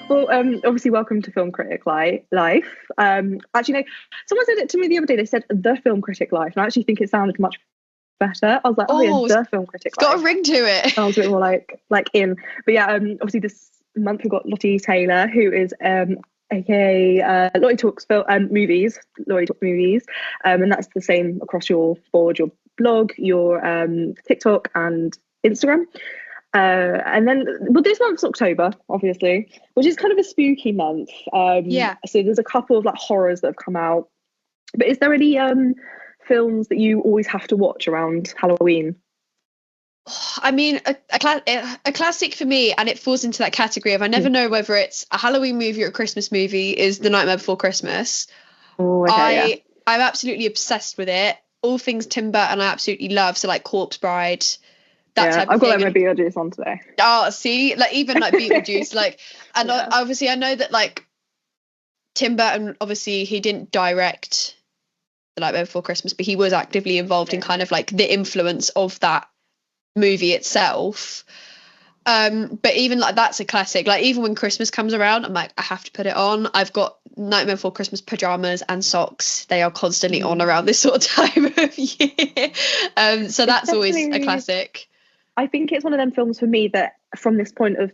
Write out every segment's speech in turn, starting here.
Well, obviously, welcome to Film Critic Life. Actually, no, someone said it to me the other day. They said the Film Critic Life, and I actually think it sounded much better. I was like, oh yeah, the Film Critic Life. It's got Life. a ring to it. Sounds a bit more like in. But yeah, obviously this month we've got Lottie Taylor, who is aka Lottie Talks Movies, Lottie Talks Movies, and that's the same across your board, your blog, your TikTok and Instagram. And then, well, this month's October, obviously, which is kind of a spooky month. So there's a couple of like horrors that have come out. But is there any films that you always have to watch around Halloween? I mean, a classic for me, and it falls into that category of I never know whether it's a Halloween movie or a Christmas movie, is The Nightmare Before Christmas. Oh, okay, I'm absolutely obsessed with it. All things Tim Burton I absolutely love. So like Corpse Bride. I've got like my Beetlejuice on today. Oh, see, like even like Beetlejuice, like, and obviously I know that like Tim Burton, obviously he didn't direct The Nightmare Before Christmas, but he was actively involved in kind of like the influence of that movie itself. But even like that's a classic. Like even when Christmas comes around, I'm like, I have to put it on. I've got Nightmare Before Christmas pajamas and socks. They are constantly on around this sort of time of year. So that's always a classic. I think it's one of them films for me that from this point of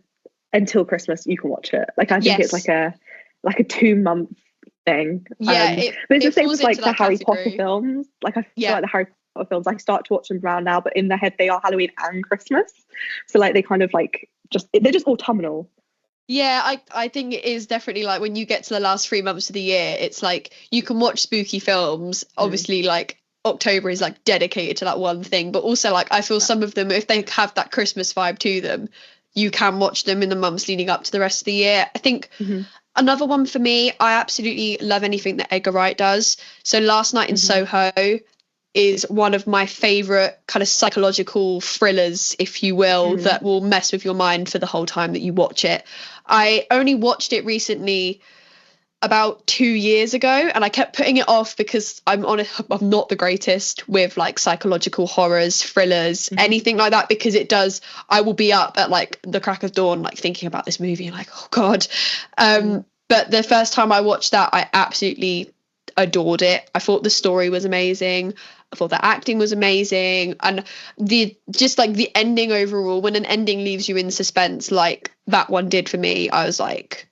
until Christmas you can watch it. Like I think it's like a 2-month thing. But it's the same with like the Harry Potter films. Like I feel like the Harry Potter films, I start to watch them around now, but in their head they are Halloween and Christmas. So like they kind of like they're just autumnal. Yeah, I think it is definitely like when you get to the last 3 months of the year, it's like you can watch spooky films, obviously like October is like dedicated to that one thing, but also like I feel some of them, if they have that Christmas vibe to them, you can watch them in the months leading up to the rest of the year. I think another one for me, I absolutely love anything that Edgar Wright does. So Last Night in Soho is one of my favorite kind of psychological thrillers, if you will, that will mess with your mind for the whole time that you watch it. I only watched it recently about 2 years ago, and I kept putting it off because I'm not the greatest with like psychological horrors, thrillers, anything like that, because I will be up at like the crack of dawn like thinking about this movie and like, oh god. But the first time I watched that, I absolutely adored it. I thought the story was amazing. I thought the acting was amazing, and the ending overall, when an ending leaves you in suspense like that one did for me, I was like,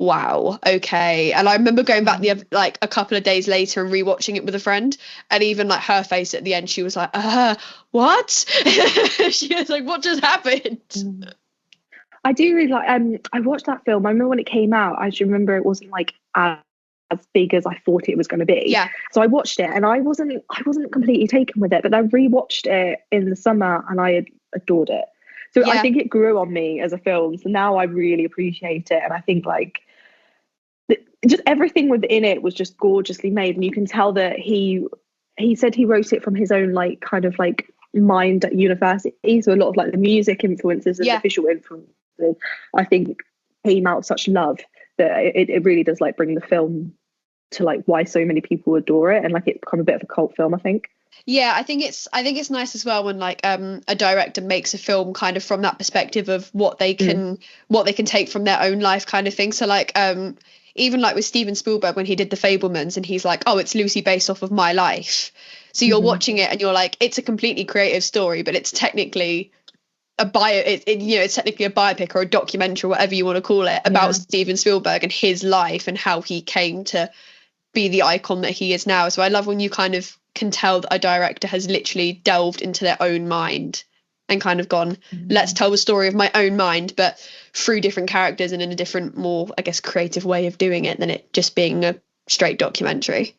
wow, okay. And I remember going back like a couple of days later and rewatching it with a friend, and even like her face at the end, she was like, what? She was like, what just happened? I do really like I watched that film. I remember when it came out, I just remember it wasn't like as big as I thought it was going to be. Yeah. So I watched it and I wasn't completely taken with it, but I rewatched it in the summer and I adored it. So I think it grew on me as a film. So now I really appreciate it. And I think like just everything within it was just gorgeously made. And you can tell that he said he wrote it from his own like kind of like mind at university. So a lot of like the music influences and the visual influences, I think, came out of such love that it really does like bring the film to like why so many people adore it, and like it's become a bit of a cult film, I think. Yeah, I think it's nice as well when like a director makes a film kind of from that perspective of what they can take from their own life kind of thing. So like even like with Steven Spielberg when he did The Fabelmans, and he's like, oh, it's loosely based off of my life. So you're watching it and you're like, it's a completely creative story, but it's technically it's technically a biopic or a documentary, whatever you want to call it, about Steven Spielberg and his life and how he came to be the icon that he is now. So I love when you kind of can tell that a director has literally delved into their own mind and kind of gone, let's tell the story of my own mind, but through different characters and in a different, more, I guess, creative way of doing it than it just being a straight documentary.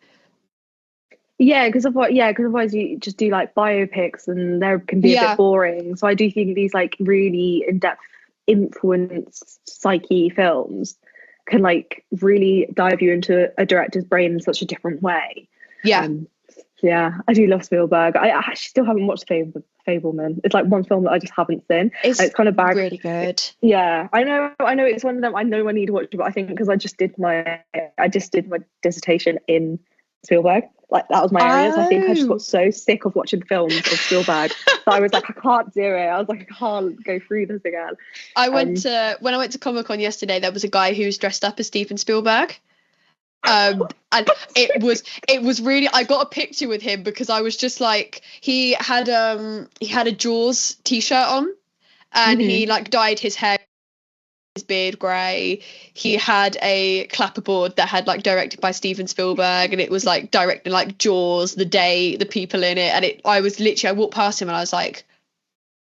Yeah, because otherwise you just do like biopics and they can be a bit boring. So I do think these like really in-depth influenced psyche films can like really dive you into a director's brain in such a different way. I do love Spielberg. I actually still haven't watched Fabelman. It's like one film that I just haven't seen. It's kind of bad. Really good. Yeah, I know it's one of them. I know I need to watch it, but I think because I just did my dissertation in Spielberg, Like that was my area. So I think I just Oh. got so sick of watching films of Spielberg. So I was like, I can't do it. I was like, I can't go through this again. When I went to Comic-Con yesterday, there was a guy who was dressed up as Steven Spielberg. And it was really, I got a picture with him because I was just like, he had a Jaws t-shirt on, and he like dyed his hair, his beard grey. He had a clapperboard that had like directed by Steven Spielberg, and it was like directing like Jaws, the day, the people in it, and I walked past him and I was like,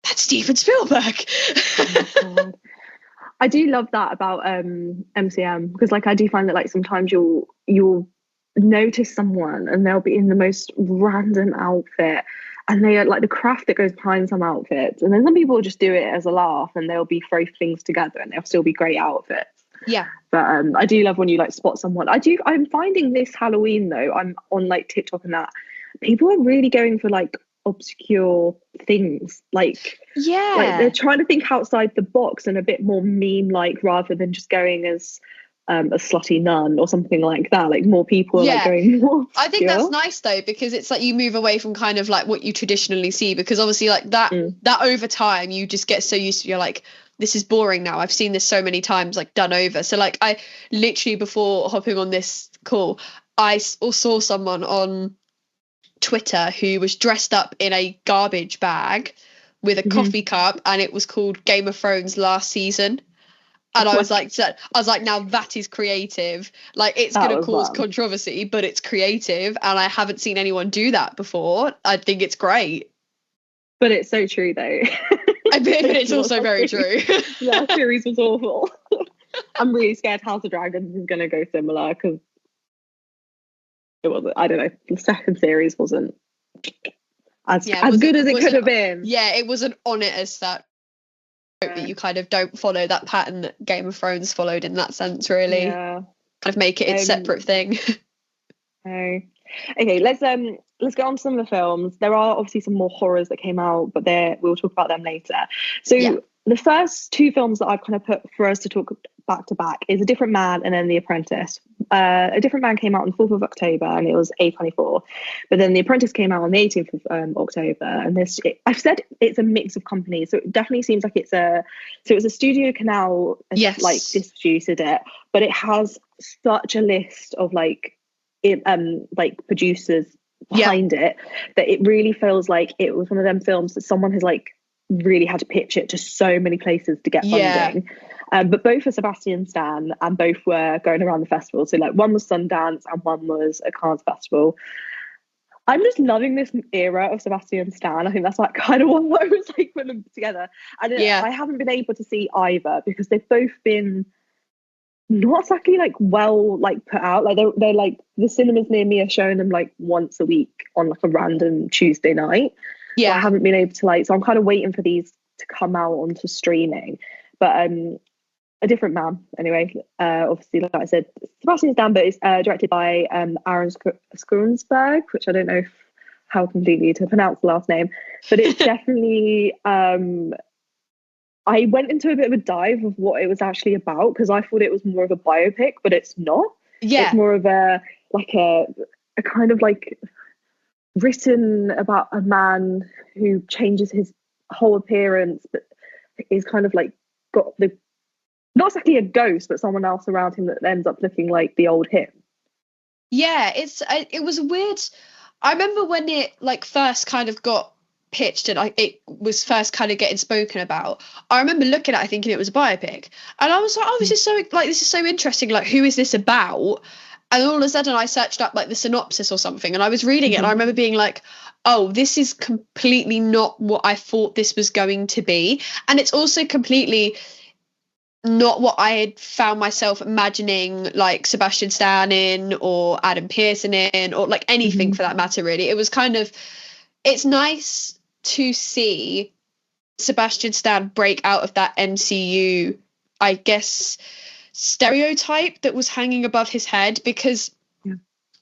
that's Steven Spielberg. Oh my God. I do love that about MCM, because like I do find that like sometimes you'll notice someone and they'll be in the most random outfit, and they are like the craft that goes behind some outfits, and then some people just do it as a laugh and they'll be throw things together and they'll still be great outfits. Yeah. But I do love when you like spot someone. I'm finding this Halloween though, I'm on like TikTok and that people are really going for like obscure things, like they're trying to think outside the box and a bit more meme like, rather than just going as a slutty nun or something like that. Like more people are like going more obscure. I think that's nice though, because it's like you move away from kind of like what you traditionally see, because obviously like that over time you just get so used to, you're like, this is boring now, I've seen this so many times, like done over. So like I literally, before hopping on this call, I saw someone on Twitter who was dressed up in a garbage bag with a coffee cup, and it was called Game of Thrones last season. And I was like, now that is creative. Like, it's going to cause controversy, but it's creative, and I haven't seen anyone do that before. I think it's great. But it's so true though. But it's also very true. That series was awful. I'm really scared House of Dragons is going to go similar, because it wasn't, I don't know, the second series wasn't as good as it could have been. Yeah, it wasn't on it as that. That you kind of don't follow that pattern that Game of Thrones followed in that sense, really. Yeah. Kind of make it its separate thing. Okay, let's go on to some of the films. There are obviously some more horrors that came out, but we'll talk about them later. So the first two films that I've kind of put for us to talk back to back is A Different Man and then The Apprentice. A Different Man came out on the 4th of October and it was A24, but then The Apprentice came out on the 18th of October, and I've said it's a mix of companies, so it definitely seems like it's a Studio Canal like distributed it, but it has such a list of like producers behind it that it really feels like it was one of them films that someone has like really had to pitch it to so many places to get funding. But both are Sebastian Stan, and both were going around the festival. So like one was Sundance and one was a Cannes festival. I'm just loving this era of Sebastian Stan. I think that's like kind of what I was like putting them together. And I haven't been able to see either, because they've both been not exactly like well like put out. Like they're like, the cinemas near me are showing them like once a week on like a random Tuesday night. So I haven't been able to so I'm kind of waiting for these to come out onto streaming. But A Different Man, anyway, obviously, like I said, Sebastian Stan, but it's directed by Aaron Skrunsberg, which I don't know how completely to pronounce the last name, but it's definitely I went into a bit of a dive of what it was actually about, because I thought it was more of a biopic, but it's not. It's more of a kind of like written about a man who changes his whole appearance, but is kind of like got the, not exactly a ghost, but someone else around him that ends up looking like the old him. It was weird. I remember when it like first kind of got pitched and it was first kind of getting spoken about. I remember looking at it thinking it was a biopic, and I was like, this is so interesting, like who is this about? And all of a sudden I searched up like the synopsis or something, and I was reading it, and I remember being like, oh, this is completely not what I thought this was going to be. And it's also completely not what I had found myself imagining like Sebastian Stan in, or Adam Pearson in, or like anything for that matter, really. It was kind of, it's nice to see Sebastian Stan break out of that MCU, I guess, stereotype that was hanging above his head, because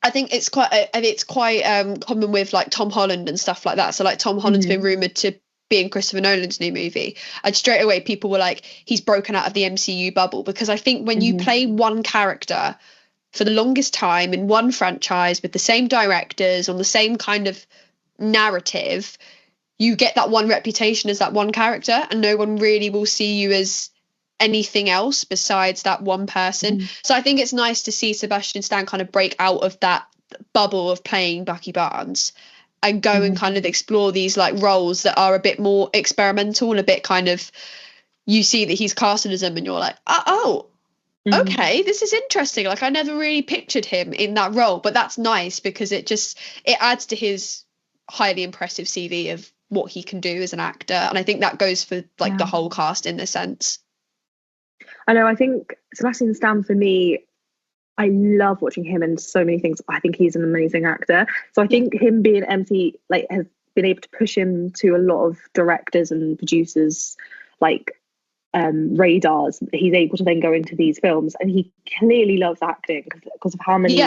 I think it's quite common with like Tom Holland and stuff like that. So like Tom Holland's been rumored to be in Christopher Nolan's new movie, and straight away people were like, he's broken out of the MCU bubble, because I think when you play one character for the longest time in one franchise with the same directors on the same kind of narrative, you get that one reputation as that one character, and no one really will see you as anything else besides that one person. So I think it's nice to see Sebastian Stan kind of break out of that bubble of playing Bucky Barnes and go and kind of explore these like roles that are a bit more experimental and a bit kind of, you see that he's casted as him and you're like, okay, this is interesting. Like, I never really pictured him in that role, but that's nice because it adds to his highly impressive CV of what he can do as an actor. And I think that goes for like the whole cast in this sense. I know, I think Sebastian Stan, for me, I love watching him in so many things. I think he's an amazing actor. So I think him being MC like has been able to push him to a lot of directors and producers like radars. He's able to then go into these films, and he clearly loves acting because of how many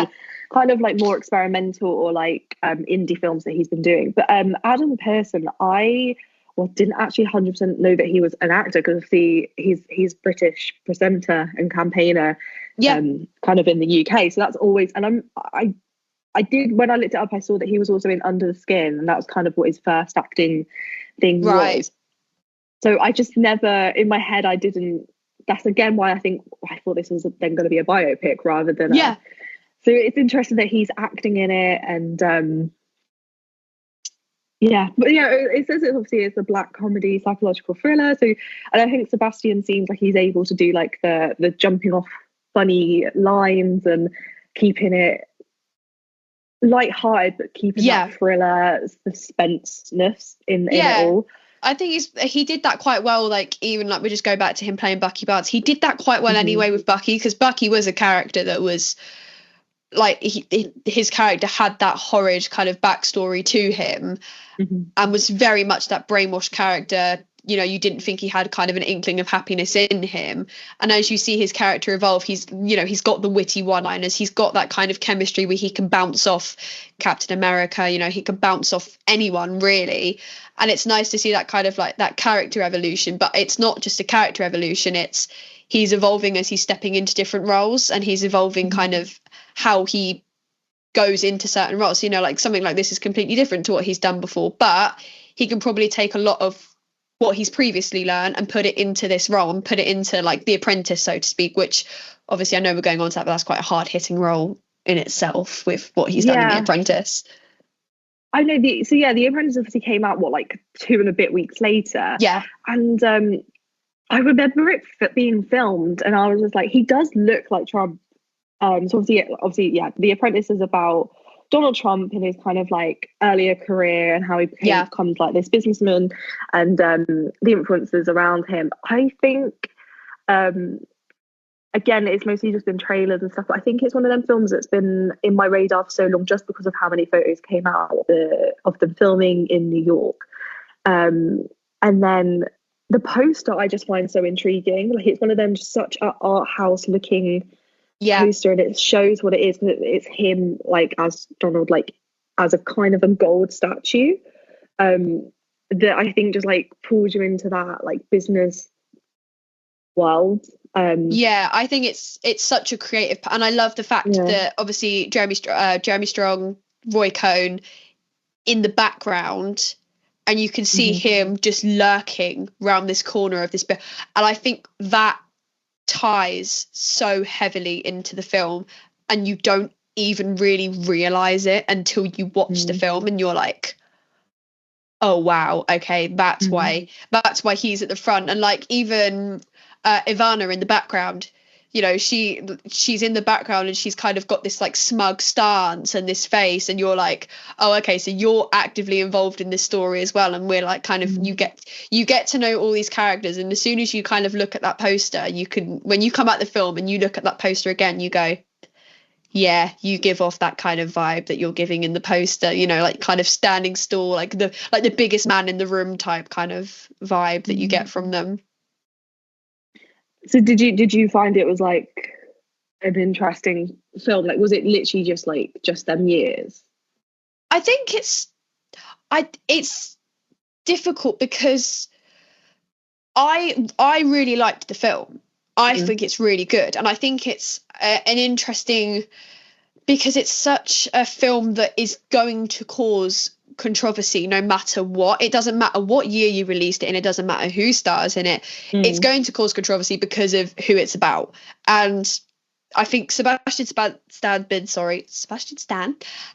kind of like more experimental or like indie films that he's been doing. But Adam Pearson, I didn't actually 100% know that he was an actor, because he's British presenter and campaigner kind of in the UK. So that's always, and I did, when I looked it up, I saw that he was also in Under the Skin, and that was kind of what his first acting thing was. So I just never, in my head, I didn't, that's again why I thought this was then going to be a biopic rather than so it's interesting that he's acting in it. And but it says it obviously is a black comedy psychological thriller. So, and I think Sebastian seems like he's able to do like the jumping off funny lines and keeping it lighthearted, but keeping that thriller suspenseness in it all. I think he did that quite well. Like, even like, we just go back to him playing Bucky Barnes, he did that quite well anyway with Bucky, because Bucky was a character that was like, his character had that horrid kind of backstory to him, and was very much that brainwashed character. You know, you didn't think he had kind of an inkling of happiness in him. And as you see his character evolve, he's got the witty one-liners, he's got that kind of chemistry where he can bounce off Captain America, he can bounce off anyone really. And it's nice to see that kind of like that character evolution. But it's not just a character evolution, it's he's evolving as he's stepping into different roles, and he's evolving kind of how he goes into certain roles. Like something like this is completely different to what he's done before, but he can probably take a lot of what he's previously learned and put it into this role, and put it into like The Apprentice, so to speak, which obviously I know we're going on to that, but that's quite a hard hitting role in itself with what he's done in The Apprentice. I know The Apprentice obviously came out like 2 and a bit weeks later. And I remember it being filmed, and I was just like, he does look like Trump. So obviously The Apprentice is about Donald Trump in his kind of like earlier career, and how he becomes like this businessman, and the influences around him. I think again, it's mostly just been trailers and stuff, but I think it's one of them films that's been in my radar for so long, just because of how many photos came out of them filming in New York. And then the poster I just find so intriguing. Like, it's one of them, just such an art house looking poster, and it shows what it is. It's him like as Donald, like as a kind of a gold statue, that I think just like pulls you into that like business world. I think it's such a creative, and I love the fact that obviously Jeremy Strong, Roy Cohn in the background, and you can see him just lurking around this corner of this bit, and I think that ties so heavily into the film, and you don't even really realize it until you watch the film, and you're like, oh wow, okay, that's why he's at the front. And like, even Ivana in the background, she's in the background, and she's kind of got this like smug stance and this face, and you're like, oh okay, so you're actively involved in this story as well. And we're like, kind of, you get to know all these characters, and as soon as you kind of look at that poster, when you come out the film and you look at that poster again, you go, yeah, you give off that kind of vibe that you're giving in the poster, like kind of standing still, like the biggest man in the room type kind of vibe that you get from them. So did you find it was like an interesting film? Like, was it literally just them years? I think it's difficult, because I really liked the film. I think it's really good, and I think it's an interesting, because it's such a film that is going to cause controversy no matter what. It doesn't matter what year you released it in, it doesn't matter who stars in it. It's going to cause controversy because of who it's about. And I think Sebastian Stan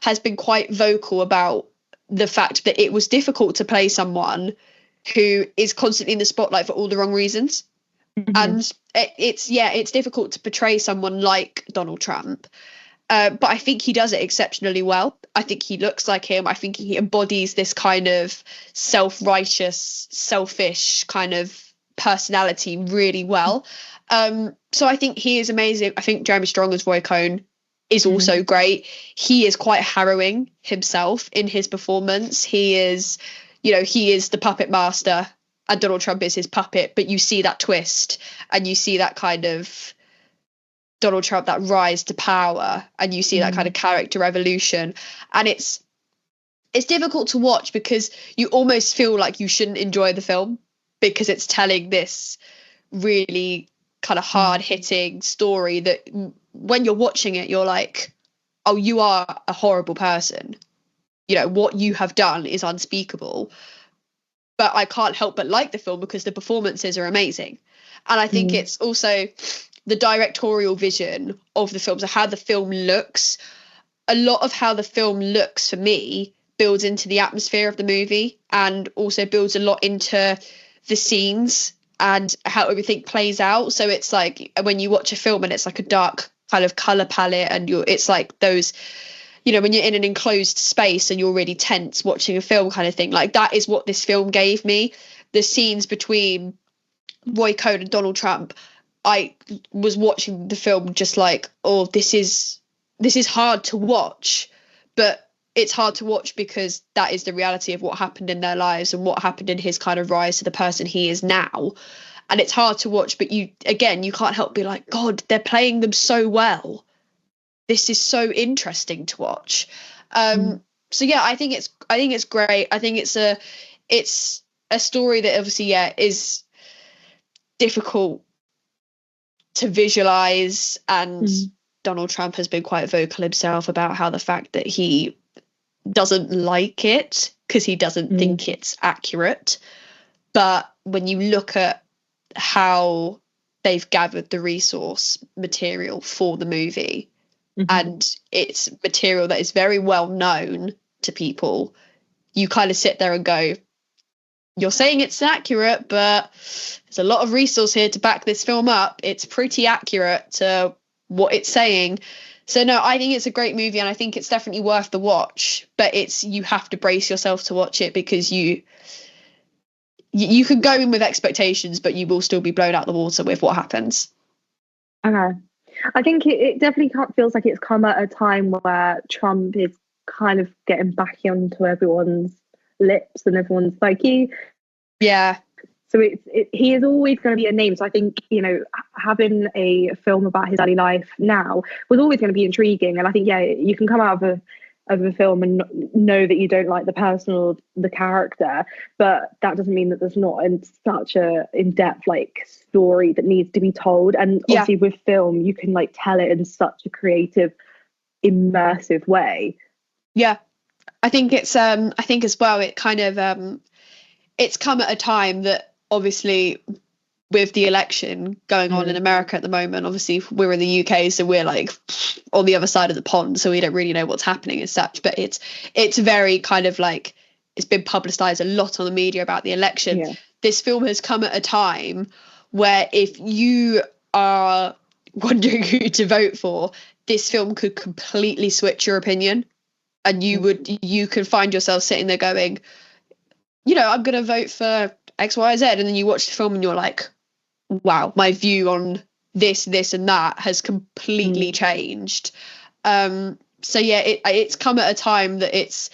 has been quite vocal about the fact that it was difficult to play someone who is constantly in the spotlight for all the wrong reasons. And it's difficult to portray someone like Donald Trump. But I think he does it exceptionally well. I think he looks like him. I think he embodies this kind of self-righteous, selfish kind of personality really well. So I think he is amazing. I think Jeremy Strong as Roy Cohn is also great. He is quite harrowing himself in his performance. He is the puppet master and Donald Trump is his puppet, but you see that twist and you see that kind of Donald Trump, that rise to power, and you see that kind of character evolution. And it's difficult to watch because you almost feel like you shouldn't enjoy the film because it's telling this really kind of hard-hitting story that when you're watching it, you're like, oh, you are a horrible person. You know, what you have done is unspeakable. But I can't help but like the film because the performances are amazing. And I think it's also the directorial vision of the film, so how the film looks. A lot of how the film looks for me builds into the atmosphere of the movie and also builds a lot into the scenes and how everything plays out. So it's like when you watch a film and it's like a dark kind of color palette and it's like those, you know, when you're in an enclosed space and you're really tense watching a film kind of thing, like that is what this film gave me. The scenes between Roy Cohn and Donald Trump, I was watching the film just like, oh, this is hard to watch, but it's hard to watch because that is the reality of what happened in their lives and what happened in his kind of rise to the person he is now. And it's hard to watch, but you can't help be like, God, they're playing them so well. This is so interesting to watch. So yeah, I think it's great. I think it's a story that obviously is difficult to visualize, and Donald Trump has been quite vocal himself about how the fact that he doesn't like it because he doesn't think it's accurate. But when you look at how they've gathered the resource material for the movie, and it's material that is very well known to people, you kind of sit there and go, you're saying it's accurate, but there's a lot of resource here to back this film up. It's pretty accurate to what it's saying. So no, I think it's a great movie and I think it's definitely worth the watch, but you have to brace yourself to watch it because you can go in with expectations, but you will still be blown out the water with what happens. Okay. I think it definitely feels like it's come at a time where Trump is kind of getting back onto everyone's lips and everyone's psyche. Yeah. So he is always going to be a name. So I think, you know, having a film about his early life now was always going to be intriguing. And I think, yeah, you can come out of a film and know that you don't like the person or the character, but that doesn't mean that there's not such a in-depth like story that needs to be told. And obviously with film, you can like tell it in such a creative, immersive way. Yeah, I think I think as well, it kind of it's come at a time that obviously with the election going on in America at the moment, obviously we're in the UK, so we're like on the other side of the pond, so we don't really know what's happening as such, but it's very kind of like, it's been publicized a lot on the media about the election. Yeah. This film has come at a time where if you are wondering who to vote for, this film could completely switch your opinion, and you could find yourself sitting there going, you know, I'm going to vote for X, Y, Z, and then you watch the film and you're like, wow, my view on this and that has completely changed. So yeah, it's come at a time that it's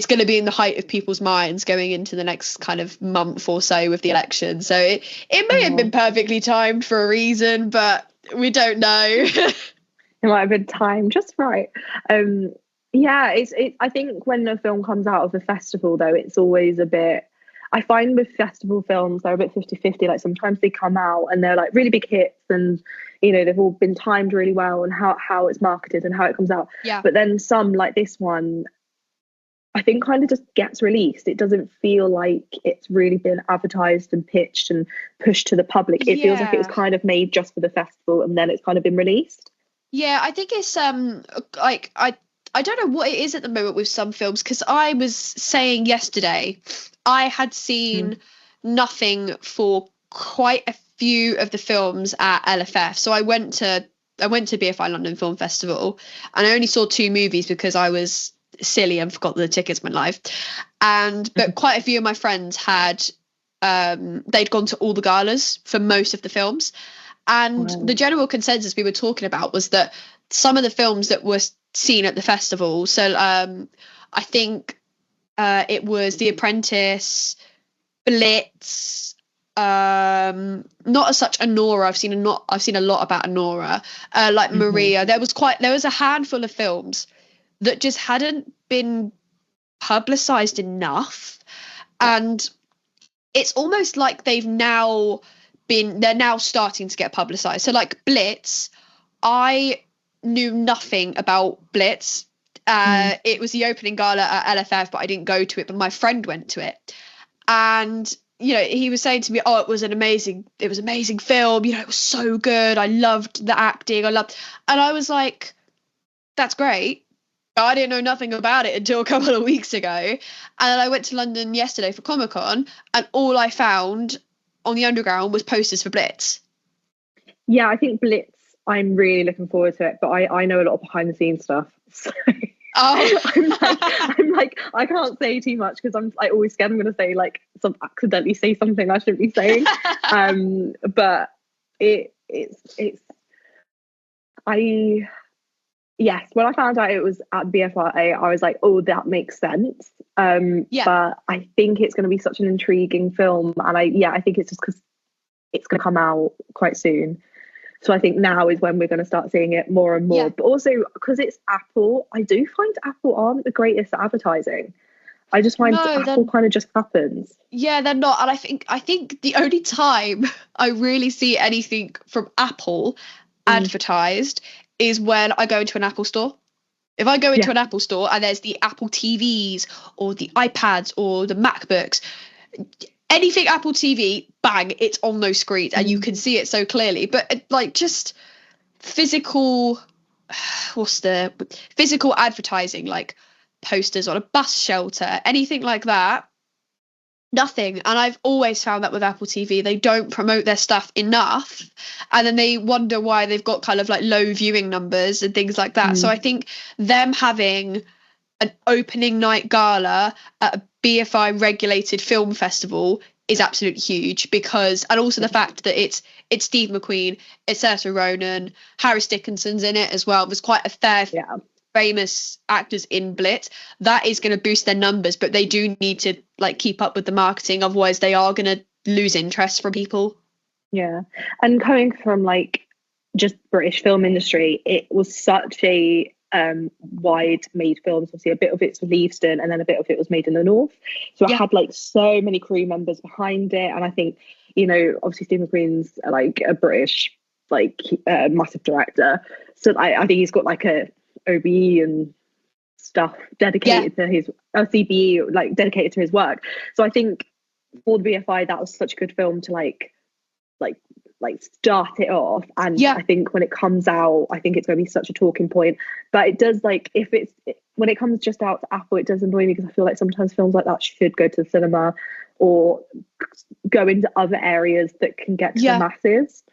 going to be in the height of people's minds going into the next kind of month or so with the election. So it may have been perfectly timed for a reason, but we don't know. It might have been timed just right. Yeah, I think when a film comes out of a festival, though, it's always a bit, I find with festival films, they're a bit 50-50. Like sometimes they come out and they're like really big hits and, you know, they've all been timed really well and how it's marketed and how it comes out. Yeah. But then some, like this one, I think kind of just gets released. It doesn't feel like it's really been advertised and pitched and pushed to the public. It feels like it was kind of made just for the festival and then it's kind of been released. Yeah, I think it's like I don't know what it is at the moment with some films, because I was saying yesterday I had seen nothing for quite a few of the films at LFF. So I went to BFI London Film Festival and I only saw 2 movies because I was silly and forgot that the tickets went live. But quite a few of my friends had they'd gone to all the galas for most of the films. And the general consensus we were talking about was that some of the films that were seen at the festival, so I think it was The Apprentice, Blitz, not as such Anora. I've seen a lot about Anora, like Maria. There was a handful of films that just hadn't been publicized enough, and it's almost like they're now starting to get publicized. So like Blitz, I knew nothing about Blitz. It was the opening gala at LFF, but I didn't go to it, but my friend went to it, and you know, he was saying to me, it was an amazing film, you know, it was so good, I loved the acting, and I was like, that's great. I didn't know nothing about it until a couple of weeks ago. And then I went to London yesterday for Comic-Con, and all I found on the Underground was posters for Blitz. Yeah, I think Blitz, I'm really looking forward to it, but I know a lot of behind the scenes stuff. So I'm like, I can't say too much because I'm always scared I'm going to say accidentally say something I shouldn't be saying. But yes, when I found out it was at BFI, I was like, oh, that makes sense. But I think it's going to be such an intriguing film, and I think it's just because it's going to come out quite soon. So I think now is when we're going to start seeing it more and more. Yeah. But also because it's Apple, I do find Apple aren't the greatest at advertising. I just find Apple kind of just happens. Yeah, they're not. And I think the only time I really see anything from Apple advertised is when I go into an Apple store. If I go into an Apple store and there's the Apple TVs or the iPads or the MacBooks, anything Apple TV, bang, it's on those screens and you can see it so clearly. But like just physical advertising, like posters on a bus shelter, anything like that, nothing. And I've always found that with Apple TV, they don't promote their stuff enough, and then they wonder why they've got kind of like low viewing numbers and things like that. So I think them having an opening night gala at a BFI regulated film festival is absolutely huge, because, and also the fact that it's Steve McQueen, it's Saoirse Ronan, Harris Dickinson's in it as well. There's quite a fair famous actors in Blitz. That is going to boost their numbers, but they do need to like keep up with the marketing, otherwise they are going to lose interest from people. Yeah, and coming from like just British film industry, it was such a wide made films. Obviously a bit of it's Leavesden and then a bit of it was made in the north, so it had like so many crew members behind it. And I think, you know, obviously Steve McQueen's like a British like massive director, so I think he's got like a OBE and stuff dedicated to his CBE, like dedicated to his work. So I think for the BFI that was such a good film to like start it off. And I think when it comes out, I think it's going to be such a talking point. But it does, like, when it comes just out to Apple, it does annoy me, because I feel like sometimes films like that should go to the cinema or go into other areas that can get to the masses.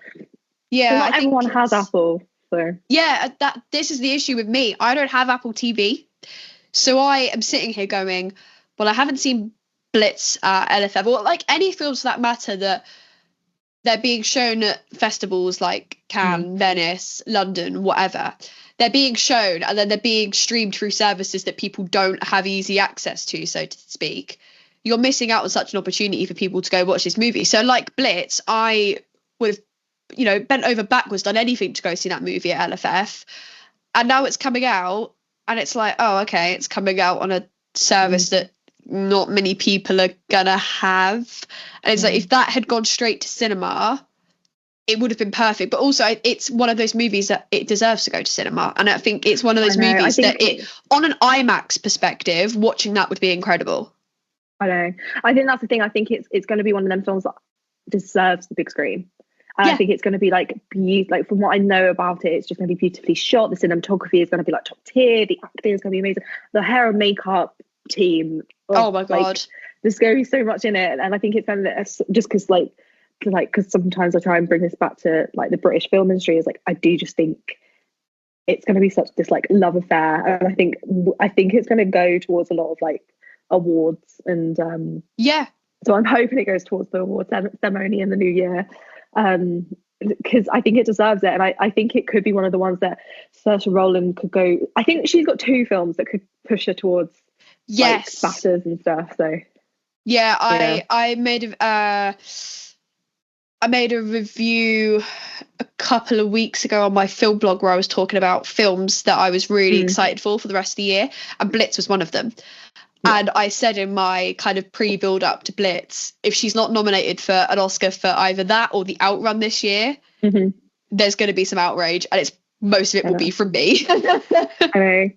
Yeah, not everyone has Apple. So this is the issue with me. I don't have Apple TV, so I am sitting here going, well, I haven't seen Blitz at LFF, or like any films for that matter that they're being shown at festivals like Cannes, Venice, London, whatever. They're being shown and then they're being streamed through services that people don't have easy access to, so to speak. You're missing out on such an opportunity for people to go watch this movie. So like Blitz, I would have, you know, bent over backwards, done anything to go see that movie at LFF. And now it's coming out and it's like, oh, okay, it's coming out on a service that not many people are gonna have. And it's like, if that had gone straight to cinema, it would have been perfect. But also, it's one of those movies that it deserves to go to cinema. And I think it's one of those movies that on an IMAX perspective, watching that would be incredible. I know. I think that's the thing. I think it's going to be one of them films that deserves the big screen. And I think it's going to be like like from what I know about it, it's just going to be beautifully shot. The cinematography is going to be like top tier. The acting is going to be amazing. The hair and makeup team. Oh my god! Like, there's going to be so much in it, and I think it's going to just because sometimes I try and bring this back to like the British film industry. Is like I do just think it's going to be such this like love affair, and I think it's going to go towards a lot of like awards and So I'm hoping it goes towards the awards ceremony in the new year. Because I think it deserves it, and I think it could be one of the ones that Saoirse Ronan could go. I think she's got 2 films that could push her towards like batters and stuff. So I made a review a couple of weeks ago on my film blog where I was talking about films that I was really excited for the rest of the year, and Blitz was one of them. And I said in my kind of pre-build up to Blitz, if she's not nominated for an Oscar for either that or The Outrun this year, there's going to be some outrage, and most of it will be from me. I know.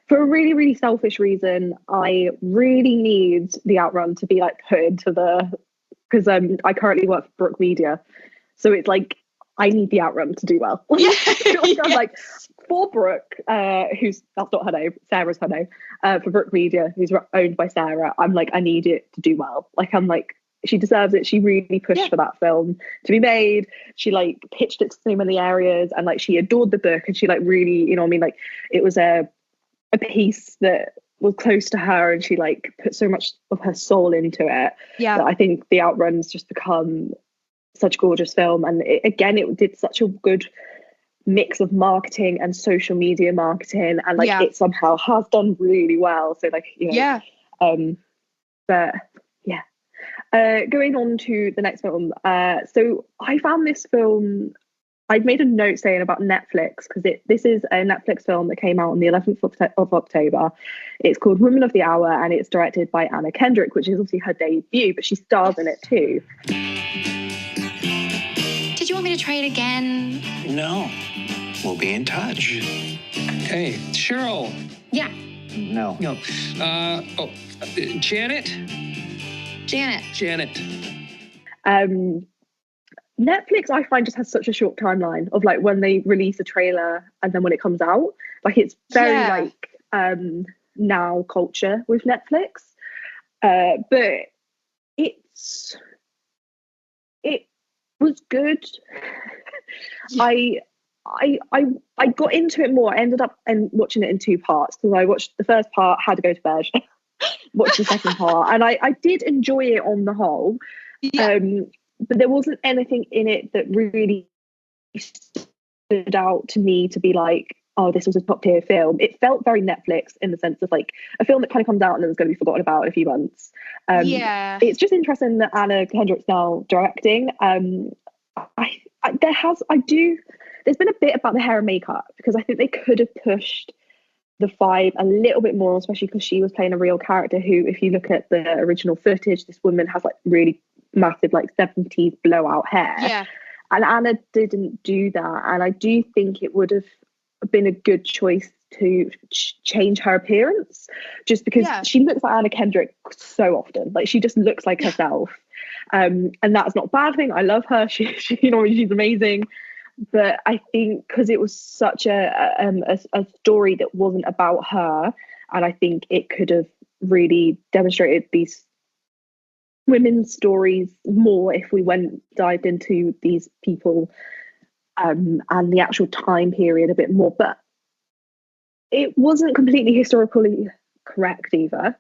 For a really, really selfish reason, I really need The Outrun to be like put into because I currently work for Brook Media, so it's like I need The Outrun to do well. I'm like, for Brooke, that's not her name, Sarah's her name, for Brook Media, who's owned by Sarah, I'm like, I need it to do well. Like, I'm like, she deserves it. She really pushed for that film to be made. She like pitched it to so many areas, and like she adored the book, and she like really, you know what I mean, like it was a piece that was close to her, and she like put so much of her soul into it. That I think The Outrun's just become such a gorgeous film, and it did such a good mix of marketing and social media marketing, and like it somehow has done really well. So like going on to the next film, so I found this film, I've made a note saying about Netflix, because this is a Netflix film that came out on the 11th of October. It's called Woman of the Hour, and it's directed by Anna Kendrick, which is obviously her debut, but she stars in it too. Did you want me to try it again? No. We'll be in touch. Hey, Cheryl. Yeah. No. Janet? Janet. Netflix, I find, just has such a short timeline of like when they release a trailer and then when it comes out. Like it's very like now culture with Netflix. But it was good. I got into it more. I ended up watching it in 2 parts, because I watched the first part, had to go to bed, watched the second part, and I did enjoy it on the whole. But there wasn't anything in it that really stood out to me to be like, oh, this was a top tier film. It felt very Netflix in the sense of like a film that kind of comes out and then is going to be forgotten about in a few months. It's just interesting that Anna Kendrick's now directing. There's been a bit about the hair and makeup, because I think they could have pushed the vibe a little bit more, especially because she was playing a real character who, if you look at the original footage, this woman has like really massive like 70s blowout hair. And Anna didn't do that, and I do think it would have been a good choice to change her appearance, just because she looks like Anna Kendrick so often. Like she just looks like herself, and that's not a bad thing. I love her. She you know, she's amazing. But I think because it was such a story that wasn't about her, and I think it could have really demonstrated these women's stories more if we dived into these people and the actual time period a bit more. But it wasn't completely historically correct either,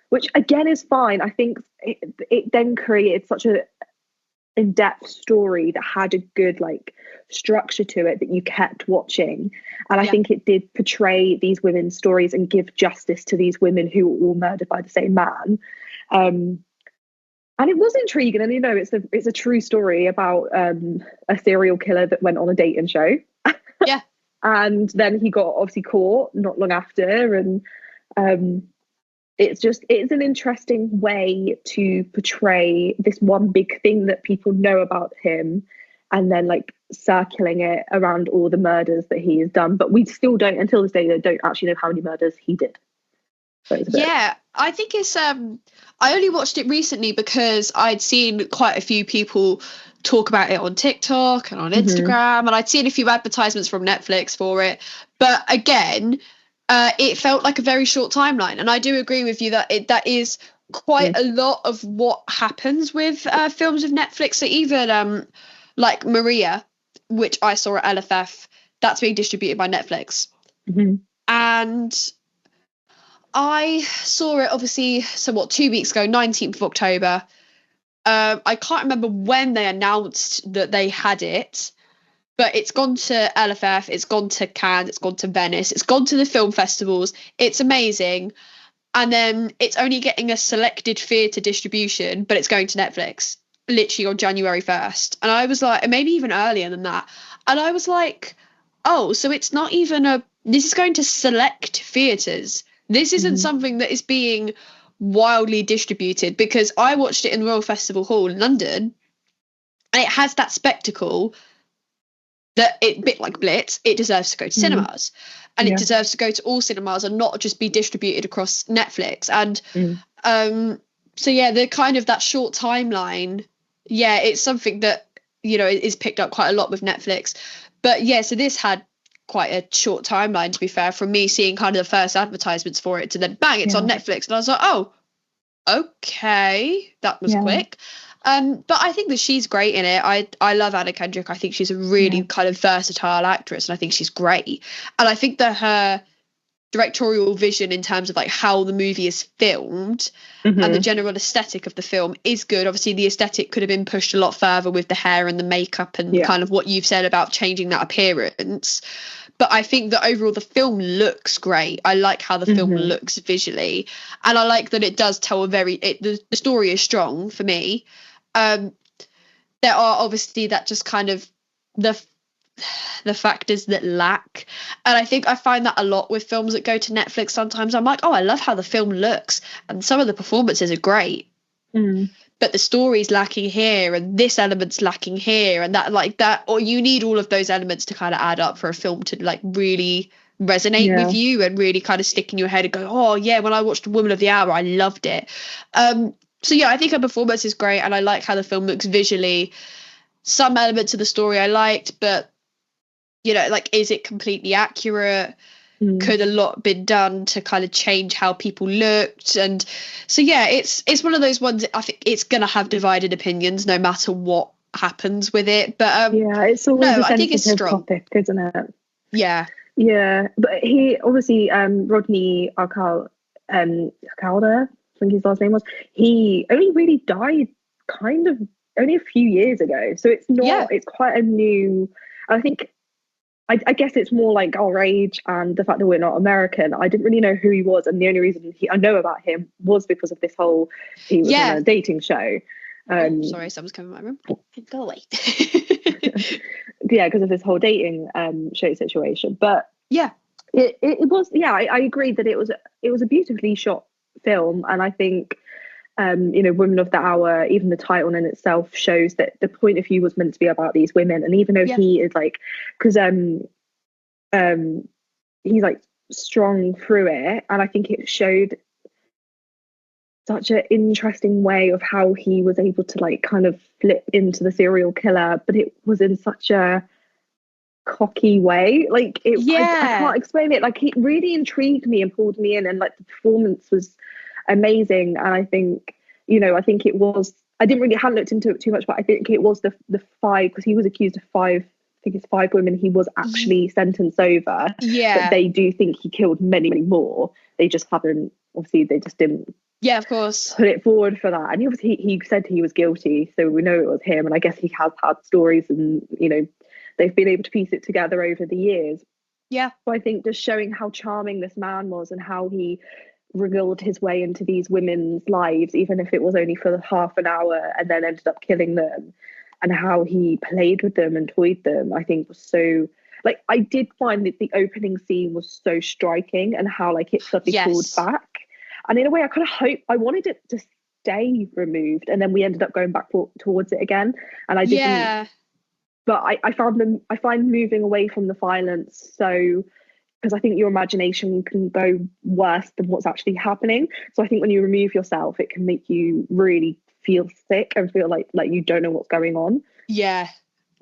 which again is fine. I think it then created such a in-depth story that had a good like structure to it that you kept watching, and I think it did portray these women's stories and give justice to these women who were all murdered by the same man. And it was intriguing, and you know, it's a true story about a serial killer that went on a dating show. And then he got obviously caught not long after, and it's an interesting way to portray this one big thing that people know about him, and then like circling it around all the murders that he has done. But we still don't, until this day, don't actually know how many murders he did. So yeah, I think it's I only watched it recently because I'd seen quite a few people talk about it on TikTok and on Instagram, and I'd seen a few advertisements from Netflix for it. But again, it felt like a very short timeline, and I do agree with you that that is quite a lot of what happens with films of Netflix. So even like Maria, which I saw at LFF, that's being distributed by Netflix, and I saw it obviously 2 weeks ago, 19th of October. I can't remember when they announced that they had it, but it's gone to LFF, it's gone to Cannes, it's gone to Venice, it's gone to the film festivals. It's amazing. And then it's only getting a selected theatre distribution, but it's going to Netflix literally on January 1st. And I was like, maybe even earlier than that. And I was like, oh, so it's not even this is going to select theatres. This isn't something that is being wildly distributed, because I watched it in the Royal Festival Hall in London, and it has that spectacle that it, bit like Blitz, it deserves to go to cinemas, and it deserves to go to all cinemas and not just be distributed across Netflix. And so yeah, the kind of that short timeline, yeah, it's something that, you know, is picked up quite a lot with Netflix. But yeah, so this had quite a short timeline, to be fair, from me seeing kind of the first advertisements for it to then bang, it's on Netflix, and I was like, oh, okay, that was quick. But I think that she's great in it. I love Anna Kendrick. I think she's a really kind of versatile actress, and I think she's great. And I think that her directorial vision in terms of like how the movie is filmed and the general aesthetic of the film is good. Obviously the aesthetic could have been pushed a lot further with the hair and the makeup and kind of what you've said about changing that appearance. But I think that overall the film looks great. I like how the film looks visually, and I like that it does tell the story is strong for me. There are obviously that just kind of the factors that lack, and I think I find that a lot with films that go to Netflix. Sometimes I'm like, oh, I love how the film looks, and some of the performances are great, but the story's lacking here, and this element's lacking here, and that, or you need all of those elements to kind of add up for a film to like really resonate with you and really kind of stick in your head and go, oh yeah, when I watched Woman of the Hour, I loved it. So yeah, I think her performance is great, and I like how the film looks visually. Some elements of the story I liked, but you know, like, is it completely accurate? Could a lot been done to kind of change how people looked? And so yeah, it's one of those ones. I think it's gonna have divided opinions no matter what happens with it. But it's always a sensitive topic, isn't it? Yeah. But he obviously Rodney Alcalde, I think his last name was. He only really died kind of only a few years ago, so it's not. It's quite a new. I think. I guess it's more like our age and the fact that we're not American. I didn't really know who he was, and the only reason I know about him was because of this whole, he was on a dating show. Sorry, someone's coming in my room. Go away. Because of this whole dating show situation. But it was. I agree that it was a beautifully shot film, and I think Women of the Hour, even the title in itself shows that the point of view was meant to be about these women. And even though he is like, because he's like strong through it, and I think it showed such an interesting way of how he was able to like kind of flip into the serial killer, but it was in such a cocky way. Like I can't explain it. Like, it really intrigued me and pulled me in, and like the performance was amazing. And I think it was, I hadn't looked into it too much, but I think it was the 5, because he was accused of 5, I think it's 5 women he was actually sentenced over. But they do think he killed many, many more. They just haven't, obviously they just didn't of course put it forward for that. And obviously he said he was guilty, so we know it was him. And I guess he has had stories, and they've been able to piece it together over the years. So I think just showing how charming this man was, and how he wriggled his way into these women's lives, even if it was only for half an hour, and then ended up killing them, and how he played with them and toyed them, I think was so, like, I did find that the opening scene was so striking, and how like it suddenly pulled back, And in a way, I kind of wanted it to stay removed, and then we ended up going back towards it again. And I didn't. But I find moving away from the violence so, because I think your imagination can go worse than what's actually happening. So I think when you remove yourself, it can make you really feel sick and feel like you don't know what's going on. Yeah,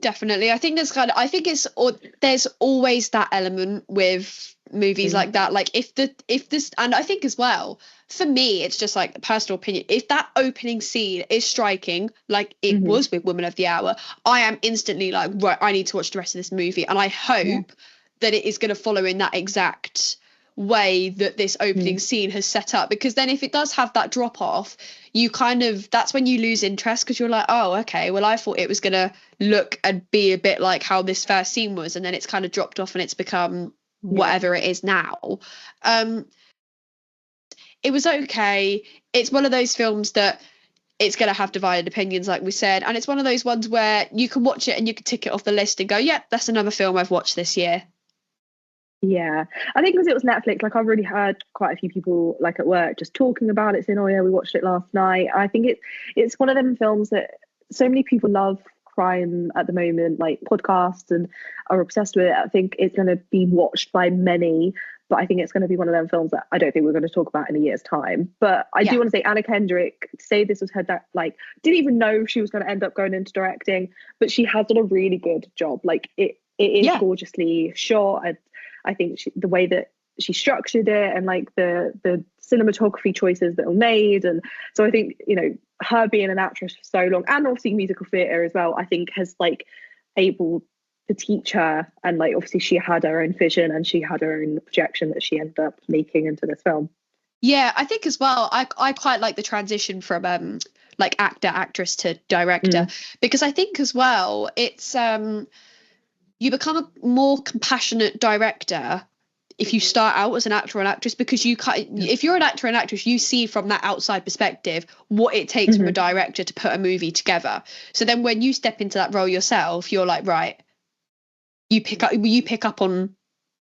definitely. I think there's always that element with movies like that. Like if this, and I think as well, for me, it's just like a personal opinion. If that opening scene is striking, like it was with Woman of the Hour, I am instantly like, right, I need to watch the rest of this movie. And I hope that it is going to follow in that exact way that this opening scene has set up, because then if it does have that drop off, that's when you lose interest, because you're like, oh, okay, well, I thought it was going to look and be a bit like how this first scene was, and then it's kind of dropped off and it's become whatever it is now. It was okay. It's one of those films that it's going to have divided opinions, like we said, and it's one of those ones where you can watch it and you can tick it off the list and go, yeah, that's another film I've watched this year. Yeah, I think because it was Netflix, like I've already heard quite a few people like at work just talking about it, saying, oh yeah, we watched it last night. I think it's one of them films that so many people love crime at the moment, like podcasts, and are obsessed with it. I think it's going to be watched by many, but I think it's going to be one of them films that I don't think we're going to talk about in a year's time. But I do want to say Anna Kendrick, say this was her didn't even know she was going to end up going into directing, but she has done a really good job. Like it is gorgeously shot. And I think the way that she structured it, and like the cinematography choices that were made. And so I think, her being an actress for so long, and obviously musical theatre as well, I think has like able to teach her. And like obviously she had her own vision and she had her own projection that she ended up making into this film. Yeah, I think as well, I quite like the transition from like actress to director, because I think as well it's you become a more compassionate director if you start out as an actor or an actress, because if you're an actor and actress, you see from that outside perspective what it takes from a director to put a movie together. So then when you step into that role yourself, you're like, right, you pick up on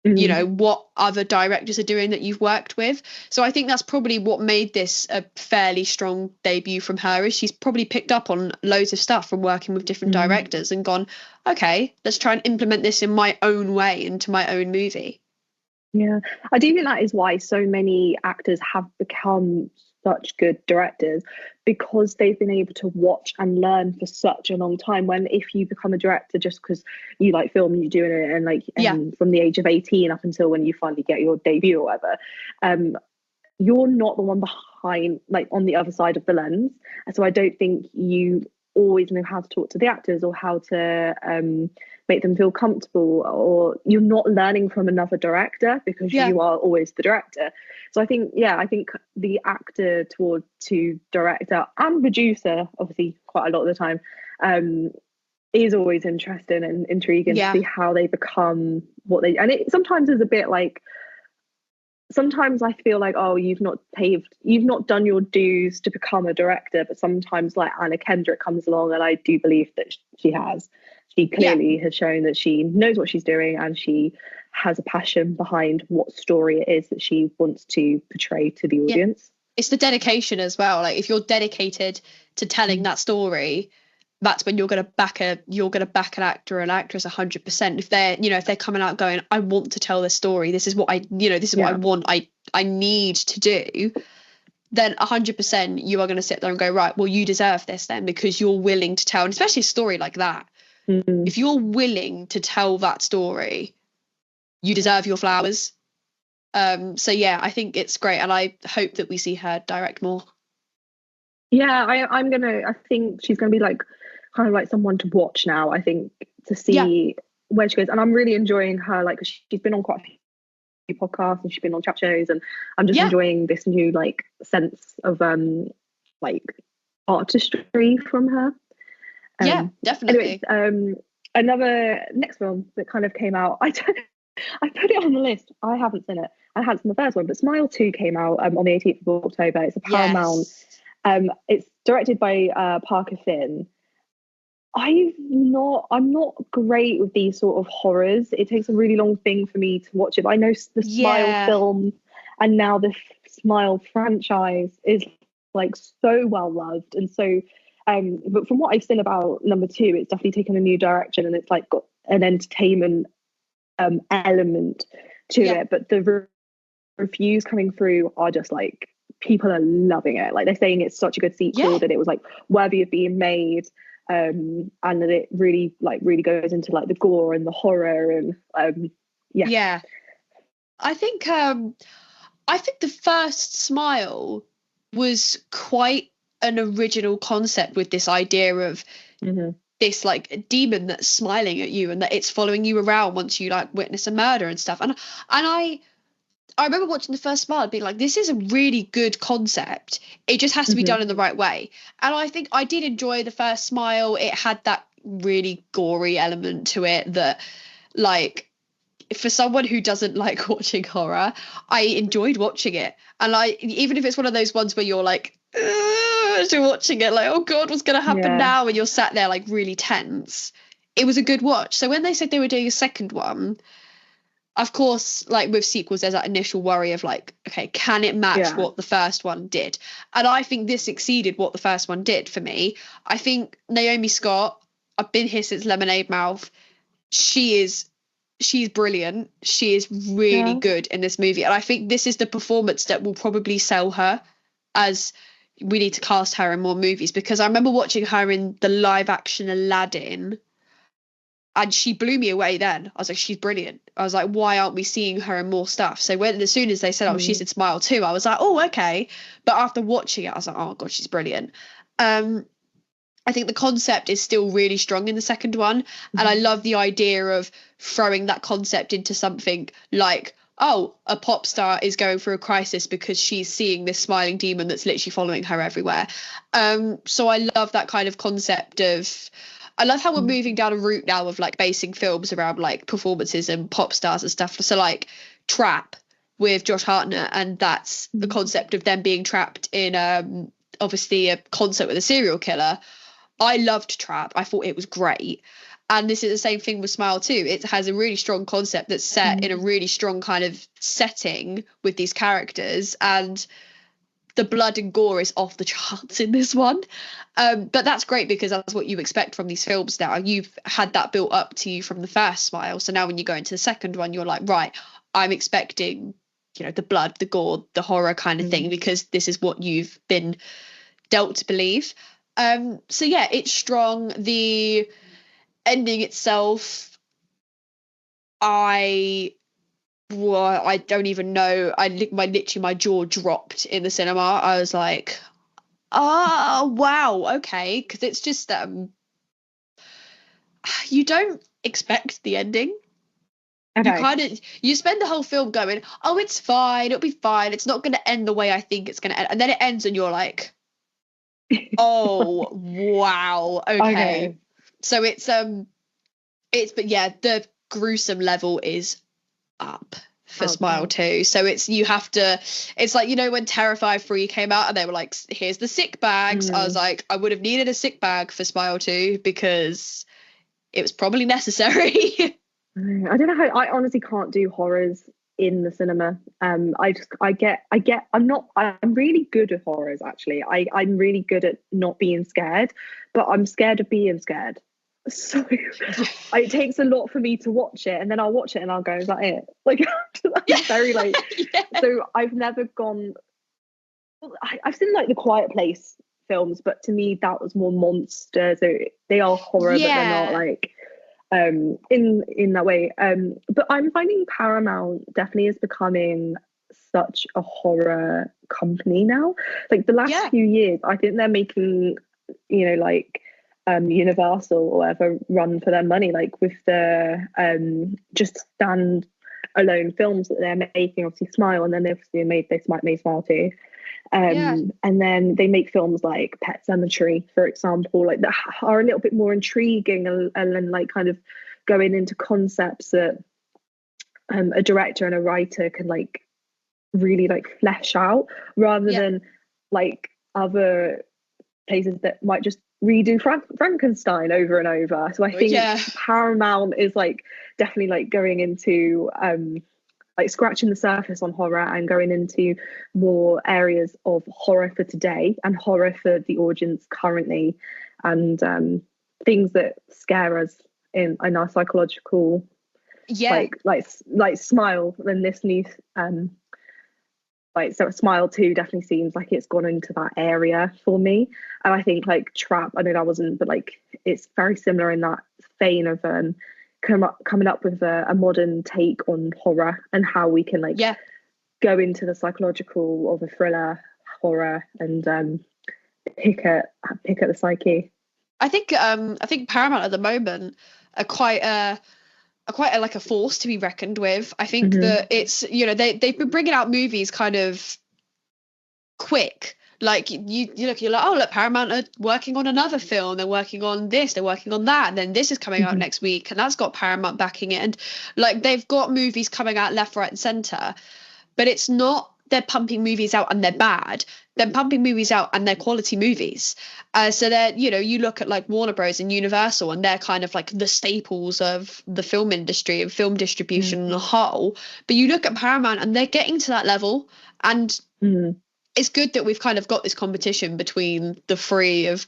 what other directors are doing that you've worked with. So I think that's probably what made this a fairly strong debut from her, is she's probably picked up on loads of stuff from working with different directors and gone, okay, let's try and implement this in my own way into my own movie. Yeah, I do think that is why so many actors have become such good directors, because they've been able to watch and learn for such a long time. When if you become a director just because you like film and you're doing it and from the age of 18 up until when you finally get your debut or whatever, you're not the one behind, like on the other side of the lens. And so I don't think you always know how to talk to the actors or how to make them feel comfortable, or you're not learning from another director because you are always the director. So I think the actor to director and producer, obviously quite a lot of the time, is always interesting and intriguing to see how they become what they, and it sometimes is a bit like, sometimes I feel like, oh, you've not done your dues to become a director. But sometimes like Anna Kendrick comes along, and I do believe that she has. She clearly has shown that she knows what she's doing, and she has a passion behind what story it is that she wants to portray to the audience. It's the dedication as well. Like if you're dedicated to telling that story, that's when you're going to back an actor or an actress 100%. If they're coming out going, I want to tell this story, this is what I want, I need to do, then 100% you are going to sit there and go, right, well, you deserve this then, because you're willing to tell, and especially a story like that. If you're willing to tell that story, you deserve your flowers. So yeah, I think it's great, and I hope that we see her direct more. Yeah, I think she's gonna be like kind of like someone to watch now, I think, to see where she goes. And I'm really enjoying her, like she's been on quite a few podcasts and she's been on chat shows, and I'm just enjoying this new like sense of like artistry from her. Definitely. Anyways, another next film that kind of came out, I put it on the list. I haven't seen it. I hadn't seen the first one, but Smile 2 came out on the 18th of October. It's a Paramount. It's directed by Parker Finn. I'm not great with these sort of horrors. It takes a really long thing for me to watch it. But I know the Smile film and now the Smile franchise is like so well loved, and so but from what I've seen about number two, it's definitely taken a new direction, and it's like got an entertainment element to it. But the reviews coming through are just like, people are loving it. Like, they're saying it's such a good sequel, that it was like worthy of being made, and that it really goes into like the gore and the horror, and I think the first Smile was quite an original concept, with this idea of this like demon that's smiling at you and that it's following you around once you like witness a murder and stuff. And I remember watching the first Smile being like, this is a really good concept. It just has to be done in the right way. And I think I did enjoy the first Smile. It had that really gory element to it that, like, for someone who doesn't like watching horror, I enjoyed watching it. And even if it's one of those ones where you're like, to watching it, like, oh God, what's going to happen now? And you're sat there like really tense. It was a good watch. So when they said they were doing a second one, of course, like with sequels, there's that initial worry of like, okay, can it match what the first one did? And I think this exceeded what the first one did for me. I think Naomi Scott, I've been here since Lemonade Mouth. She's brilliant. She is really good in this movie. And I think this is the performance that will probably sell her, as we need to cast her in more movies, because I remember watching her in the live action Aladdin and she blew me away then. I was like, she's brilliant. I was like, why aren't we seeing her in more stuff? So as soon as they said, oh, she's in Smile 2, I was like, oh, okay. But after watching it, I was like, oh God, she's brilliant. I think the concept is still really strong in the second one. And I love the idea of throwing that concept into something like, oh, a pop star is going through a crisis because she's seeing this smiling demon that's literally following her everywhere. So I love that kind of concept of, I love how we're moving down a route now of like basing films around like performances and pop stars and stuff. So like Trap with Josh Hartnett, and that's the concept of them being trapped in obviously a concert with a serial killer. I loved Trap. I thought it was great. And this is the same thing with Smile 2. It has a really strong concept that's set in a really strong kind of setting with these characters, and the blood and gore is off the charts in this one. But that's great because that's what you expect from these films now. You've had that built up to you from the first Smile. So now when you go into the second one, you're like, right, I'm expecting, you know, the blood, the gore, the horror kind of thing, because this is what you've been dealt to believe. So yeah, it's strong. The ending itself, I don't even know. My jaw dropped in the cinema. I was like, oh wow, okay, because it's just you don't expect the ending. Okay. You spend the whole film going, oh, it's fine, it'll be fine, it's not going to end the way I think it's going to end, and then it ends and you're like, oh wow, okay. So it's but yeah, the gruesome level is up for Smile 2. So it's like, you know, when Terrifier 3 came out and they were like, here's the sick bags, I was like, I would have needed a sick bag for Smile 2 because it was probably necessary. I don't know how, I honestly can't do horrors in the cinema. I'm really good at horrors, actually. I'm really good at not being scared, but I'm scared of being scared. So it takes a lot for me to watch it, and then I'll watch it and I'll go, is that it? Like, that's very like So I've never gone, I've seen like the Quiet Place films, but to me that was more monster, so they are horror, but they're not like in that way. But I'm finding Paramount definitely is becoming such a horror company now. Like the last few years, I think they're making, you know, like Universal or whatever run for their money, like with the just stand alone films that they're making. Obviously Smile, and then they obviously made Smile 2, and then they make films like Pet Sematary, for example, like that are a little bit more intriguing and like kind of going into concepts that a director and a writer can like really like flesh out, rather than like other places that might just redo Frankenstein over and over. So I think Paramount is like definitely like going into like scratching the surface on horror and going into more areas of horror for today and horror for the audience currently, and things that scare us in our psychological, like Smile. And this new so Smile 2 definitely seems like it's gone into that area for me. And I think like Trap, I know that wasn't, but like it's very similar in that vein of coming up with a modern take on horror and how we can go into the psychological of a thriller horror and pick at the psyche. I think Paramount at the moment are quite a force to be reckoned with. I think that it's, they've been bringing out movies kind of quick. Like you're like, oh look, Paramount are working on another film, they're working on this, they're working on that, and then this is coming out next week, and that's got Paramount backing it, and like they've got movies coming out left, right, and center. But it's not they're pumping movies out and they're bad. They're pumping movies out and they're quality movies. So they're, you look at like Warner Bros. And Universal, and they're kind of like the staples of the film industry and film distribution in a whole. But you look at Paramount and they're getting to that level. And it's good that we've kind of got this competition between the three of,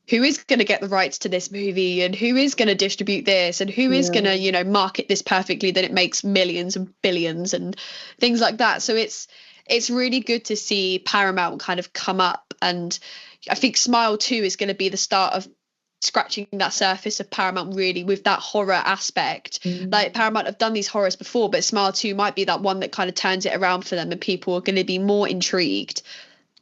who is going to get the rights to this movie and who is going to distribute this and who is going to, market this perfectly, that it makes millions and billions and things like that. So it's really good to see Paramount kind of come up. And I think Smile 2 is going to be the start of scratching that surface of Paramount really with that horror aspect. Like Paramount have done these horrors before, but Smile 2 might be that one that kind of turns it around for them, and people are going to be more intrigued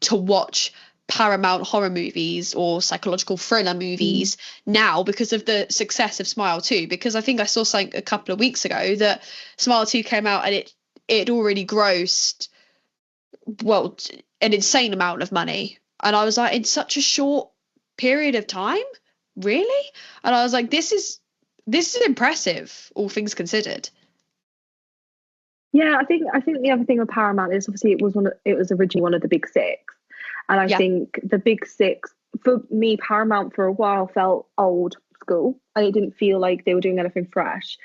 to watch Paramount horror movies or psychological thriller movies now because of the success of Smile 2. Because I think I saw something a couple of weeks ago that Smile 2 came out and it already grossed an insane amount of money, and I was like, in such a short period of time, really? And I was like, this is impressive, all things considered. Yeah, I think the other thing with Paramount is obviously it was originally one of the big six. And I think the big six, for me, Paramount for a while felt old school, and it didn't feel like they were doing anything fresh.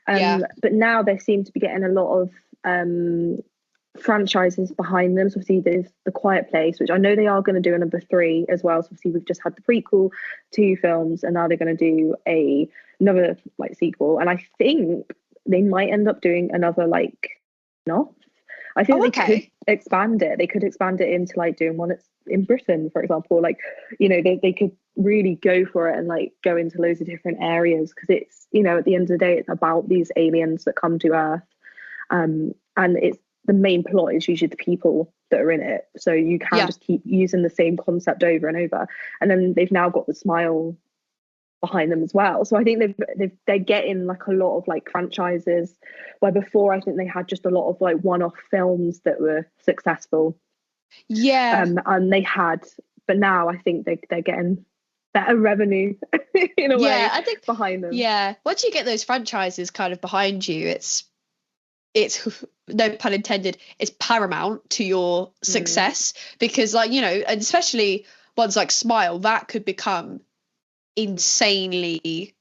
But now they seem to be getting a lot of franchises behind them. So obviously there's The Quiet Place, which I know they are going to do a number 3 as well. So obviously we've just had the prequel, 2 films, and now they're going to do another sequel. And I think they might end up doing another no. I think they could expand it. They could expand it into doing one in Britain, for example. They could really go for it and go into loads of different areas, because it's, at the end of the day, it's about these aliens that come to Earth. And it's the main plot is usually the people that are in it. So you can just keep using the same concept over and over. And then they've now got the Smile behind them as well. So I think they're getting a lot of franchises, where before I think they had just a lot of one-off films that were successful. And they had, but now I think they're getting better revenue in a way, I think, behind them. Once you get those franchises kind of behind you, it's no pun intended, it's paramount to your success. Because and especially ones like Smile, that could become insanely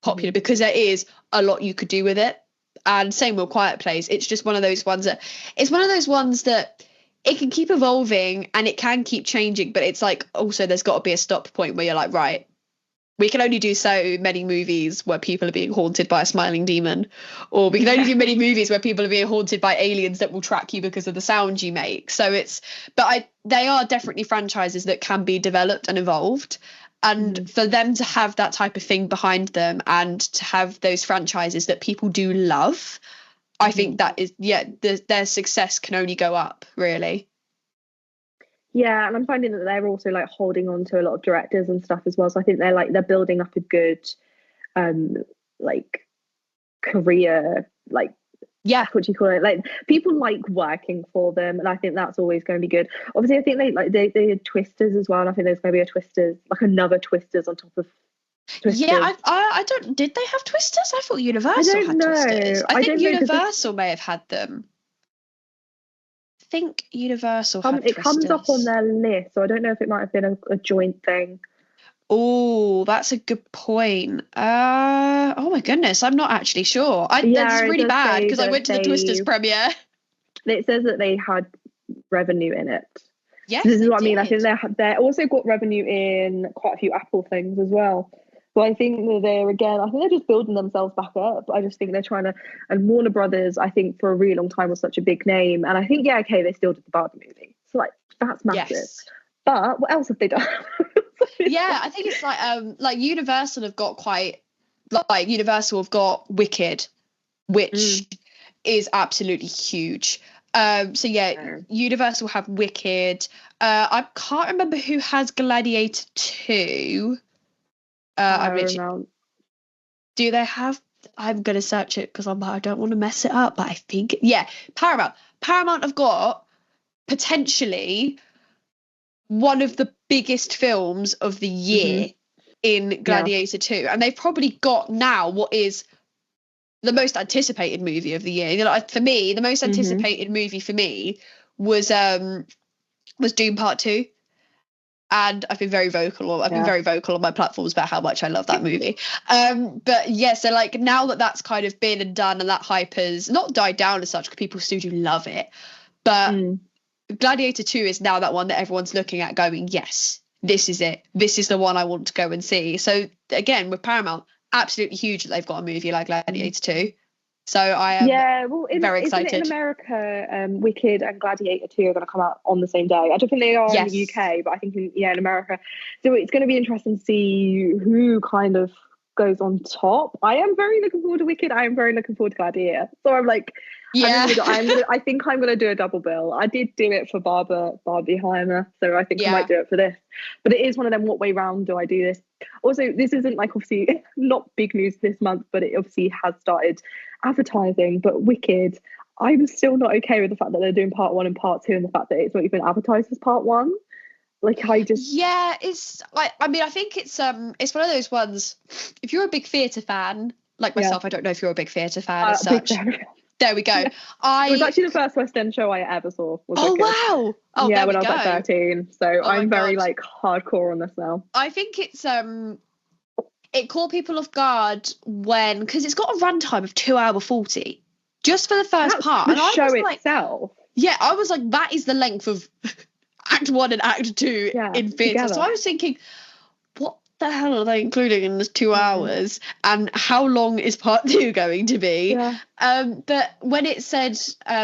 popular because there is a lot you could do with it. And same with Quiet Place. It's just one of those ones that it can keep evolving and it can keep changing, but it's also there's got to be a stop point where you're like, right, we can only do so many movies where people are being haunted by a smiling demon, or we can only do many movies where people are being haunted by aliens that will track you because of the sound you make. So they are definitely franchises that can be developed and evolved. And for them to have that type of thing behind them and to have those franchises that people do love, I think that is, their success can only go up, really. Yeah, and I'm finding that they're also holding on to a lot of directors and stuff as well. So I think they're building up a good career, what do you call it? People like working for them, and I think that's always going to be good. Obviously, I think they had Twisters as well, and I think there's going to be a Twisters, another Twisters on top of Twisters. Yeah, I don't. Did they have Twisters? I thought Universal had Twisters. I think Universal may have had them. I think Universal had Twisters. It comes up on their list, so I don't know if it might have been a joint thing. Oh, that's a good point. Oh my goodness, I'm not actually sure. That's really bad because I went to the Twisters premiere. It says that they had revenue in it. Yes, so this is what I mean. I think they're also got revenue in quite a few Apple things as well. So I think that I think they're just building themselves back up. I just think they're trying to, and Warner Brothers, I think for a really long time was such a big name. And I think, they still did the Barbie movie. So like, that's massive. Yes. But what else have they done? Yeah, I think it's like Universal have got Universal have got Wicked, which is absolutely huge. So Universal have Wicked. I can't remember who has Gladiator 2. Do they have? I'm gonna search it because I don't want to mess it up. But I think Paramount have got potentially one of the biggest films of the year in Gladiator 2, and they've probably got now what is the most anticipated movie of the year. You know, for me, the most anticipated movie for me was Doom Part 2. And I've been very vocal. I've been very vocal on my platforms about how much I love that movie. But yeah, so like now that's kind of been and done, and that hype has not died down as such because people still do love it. But Gladiator 2 is now that one that everyone's looking at going, yes, this is it. This is the one I want to go and see. So again, with Paramount, absolutely huge that they've got a movie like Gladiator 2. So I am very excited. In America, Wicked and Gladiator 2 are going to come out on the same day. I don't think they are in the UK, but I think in America. So it's going to be interesting to see who kind of goes on top. I am very looking forward to Wicked. I am very looking forward to Gladiator. So I'm like, I think I'm going to do a double bill. I did do it for Barbenheimer, so I think I might do it for this. But it is one of them, what way round do I do this? Also, this isn't like obviously not big news this month, but it obviously has started advertising. But Wicked, I'm still not okay with the fact that they're doing part 1 and part 2, and the fact that it's not even advertised as part 1. Like it's like, I mean, I think it's one of those ones. If you're a big theatre fan like myself, I don't know if you're a big theatre fan as such. There we go. It was actually the first West End show I ever saw. Wow! Oh, yeah, when I was like 13. So I'm very like hardcore on this now. I think it's it caught people off guard because it's got a runtime of 2:40 just for the first part. And show itself. I was like, that is the length of Act 1 and Act 2 in theatre. So I was thinking, what the hell are they including in this 2 hours, and how long is part 2 going to be? But when it said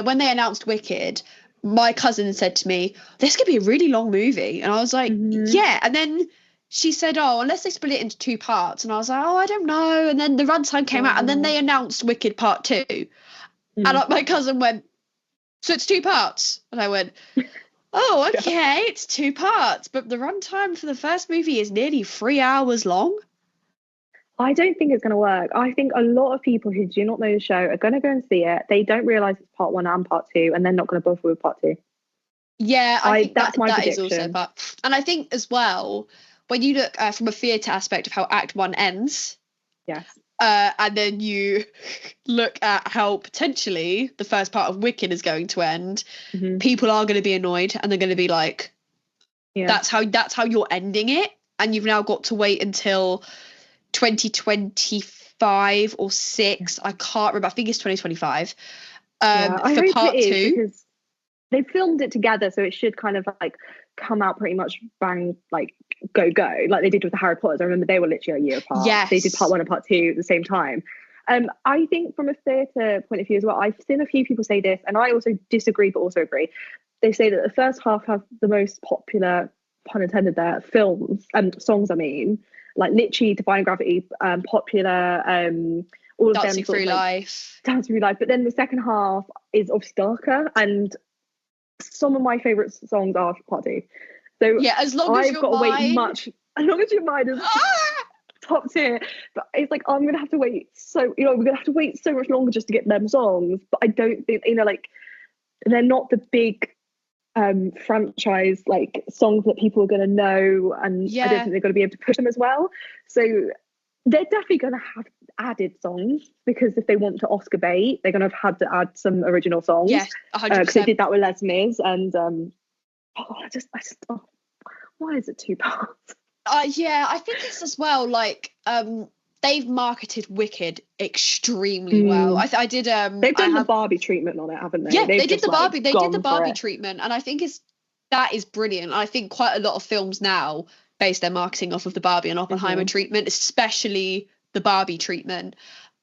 when they announced Wicked, my cousin said to me, this could be a really long movie, and I was like, and then she said, unless they split it into 2 parts, and I was like, I don't know. And then the runtime came out, and then they announced Wicked Part 2, and my cousin went, so it's 2 parts, and I went, oh, okay, it's 2 parts, but the runtime for the first movie is nearly 3 hours long. I don't think it's going to work. I think a lot of people who do not know the show are going to go and see it. They don't realise it's part 1 and part 2, and they're not going to bother with part 2. Yeah, I think that's my prediction. Is also part. And I think as well, when you look from a theatre aspect of how Act 1 ends, and then you look at how potentially the first part of Wicked is going to end, people are going to be annoyed, and they're going to be like, that's how you're ending it, and you've now got to wait until 2025 or 6. I can't remember. I think it's 2025 for part 2. Because they filmed it together, so it should kind of like come out pretty much bang, like go like they did with the Harry Potters. I remember they were literally a year apart. They did part 1 and part 2 at the same time. I think from a theatre point of view as well, I've seen a few people say this, and I also disagree but also agree. They say that the first half have the most popular, pun intended there, films and songs, I mean, like literally Defying Gravity, Popular, all of Dancing them Through Life. Dancing Through Life. But then the second half is obviously darker, and some of my favourite songs are part 2. So as long as as long as your mind is top tier. But it's like, I'm gonna have to wait we're gonna have to wait so much longer just to get them songs. But I don't think, like, they're not the big franchise like songs that people are gonna know, and I don't think they're gonna be able to push them as well. So they're definitely gonna have added songs, because if they want to Oscar bait, they're gonna have had to add some original songs. 100%. Because they did that with Les Mis, and why is it 2 parts? Yeah, I think it's as well like they've marketed Wicked extremely well. I did they've done the Barbie treatment on it, haven't they? Yeah, They've they did just, the Barbie treatment, and I think that is brilliant. I think quite a lot of films now base their marketing off of the Barbie and Oppenheimer treatment, especially the Barbie treatment.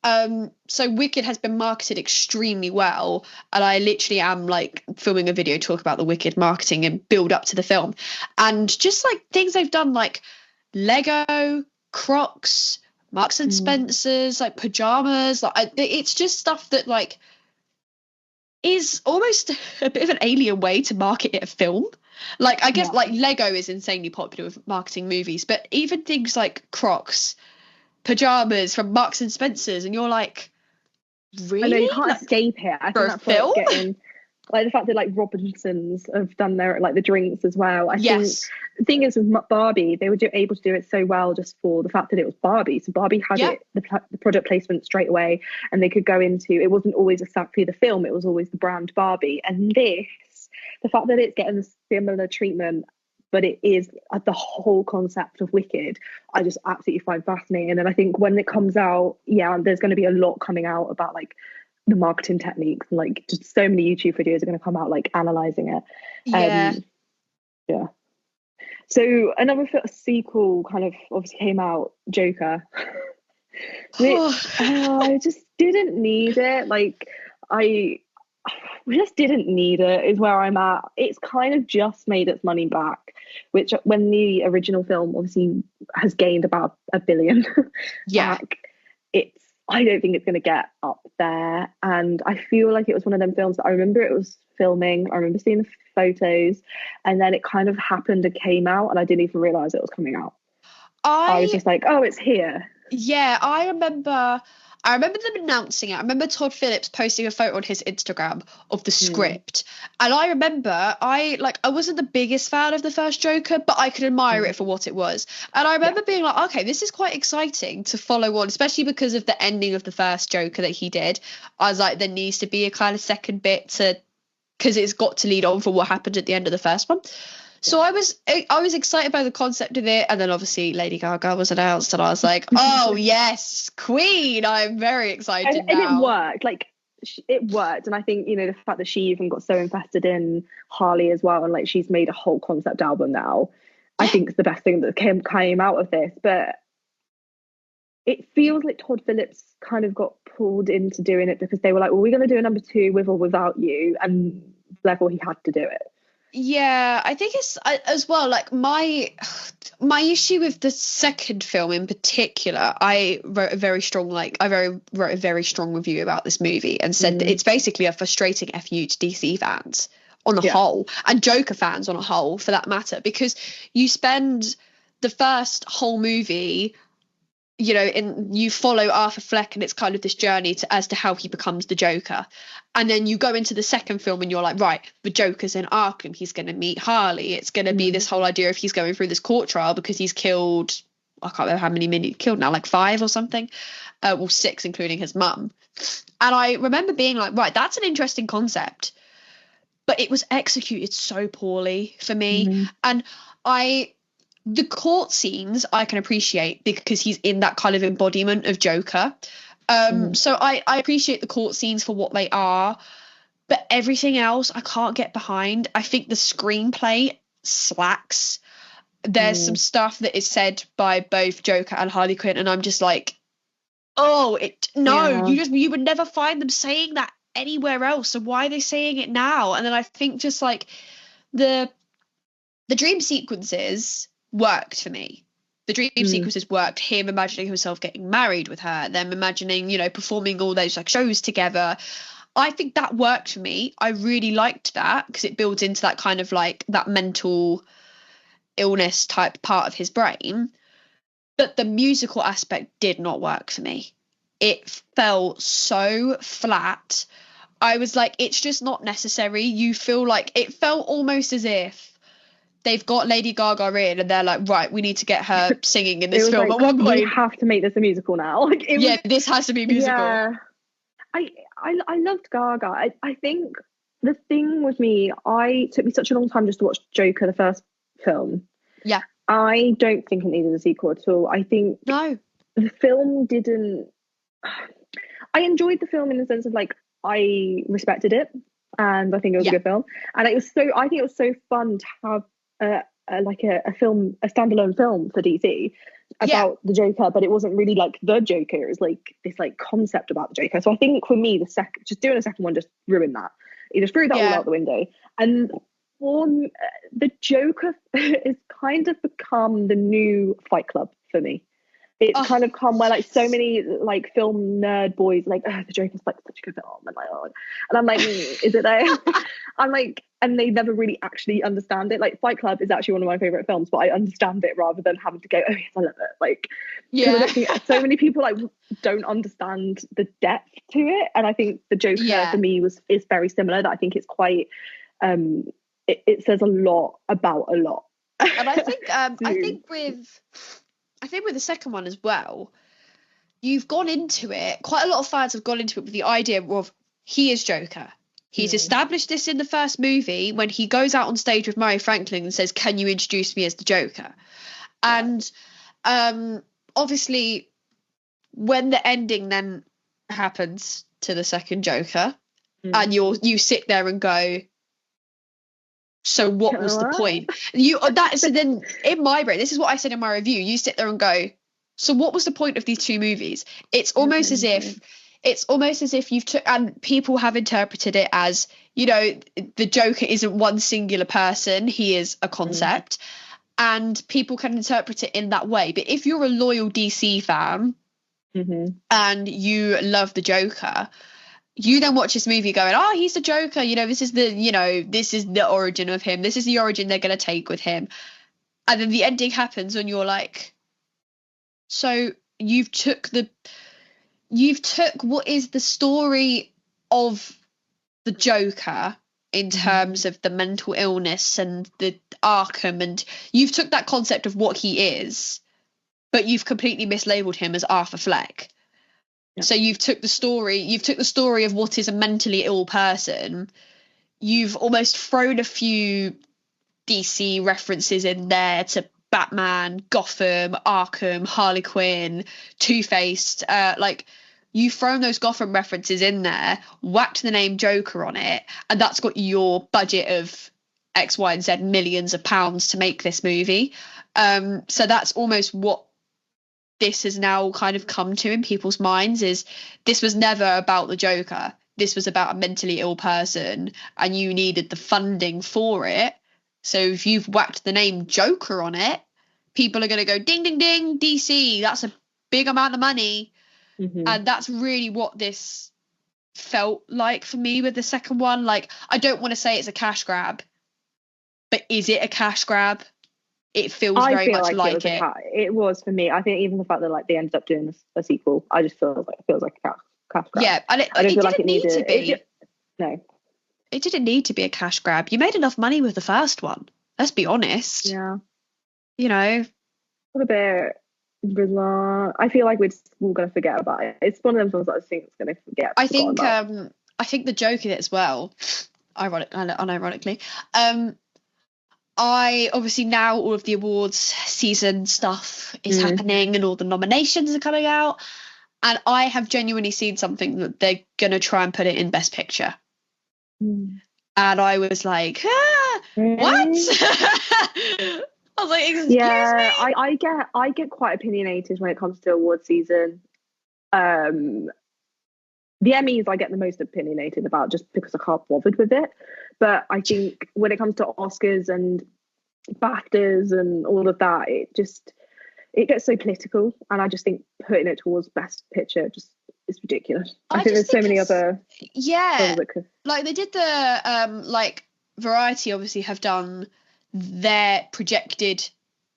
So Wicked has been marketed extremely well, and I literally am like filming a video talk about the Wicked marketing and build up to the film, and just like things they've done like Lego, Crocs, Marks and Spencer's, like pajamas, like it's just stuff that like is almost a bit of an alien way to market a film. Like I guess like Lego is insanely popular with marketing movies, but even things like Crocs, pajamas from Marks and Spencer's, and you're like, really? I know, you can't escape it. I think that's film? what's getting, like the fact that like Robinsons have done their like the drinks as well. I think the thing is with Barbie, they were able to do it so well just for the fact that it was Barbie. So Barbie had it, the product placement straight away, and they could go into, it wasn't always exactly the film, it was always the brand Barbie. And this, the fact that it's getting a similar treatment, but it is the whole concept of Wicked, I just absolutely find fascinating. And I think when it comes out, there's going to be a lot coming out about like the marketing techniques, and like just so many YouTube videos are going to come out like analyzing it. So another sequel kind of obviously came out, Joker, which I just didn't need it. Like we just didn't need it, is where I'm at. It's kind of just made its money back, which when the original film obviously has gained about $1 billion back, I don't think it's going to get up there. And I feel like it was one of them films that I remember it was filming, I remember seeing the photos, and then it kind of happened and came out, and I didn't even realise it was coming out. I was just like, oh, it's here. Yeah, I remember them announcing it. I remember Todd Phillips posting a photo on his Instagram of the script. And I remember I wasn't the biggest fan of the first Joker, but I could admire it for what it was. And I remember being like, okay, this is quite exciting to follow on, especially because of the ending of the first Joker that he did. I was like, there needs to be a kind of second bit because it's got to lead on for what happened at the end of the first one. So I was excited by the concept of it, and then obviously Lady Gaga was announced, and I was like, "Oh yes, Queen!" I'm very excited now. And it worked. Like it worked, and I think the fact that she even got so invested in Harley as well, and like she's made a whole concept album now, I think it's the best thing that came out of this. But it feels like Todd Phillips kind of got pulled into doing it because they were like, "Well, we're going to do a number 2 with or without you," and therefore he had to do it. Yeah, I think it's as well, like my issue with the second film in particular, I wrote a very strong review about this movie and said that it's basically a frustrating FU to DC fans on a whole, and Joker fans on a whole for that matter, because you spend the first whole movie, you follow Arthur Fleck, and it's kind of this journey as to how he becomes the Joker. And then you go into the second film and you're like, right, the Joker's in Arkham, he's going to meet Harley. It's going to be this whole idea of he's going through this court trial because he's killed, I can't remember how many he's killed now, like 5 or something. 6, including his mum. And I remember being like, right, that's an interesting concept. But it was executed so poorly for me. And the court scenes I can appreciate because he's in that kind of embodiment of Joker. So I appreciate the court scenes for what they are, but everything else I can't get behind. I think the screenplay slacks. There's some stuff that is said by both Joker and Harley Quinn, and I'm just like, you would never find them saying that anywhere else. So why are they saying it now? And then I think just like the dream sequences worked for me. The dream sequences worked. Him imagining himself getting married with her, them imagining, performing all those like shows together. I think that worked for me. I really liked that because it builds into that kind of like that mental illness type part of his brain. But the musical aspect did not work for me. It felt so flat. I was like, it's just not necessary. You feel like it felt almost as if they've got Lady Gaga in and they're like, right, we need to get her singing in this film like, at one point. We have to make this a musical now. Like, this has to be musical. Yeah. I loved Gaga. I think the thing with me, it took me such a long time just to watch Joker, the first film. Yeah. I don't think it needed a sequel at all. I think No. the film didn't. I enjoyed the film in the sense of like I respected it, and I think it was a good film. And it was so. I think it was so fun to have a film, a standalone film for DC about the Joker, but it wasn't really like the Joker. It was like this like concept about the Joker. So I think for me, just doing a second one just ruined that. It just threw that all out the window. And the Joker has kind of become the new Fight Club for me. It's kind of come where like so many like film nerd boys like, oh, the Joker's like such a good film, and like, and I'm like, is it there? I'm like, and they never really actually understand it. Like Fight Club is actually one of my favorite films, but I understand it rather than having to go, oh yes, I love it. Like, I don't think so many people like don't understand the depth to it, and I think the Joker for me is very similar. That I think it's quite, it says a lot about a lot. And I think I think with the second one as well, you've gone into it, quite a lot of fans have gone into it with the idea of he is Joker. He's established this in the first movie when he goes out on stage with Murray Franklin and says, can you introduce me as the Joker? And obviously, when the ending then happens to the second Joker, and you sit there and go, so what was the point? So then in my brain, this is what I said in my review, you sit there and go, so what was the point of these two movies? It's almost as if you've took, and people have interpreted it as, you know, the Joker isn't one singular person, he is a concept, and people can interpret it in that way. But if you're a loyal DC fan and you love the Joker, you then watch this movie going, oh, he's the Joker, this is the origin of him, this is the origin they're going to take with him. And then the ending happens and you're like, so you've took what is the story of the Joker in terms of the mental illness and the Arkham, and you've took that concept of what he is, but you've completely mislabeled him as Arthur Fleck. So you've took the story of what is a mentally ill person. You've almost thrown a few DC references in there to Batman, Gotham, Arkham, Harley Quinn, Two-Faced. You've thrown those Gotham references in there, whacked the name Joker on it, and that's got your budget of X, Y, and Z millions of pounds to make this movie. So that's almost what this has now kind of come to in people's minds, is this was never about the Joker. This was about a mentally ill person, and you needed the funding for it. So if you've whacked the name Joker on it, people are going to go, ding, ding, ding, DC, that's a big amount of money. And that's really what this felt like for me with the second one. Like, I don't want to say it's a cash grab, but is it a cash grab? It feels very much like it. It was for me. I think even the fact that like they ended up doing a sequel, I just feels like a cash grab. Yeah, and it didn't need to be. No, it didn't need to be a cash grab. You made enough money with the first one. Let's be honest. Yeah. A bit bizarre. I feel like we're going to forget about it. It's one of them films that I think it's going to forget. I think the joke in it as well, unironically, I obviously now all of the awards season stuff is happening and all the nominations are coming out, and I have genuinely seen something that they're going to try and put it in Best Picture. And I was like, what? I was like, excuse me? I get quite opinionated when it comes to award season. The Emmys I get the most opinionated about just because I can't bothered with it. But I think when it comes to Oscars and BAFTAs and all of that, it gets so political, and I just think putting it towards Best Picture just is ridiculous. I think there's so many other like they did the Variety obviously have done their projected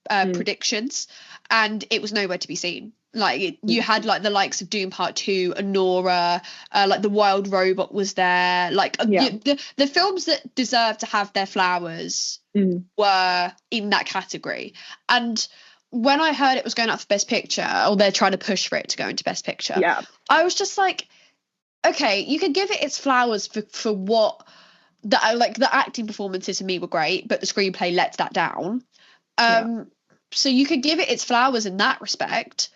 predictions, and it was nowhere to be seen. Like you had like the likes of Doom Part 2, Anora, like The Wild Robot was there. Like the films that deserve to have their flowers were in that category. And when I heard it was going out for Best Picture, or they're trying to push for it to go into Best Picture, I was just like, okay, you can give it its flowers for what the acting performances to me were great, but the screenplay lets that down. So you could give it its flowers in that respect.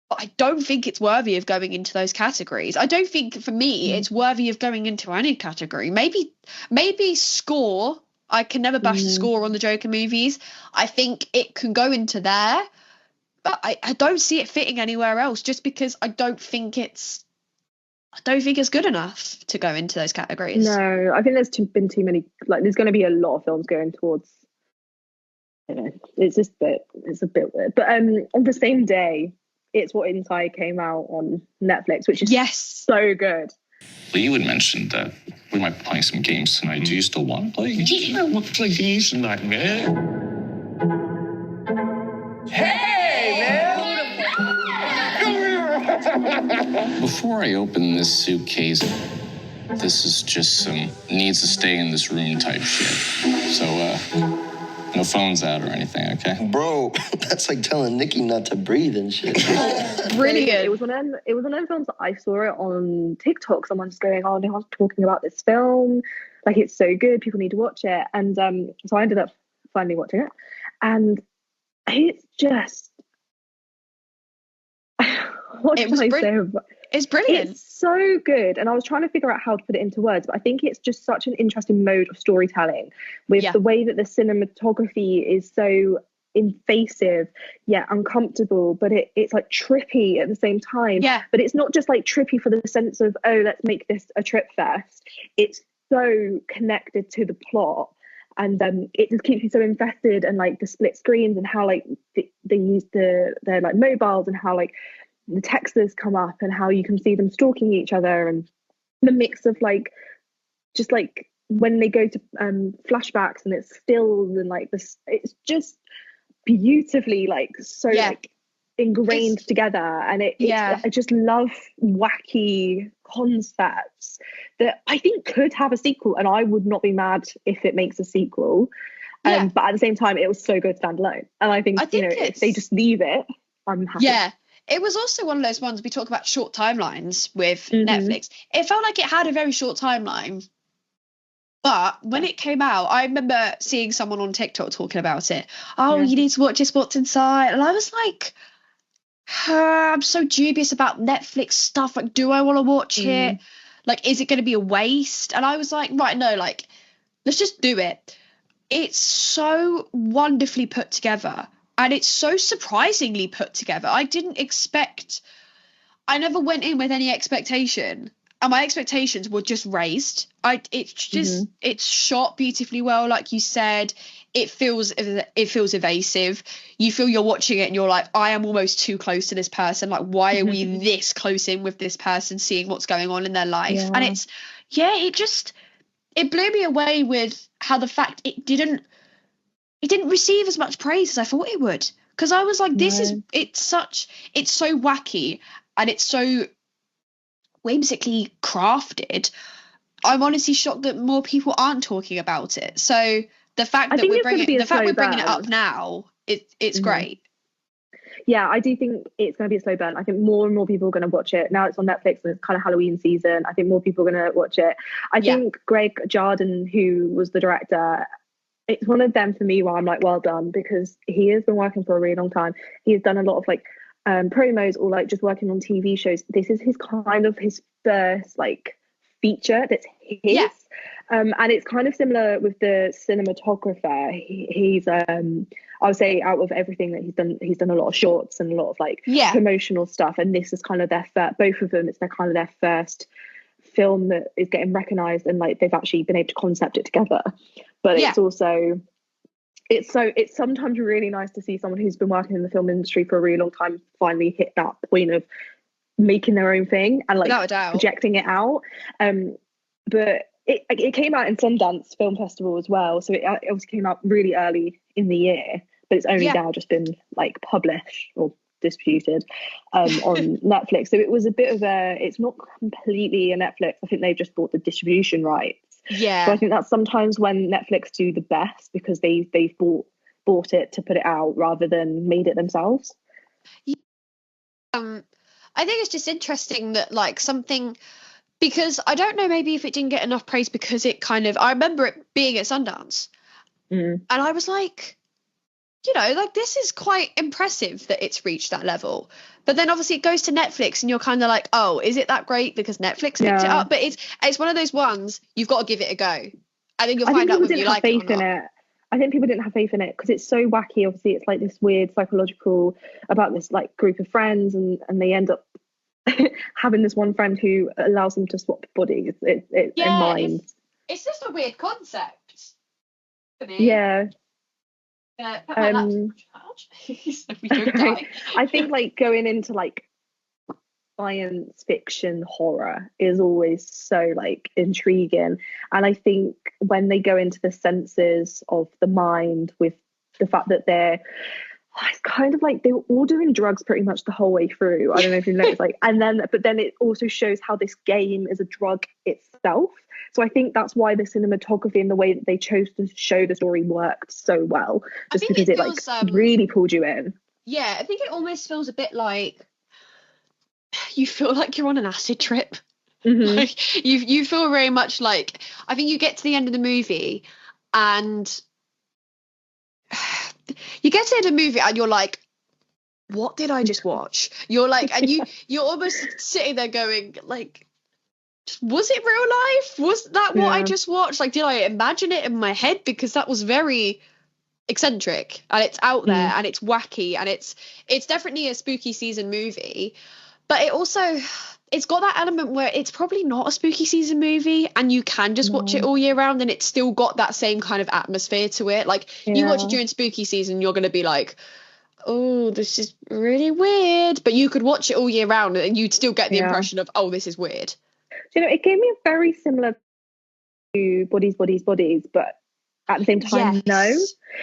But I don't think it's worthy of going into those categories. I don't think, for me, it's worthy of going into any category. Maybe score. I can never bash the score on the Joker movies. I think it can go into there, but I don't see it fitting anywhere else, just because I don't think it's good enough to go into those categories. No, I think there's been too many. Like, there's going to be a lot of films going towards. You know, it's a bit weird. But on the same day, It's What Inside came out on Netflix, which is so good. Well, you had mentioned that we might be playing some games tonight. Do you still want to play? Yeah, we'll play games tonight, man. Hey, man! Before I open this suitcase, this is just some needs to stay in this room type shit. So, no phones out or anything, okay? Bro, that's like telling Nikki not to breathe and shit. Brilliant. It was one of them films that I saw it on TikTok. Someone just going, "Oh, no one's talking about this film. Like, it's so good. People need to watch it." And so I ended up finally watching it, and it's just what can I say? It's brilliant. It's so good. And I was trying to figure out how to put it into words, but I think it's just such an interesting mode of storytelling, with the way that the cinematography is so invasive yet uncomfortable, but it's like trippy at the same time. But it's not just like trippy for the sense of, oh, let's make this a trip fest. It's so connected to the plot. And it just keeps you so invested, and like the split screens, and how like they use their like mobiles, and how like the texters come up, and how you can see them stalking each other, and the mix of like just like when they go to flashbacks and it's stills, and like this, it's just beautifully like so like ingrained together. And I just love wacky concepts that I think could have a sequel, and I would not be mad if it makes a sequel. But at the same time, it was so good standalone, and I think you know, if they just leave it, I'm happy. It was also one of those ones, we talk about short timelines with Netflix. It felt like it had a very short timeline, but when it came out, I remember seeing someone on TikTok talking about it. Oh, you need to watch It's What's Inside. And I was like, I'm so dubious about Netflix stuff. Like, do I want to watch it? Like, is it going to be a waste? And I was like, right, no, like, let's just do it. It's so wonderfully put together. And it's so surprisingly put together. I never went in with any expectation. And my expectations were just raised. It's shot beautifully well, like you said. It feels evasive. You feel you're watching it and you're like, I am almost too close to this person. Like, why are we this close in with this person, seeing what's going on in their life? And it blew me away with how the fact it didn't receive as much praise as I thought it would. Because I was like, it's so wacky, and it's so whimsically crafted. I'm honestly shocked that more people aren't talking about it. So the fact that we're bringing it up now, it's great. Yeah, I do think it's going to be a slow burn. I think more and more people are going to watch it. Now it's on Netflix and it's kind of Halloween season. I think more people are going to watch it. I think Greg Jardin, who was the director, it's one of them for me where I'm like, well done, because he has been working for a really long time. He has done a lot of like promos, or like just working on TV shows. This is his first like feature that's his. And it's kind of similar with the cinematographer. He's I would say out of everything that he's done a lot of shorts and a lot of like promotional stuff, and this is kind of their both of them, it's their their film that is getting recognized, and like they've actually been able to concept it together. But it's also it's sometimes really nice to see someone who's been working in the film industry for a really long time finally hit that point of making their own thing and like projecting it out. But it came out in Sundance Film Festival as well, so it obviously came out really early in the year, but it's only now just been like published or distributed on Netflix. So it was a bit of it's not completely a Netflix. I think they've just bought the distribution rights. So I think that's sometimes when Netflix do the best, because they've bought it to put it out rather than made it themselves. I think it's just interesting that like something, because I don't know, maybe if it didn't get enough praise because it I remember it being at Sundance, and I was like, you know, like, this is quite impressive that it's reached that level. But then obviously it goes to Netflix and you're kind of like, oh, is it that great because Netflix picked it up? But it's one of those ones you've got to give it a go. I think you'll find out whether you like it or not. I think people didn't have faith in it because it's so wacky. Obviously, it's like this weird psychological about this like group of friends, and they end up having this one friend who allows them to swap bodies. In mind. It's just a weird concept for me. Yeah. So we don't die. I think like going into like science fiction horror is always so like intriguing, and I think when they go into the senses of the mind with the fact that it's kind of like they were all doing drugs pretty much the whole way through. I don't know if you noticed, like, but then it also shows how this game is a drug itself. So I think that's why the cinematography and the way that they chose to show the story worked so well, just because it feels, like really pulled you in. Yeah, I think it almost feels a bit like you feel like you're on an acid trip. Mm-hmm. Like, you feel very much like, I think you get to the end of the movie and you get to the end of the movie and you're like, what did I just watch? You're like, and you're almost sitting there going like, was it real life? Was that what I just watched? Like, did I imagine it in my head? Because that was very eccentric and it's out there and it's wacky and it's definitely a spooky season movie. But it's got that element where it's probably not a spooky season movie and you can just watch it all year round and it's still got that same kind of atmosphere to it. Like, you watch it during spooky season, you're going to be like, oh, this is really weird. But you could watch it all year round and you'd still get the impression of, oh, this is weird. You know, it gave me a very similar to Bodies, but at the same time, no.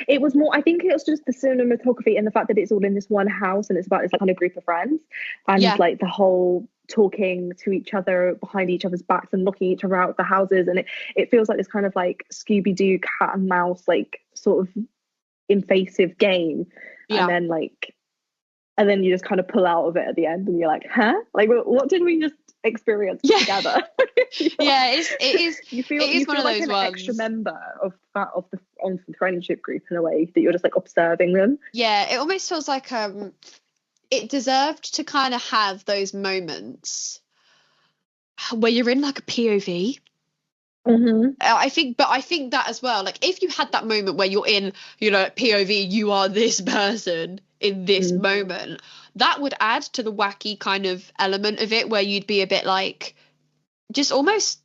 It was more, I think it was just the cinematography and the fact that it's all in this one house and it's about this like kind of group of friends and like the whole talking to each other behind each other's backs and knocking each other out of the houses, and it feels like this kind of like Scooby-Doo cat and mouse like sort of invasive game, and then you just kind of pull out of it at the end and you're like, huh, like what did we just experience together? it is. You feel one of like those an ones. extra member of the friendship group in a way that you're just like observing them. Yeah, it almost feels like it deserved to kind of have those moments where you're in like a POV. I think that as well, like if you had that moment where you're in, you know, POV, you are this person in this moment, that would add to the wacky kind of element of it where you'd be a bit like just almost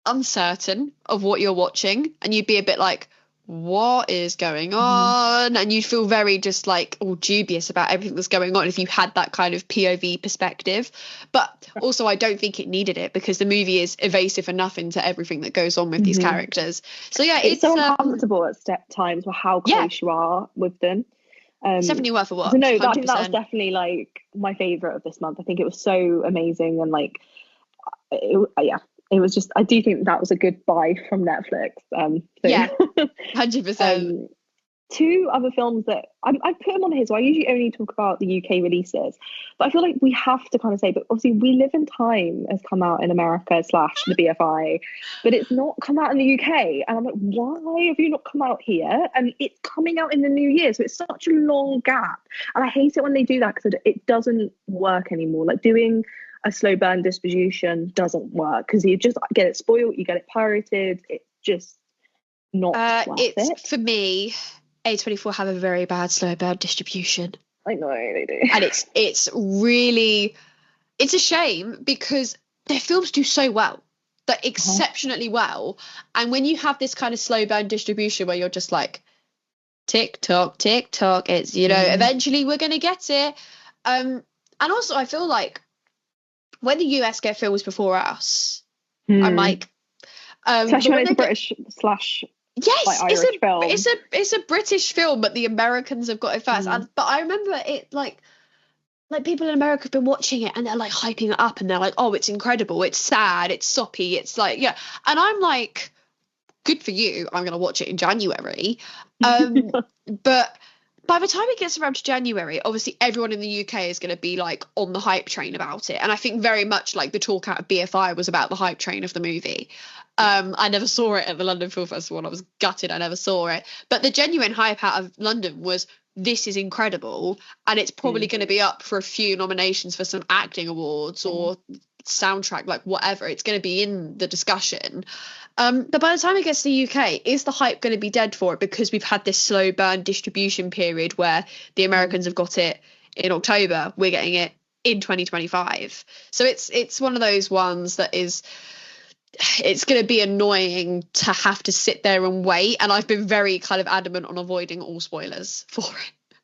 uncertain of what you're watching and you'd be a bit like, what is going on? And you'd feel very just like all dubious about everything that's going on if you had that kind of POV perspective. But also I don't think it needed it because the movie is evasive enough into everything that goes on with these characters. So yeah, it's so uncomfortable at times with how close you are with them. It's definitely worth a watch. So no, I think that was definitely like my favorite of this month. I think it was so amazing and like it was just, I do think that was a good buy from Netflix. 100%. Two other films that I put them on here, so I usually only talk about the UK releases, but I feel like we have to kind of say, but obviously We Live in Time has come out in America / the BFI, but it's not come out in the UK, and I'm like, why have you not come out here? And it's coming out in the new year, so it's such a long gap, and I hate it when they do that because it doesn't work anymore. Like doing a slow burn distribution doesn't work because you just get it spoiled, you get it pirated, it's just not worth it. For me, A24 have a very bad slow burn distribution. I know they do. And it's really, it's a shame because their films do so well, like exceptionally well. And when you have this kind of slow burn distribution where you're just like, tick tock, it's, you know, eventually we're going to get it. And also I feel like when the US get films before us, I'm like, especially when it's British / yes, like Irish film. It's a British film, but the Americans have got it first. But I remember it like people in America have been watching it and they're like hyping it up and they're like, oh, it's incredible, it's sad, it's soppy, it's like, yeah. And I'm like, good for you, I'm gonna watch it in January. But by the time it gets around to January, obviously everyone in the UK is going to be like on the hype train about it. And I think very much like the talk out of BFI was about the hype train of the movie. I never saw it at the London Film Festival and I was gutted I never saw it. But the genuine hype out of London was, this is incredible, and it's probably going to be up for a few nominations for some acting awards or soundtrack, like whatever. It's going to be in the discussion. But by the time it gets to the UK, is the hype going to be dead for it because we've had this slow burn distribution period where the Americans have got it in October, we're getting it in 2025. So it's one of those ones that is, it's going to be annoying to have to sit there and wait, and I've been very kind of adamant on avoiding all spoilers for it.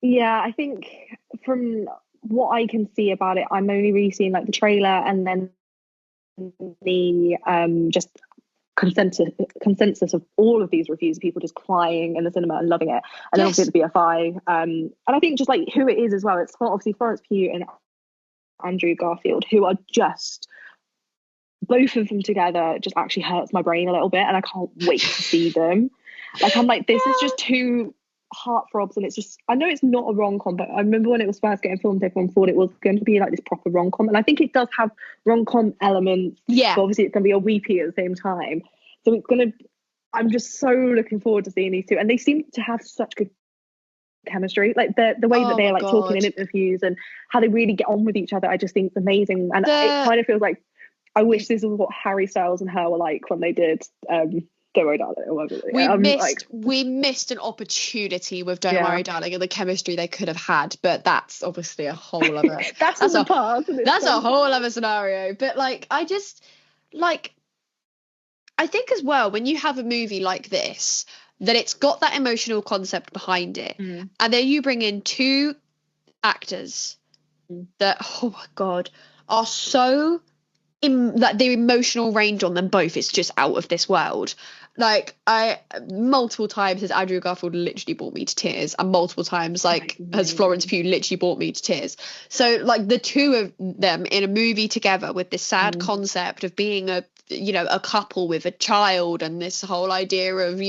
Yeah, I think from what I can see about it, I'm only really seeing like the trailer and then the just consensus of all of these reviews, people just crying in the cinema and loving it, and then obviously the BFI, and I think just like who it is as well. It's obviously Florence Pugh and Andrew Garfield, who are just, both of them together just actually hurts my brain a little bit, and I can't wait to see them. Like, I'm like, this is just two heartthrobs, and it's just, I know it's not a rom-com, but I remember when it was first getting filmed, everyone thought it was going to be like this proper rom-com, and I think it does have rom-com elements. Yeah, but obviously it's going to be a weepy at the same time, so it's going to, I'm just so looking forward to seeing these two, and they seem to have such good chemistry, like the way that they're like talking in interviews and how they really get on with each other. I just think it's amazing, and it kind of feels like I wish this was what Harry Styles and her were like when they did Don't Worry Darling or whatever. We missed an opportunity with Don't Worry Darling and the chemistry they could have had, but that's obviously a whole other that's a whole other scenario. But like, I just like, I think as well, when you have a movie like this, that it's got that emotional concept behind it, and then you bring in two actors that, oh my god, are so that the emotional range on them both is just out of this world. Like, I multiple times has Andrew Garfield literally brought me to tears, and multiple times like has Florence Pugh literally brought me to tears. So like the two of them in a movie together with this sad concept of being a couple with a child, and this whole idea of,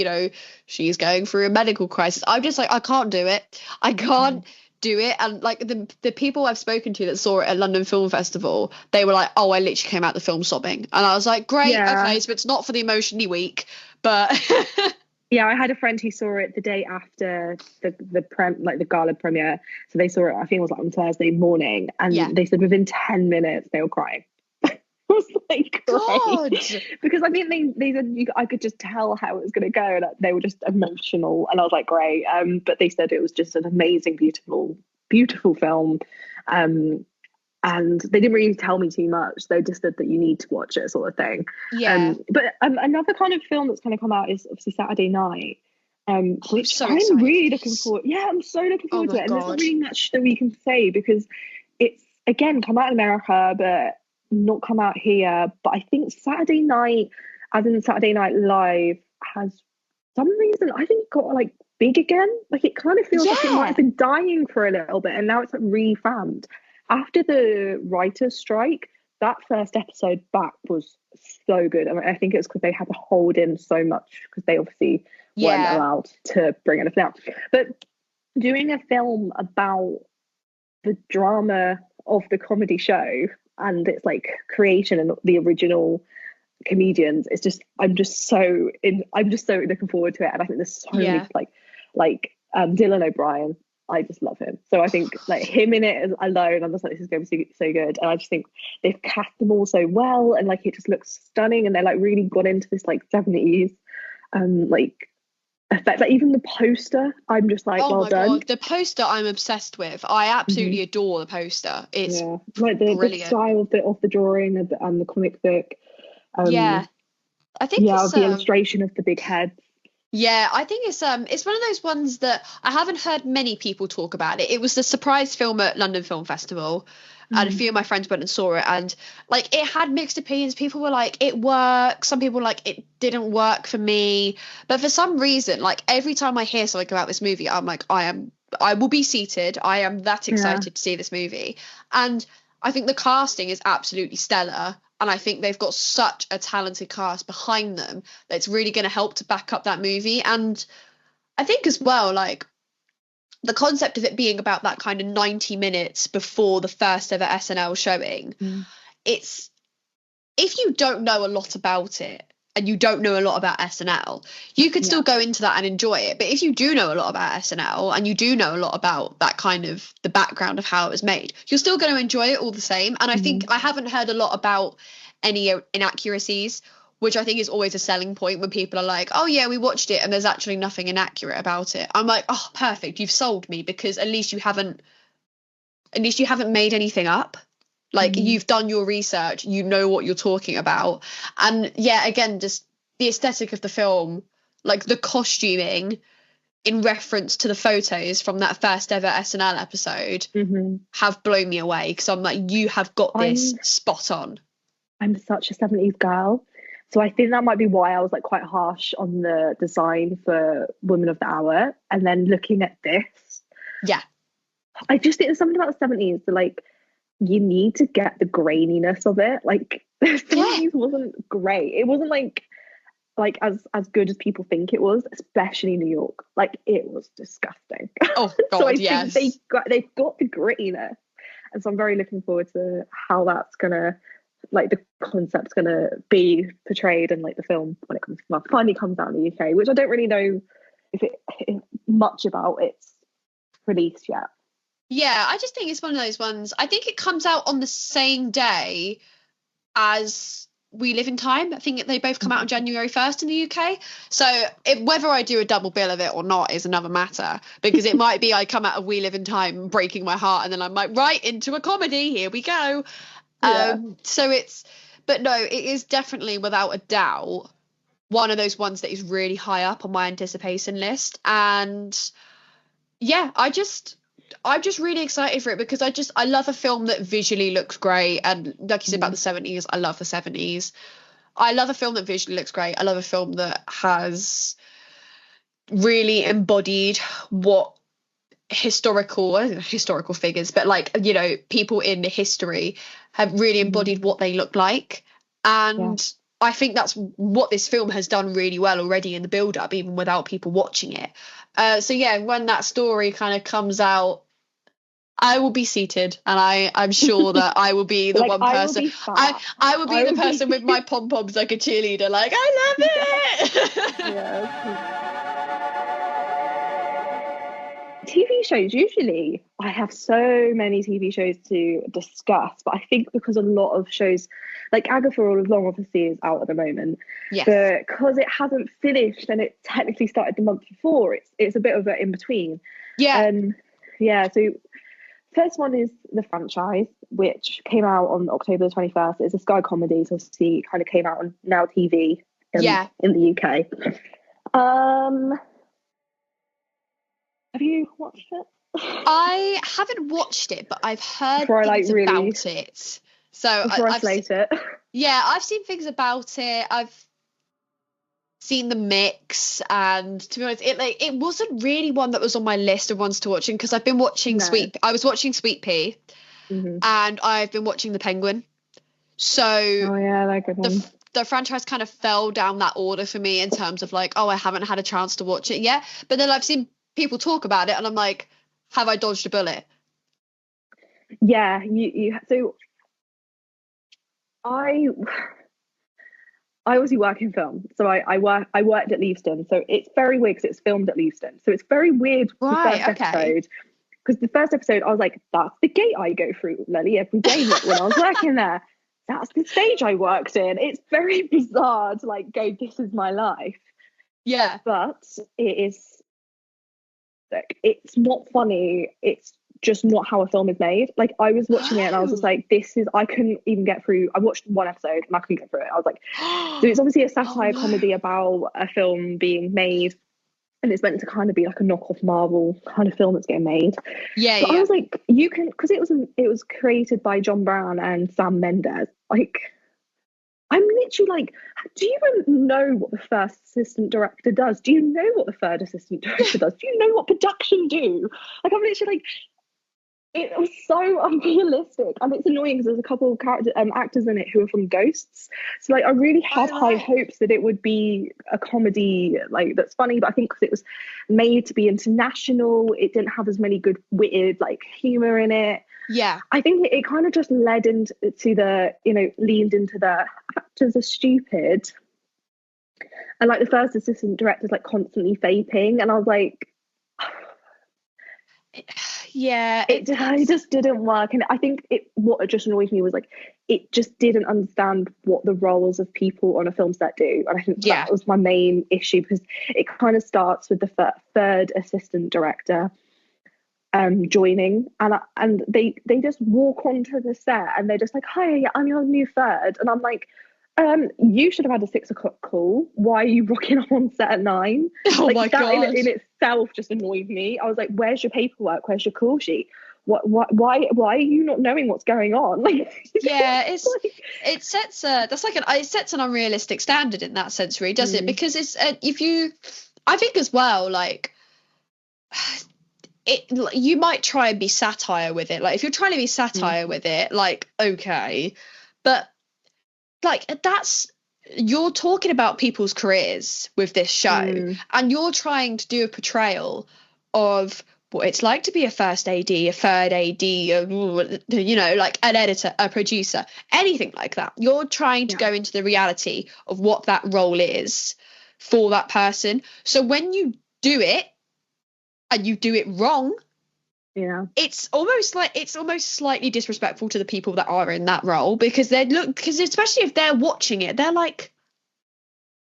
she's going through a medical crisis. I'm just like, I can't do it. I can't do it. And like the people I've spoken to that saw it at London Film Festival, they were like, oh, I literally came out the film sobbing, and I was like, great, okay, so it's not for the emotionally weak, but yeah, I had a friend who saw it the day after the gala premiere, so they saw it, I think it was like on Thursday morning, and they said within 10 minutes they were crying. I was like, great, because I think they said I could just tell how it was going to go, and they were just emotional, and I was like, great. But they said it was just an amazing, beautiful film, and they didn't really tell me too much. They just said that you need to watch it, sort of thing. But another kind of film that's going to come out is obviously Saturday Night, which I'm really looking forward. Yeah, I'm so looking forward to it, and there's not really much that we can say because it's again come out in America, but not come out here. But I think Saturday Night, as in Saturday Night Live, has some reason I think got like big again. Like, it kind of feels like it might have been dying for a little bit, and now it's like refound after the writer's strike. That first episode back was so good. I mean, I think it's because they had to hold in so much because they obviously weren't allowed to bring anything out. But doing a film about the drama of the comedy show and its like creation and the original comedians, it's just I'm just so looking forward to it, and I think there's so many like Dylan O'Brien, I just love him, so I think like him in it alone, I'm just like, this is going to be so good, and I just think they've cast them all so well, and like it just looks stunning, and they're like really got into this like 70s like effect. Like even the poster, I'm just like, well done. God. The poster I'm obsessed with. I absolutely adore the poster. It's like the style of the drawing and the comic book. I think it's, the illustration of the big head. I think it's one of those ones that I haven't heard many people talk about it. It was the surprise film at London Film Festival, and a few of my friends went and saw it, and like it had mixed opinions. People were like, it works. Some people were like, it didn't work for me. But for some reason, like every time I hear something about this movie, I'm like, I will be seated. I am that excited to see this movie. And I think the casting is absolutely stellar. And I think they've got such a talented cast behind them that's really going to help to back up that movie. And I think as well, like, the concept of it being about that kind of 90 minutes before the first ever SNL showing, it's, if you don't know a lot about it and you don't know a lot about SNL, you could still go into that and enjoy it. But if you do know a lot about SNL and you do know a lot about that kind of the background of how it was made, you're still going to enjoy it all the same. And I think I haven't heard a lot about any inaccuracies, which I think is always a selling point when people are like, oh yeah, we watched it and there's actually nothing inaccurate about it. I'm like, oh, perfect, you've sold me, because at least you haven't made anything up. Like, you've done your research, you know what you're talking about. And yeah, again, just the aesthetic of the film, like the costuming in reference to the photos from that first ever SNL episode have blown me away, because I'm like, you have got this spot on. I'm such a 70s girl. So I think that might be why I was like quite harsh on the design for Women of the Hour. And then looking at this, I just think there's something about the 70s that, like, you need to get the graininess of it. Like, the 70s wasn't great. It wasn't like as good as people think it was, especially New York. Like, it was disgusting. Oh God, so I think they've got the grittiness, and so I'm very looking forward to how that's gonna, like, the concept's gonna be portrayed in like the film when it finally comes out in the UK, which I don't really know if much about its release yet. Yeah, I just think it's one of those ones. I think it comes out on the same day as We Live in Time. I think they both come out on January 1st in the UK. So whether I do a double bill of it or not is another matter, because it might be I come out of We Live in Time breaking my heart, and then I'm like, right, into a comedy, here we go. So but no, it is definitely, without a doubt, one of those ones that is really high up on my anticipation list. And yeah, I'm just really excited for it, because I love a film that visually looks great. And like you said about the 70s, I love the 70s. I love a film that visually looks great. I love a film that has really embodied what historical figures, but like, you know, people in history have really embodied what they look like. And I think that's what this film has done really well already in the build-up, even without people watching it. So yeah, when that story kind of comes out, I will be seated, and I'm sure that I will be the one person. I will be the person with my pom-poms like a cheerleader, like, I love it. TV shows, usually I have so many TV shows to discuss, but I think because a lot of shows, like Agatha All Along obviously is out at the moment, but because it hasn't finished and it technically started the month before, it's a bit of an in-between. So first one is The Franchise, which came out on October the 21st. It's a Sky comedy, so obviously it kind of came out on Now TV in the UK. Have you watched it? I haven't watched it, but I've heard things about it. So I've slate it. Yeah, I've seen things about it. I've seen the mix, and to be honest, it wasn't really one that was on my list of ones to watch, because I've been watching I was watching Sweetpea, and I've been watching The Penguin. So the franchise kind of fell down that order for me in terms of like, I haven't had a chance to watch it yet. But then I've seen people talk about it, and I'm like, have I dodged a bullet? Yeah, you so I obviously work in film, so I worked at Leavesden, so it's very weird because it's filmed at Leavesden, so it's very weird. Episode, because the first episode I was like, that's the gate I go through, Lily, every day when I was working there. That's the stage I worked in. It's very bizarre to like go, this is my life. Yeah, but it is. It's not funny. It's just not how a film is made. Like, I was watching it and I was just like, I couldn't even get through. I watched one episode and I couldn't get through it. I was like, so it's obviously a satire comedy about a film being made, and it's meant to kind of be like a knockoff Marvel kind of film that's getting made. But I was like, you can, because it was created by John Brown and Sam Mendes. Like, I'm literally like, do you even know what the first assistant director does? Do you know what the third assistant director does? Do you know what production do? Like, I'm literally like, It was so unrealistic, and it's annoying because there's a couple of actors in it who are from Ghosts. So like, I really had high hopes that it would be a comedy like that's funny, but I think because it was made to be international, it didn't have as many good witted like humor in it. Yeah, I think it kind of just led into the, you know, leaned into the actors are stupid, and like the first assistant director's like constantly vaping, and I was like, yeah, it just didn't work. And I think what just annoyed me was like, it just didn't understand what the roles of people on a film set do, and I think that was my main issue, because it kind of starts with the third assistant director joining, and they just walk onto the set and they're just like, hi, I'm your new third, and I'm like, you should have had a 6 o'clock call. Why are you rocking up on set at 9? Oh like, my god! In itself just annoyed me. I was like, where's your paperwork? Where's your call sheet? Why are you not knowing what's going on? Like, yeah, it sets an unrealistic standard in that sense, really, does it? Because it's I think as well, like, you might try and be satire with it. Like, if you're trying to be satire with it, like, okay, but like, you're talking about people's careers with this show, and you're trying to do a portrayal of what it's like to be a first AD, a third AD, you know, like an editor, a producer, anything like that. You're trying to go into the reality of what that role is for that person. So when you do it and you do it wrong, it's almost slightly disrespectful to the people that are in that role, because especially if they're watching it, they're like,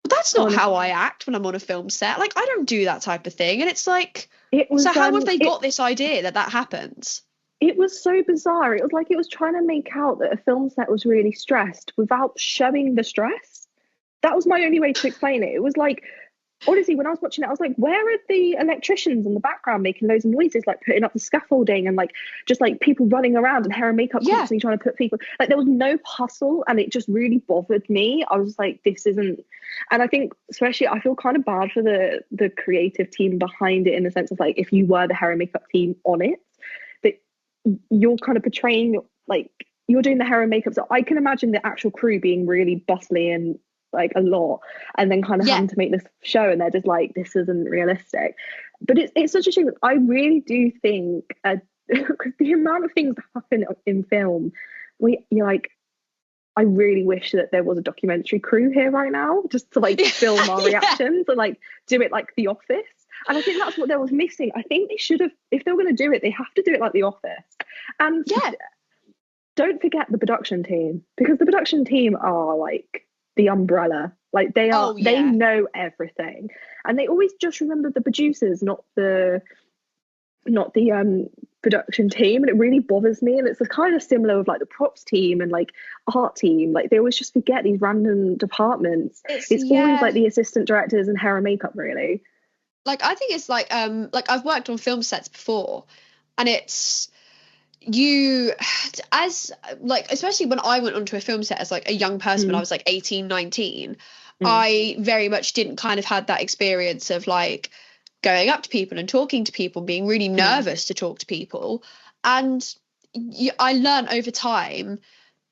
well, that's not how I act when I'm on a film set. Like, I don't do that type of thing. And it's like, so how have they got this idea that happens? It was so bizarre. It was like it was trying to make out that a film set was really stressed without showing the stress. That was my only way to explain it. It was like, honestly, when I was watching it, I was like, where are the electricians in the background making loads of noises, like putting up the scaffolding and like just like people running around and hair and makeup constantly trying to put people, like, there was no hustle, and it just really bothered me. I was like, this isn't. And I think especially I feel kind of bad for the creative team behind it, in the sense of like, if you were the hair and makeup team on it, that you're kind of portraying, like, you're doing the hair and makeup. So I can imagine the actual crew being really bustly and like a lot, and then kind of having to make this show, and they're just like, this isn't realistic. But it's such a shame. I really do think because the amount of things that happen in film, you're like, I really wish that there was a documentary crew here right now, just to like film our reactions and like do it like The Office. And I think that's what there was missing. I think they should have, if they were going to do it, they have to do it like The Office. And don't forget the production team, because the production team are like the umbrella. Like, they are, they know everything, and they always just remember the producers, not the production team. And it really bothers me. And it's a kind of similar with like the props team and like art team. Like, they always just forget these random departments. It's always like the assistant directors and hair and makeup, really. Like, I think it's like I've worked on film sets before, and it's, as like, especially when I went onto a film set as like a young person when I was like 18, 19, I very much didn't kind of had that experience of like going up to people and talking to people, being really nervous to talk to people. And I learned over time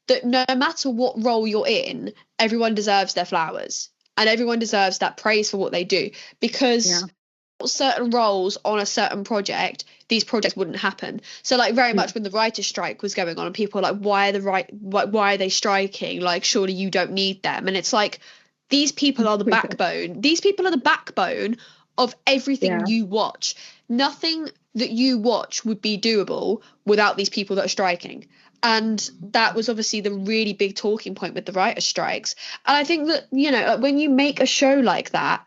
that no matter what role you're in, everyone deserves their flowers and everyone deserves that praise for what they do, because certain roles on a certain project, these projects wouldn't happen. So like, very much when the writer's strike was going on and people were like, why are they striking? Like, surely you don't need them. And it's like, these people are the backbone. These people are the backbone of everything you watch. Nothing that you watch would be doable without these people that are striking. And that was obviously the really big talking point with the writer's strikes. And I think that, you know, when you make a show like that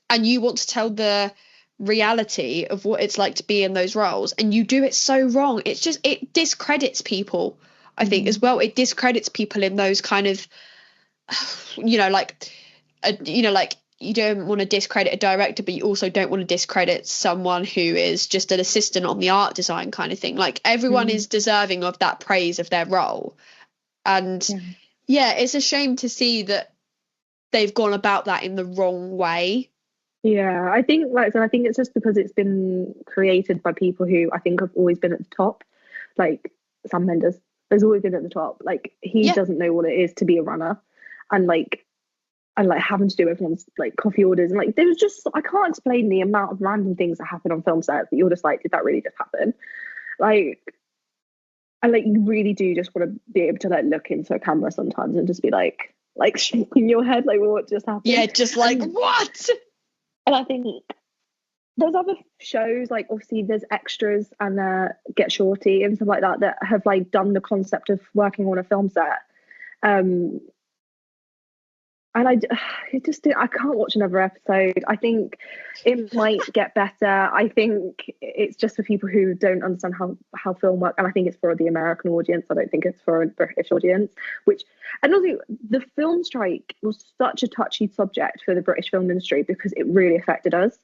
and you want to tell the reality of what it's like to be in those roles, and you do it so wrong, it's just, it discredits people, I think, as well. It discredits people in those kind of, you know, like you don't want to discredit a director, but you also don't want to discredit someone who is just an assistant on the art design kind of thing. Like, everyone is deserving of that praise of their role. And it's a shame to see that they've gone about that in the wrong way. Yeah, I think it's just because it's been created by people who I think have always been at the top. like Sam Mendes has always been at the top. Like he doesn't know what it is to be a runner, and like having to do everyone's like coffee orders, and like there was just, I can't explain the amount of random things that happen on film sets that you're just like, did that really just happen? Like, and like you really do just want to be able to like look into a camera sometimes and just be like shaking your head like, what just happened? Yeah, just like, what? And I think there's other shows, like obviously there's Extras and Get Shorty and stuff like that have like done the concept of working on a film set. And I can't watch another episode. I think it might get better. I think it's just for people who don't understand how film works. And I think it's for the American audience. I don't think it's for a British audience. And also, the film strike was such a touchy subject for the British film industry because it really affected us.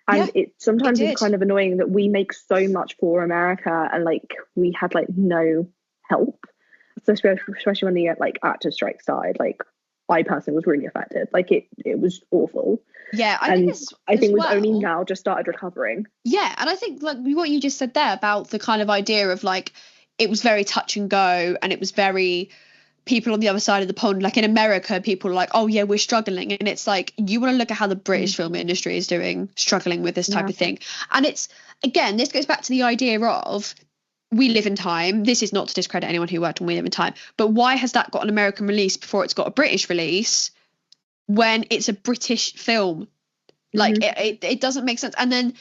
And it sometimes is kind of annoying that we make so much for America and like we had like no help. So especially when the like actor strike started, like I personally was really affected. Like it was awful. Yeah, I think we've only now just started recovering. Yeah, and I think like what you just said there about the kind of idea of like it was very touch and go, and it was very people on the other side of the pond. Like in America, people are like, oh yeah, we're struggling, and it's like you want to look at how the British film industry is struggling with this type of thing. And it's, again, this goes back to the idea of We Live in Time. This is not to discredit anyone who worked on We Live in Time, but why has that got an American release before it's got a British release when it's a British film? Like it doesn't make sense. And then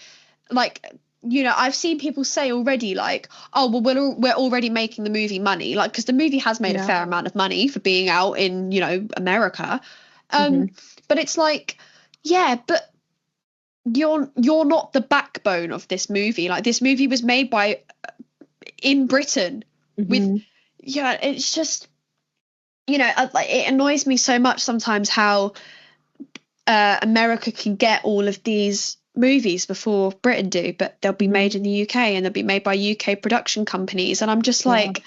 like, you know, I've seen people say already like, oh well, we're already making the movie money, like because the movie has made a fair amount of money for being out in, you know, America. But it's like, yeah, but you're not the backbone of this movie. Like this movie was made in Britain with, it's just, you know, it annoys me so much sometimes how America can get all of these movies before Britain do, but they'll be made in the UK and they'll be made by UK production companies, and I'm just like,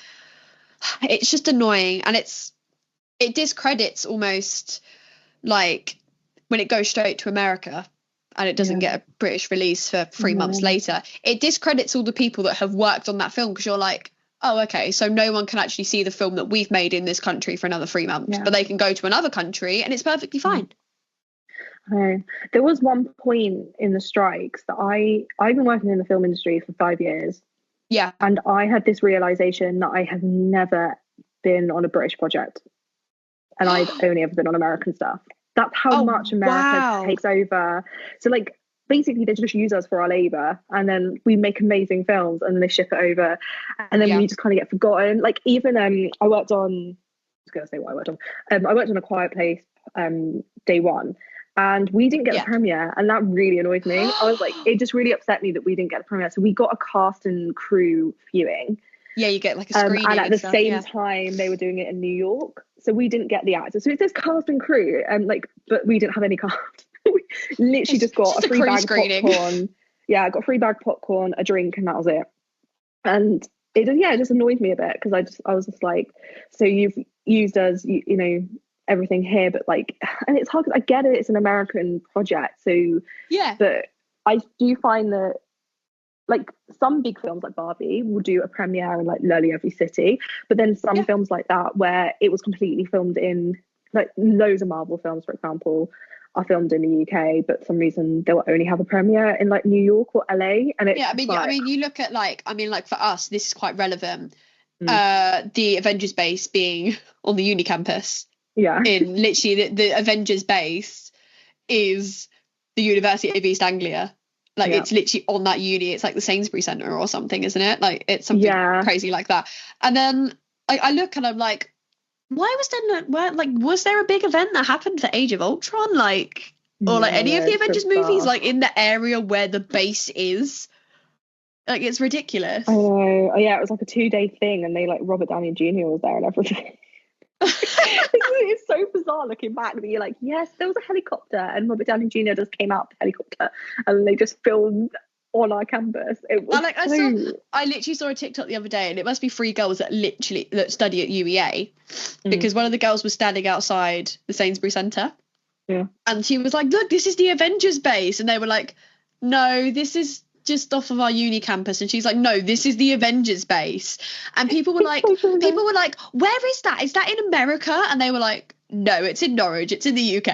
it's just annoying, and it discredits almost like when it goes straight to America and it doesn't get a British release for 3 months later, it discredits all the people that have worked on that film, because you're like, oh okay, so no one can actually see the film that we've made in this country for another 3 months, but they can go to another country and it's perfectly fine. There was one point in the strikes that I've been working in the film industry for 5 years. Yeah. And I had this realization that I have never been on a British project. And I've only ever been on American stuff. That's how much America takes over. So like basically they just use us for our labor, and then we make amazing films and then they ship it over, and then we just kind of get forgotten. Like even I worked on A Quiet Place day one. And we didn't get the premiere, and that really annoyed me. I was like, it just really upset me that we didn't get the premiere. So we got a cast and crew viewing. Yeah, you get like a screening. And at the same time, they were doing it in New York. So we didn't get the actors. So it says cast and crew, and like, but we didn't have any cast. We literally just got a free bag of popcorn. Yeah, I got a free bag of popcorn, a drink, and that was it. And it just annoyed me a bit, because I was just like, so you've used us, you know, everything here, but like, and it's hard because I get it, it's an American project, so but I do find that like some big films like Barbie will do a premiere in like literally every city, but then some films like that where it was completely filmed in, like loads of Marvel films for example are filmed in the UK, but for some reason they will only have a premiere in like New York or LA. And I mean you look at like for us this is quite relevant, the Avengers base being on the uni campus. In literally the Avengers base is the University of East Anglia. Like it's literally on that uni. It's like the Sainsbury Centre or something, isn't it? Like it's something crazy like that. And then I look and I'm like, why was there a big event that happened for Age of Ultron? Like, or like any of the Avengers movies, like in the area where the base is? Like it's ridiculous. Oh yeah, it was like a 2-day thing, and they like Robert Downey Jr. was there and everything. It's so bizarre looking back that you're like, yes, there was a helicopter and Robert Downey Jr. just came out the helicopter and they just filmed on our campus. It was I literally saw a TikTok the other day, and it must be 3 girls that study at UEA, because one of the girls was standing outside the Sainsbury Centre, and she was like, look, this is the Avengers base, and they were like, no, this is just off of our uni campus, and she's like, no, this is the Avengers base. And people were like, where is that? Is that in America? And they were like, no, it's in Norwich, it's in the UK.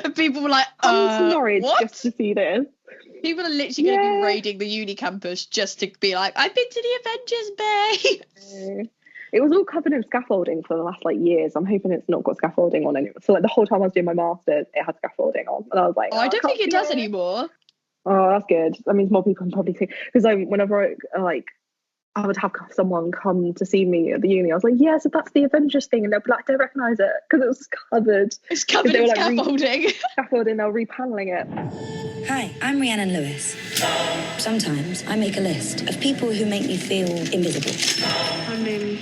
And people were like, come to Norwich what? just to see this. People are literally going to be raiding the uni campus just to be like, I've been to the Avengers base. It was all covered in scaffolding for the last like years. I'm hoping it's not got scaffolding on it. So like the whole time I was doing my masters, it had scaffolding on, and I was like, I don't think it does anymore. Oh, that's good. That means more people can probably see. Because whenever I would have someone come to see me at the uni, I was like, yeah, so that's the Avengers thing, and they'll be like, I don't recognise it because it was covered. It's covered in scaffolding. Scaffolding, they're repaneling it. Hi, I'm Rhiannon Lewis. Sometimes I make a list of people who make me feel invisible. I mean,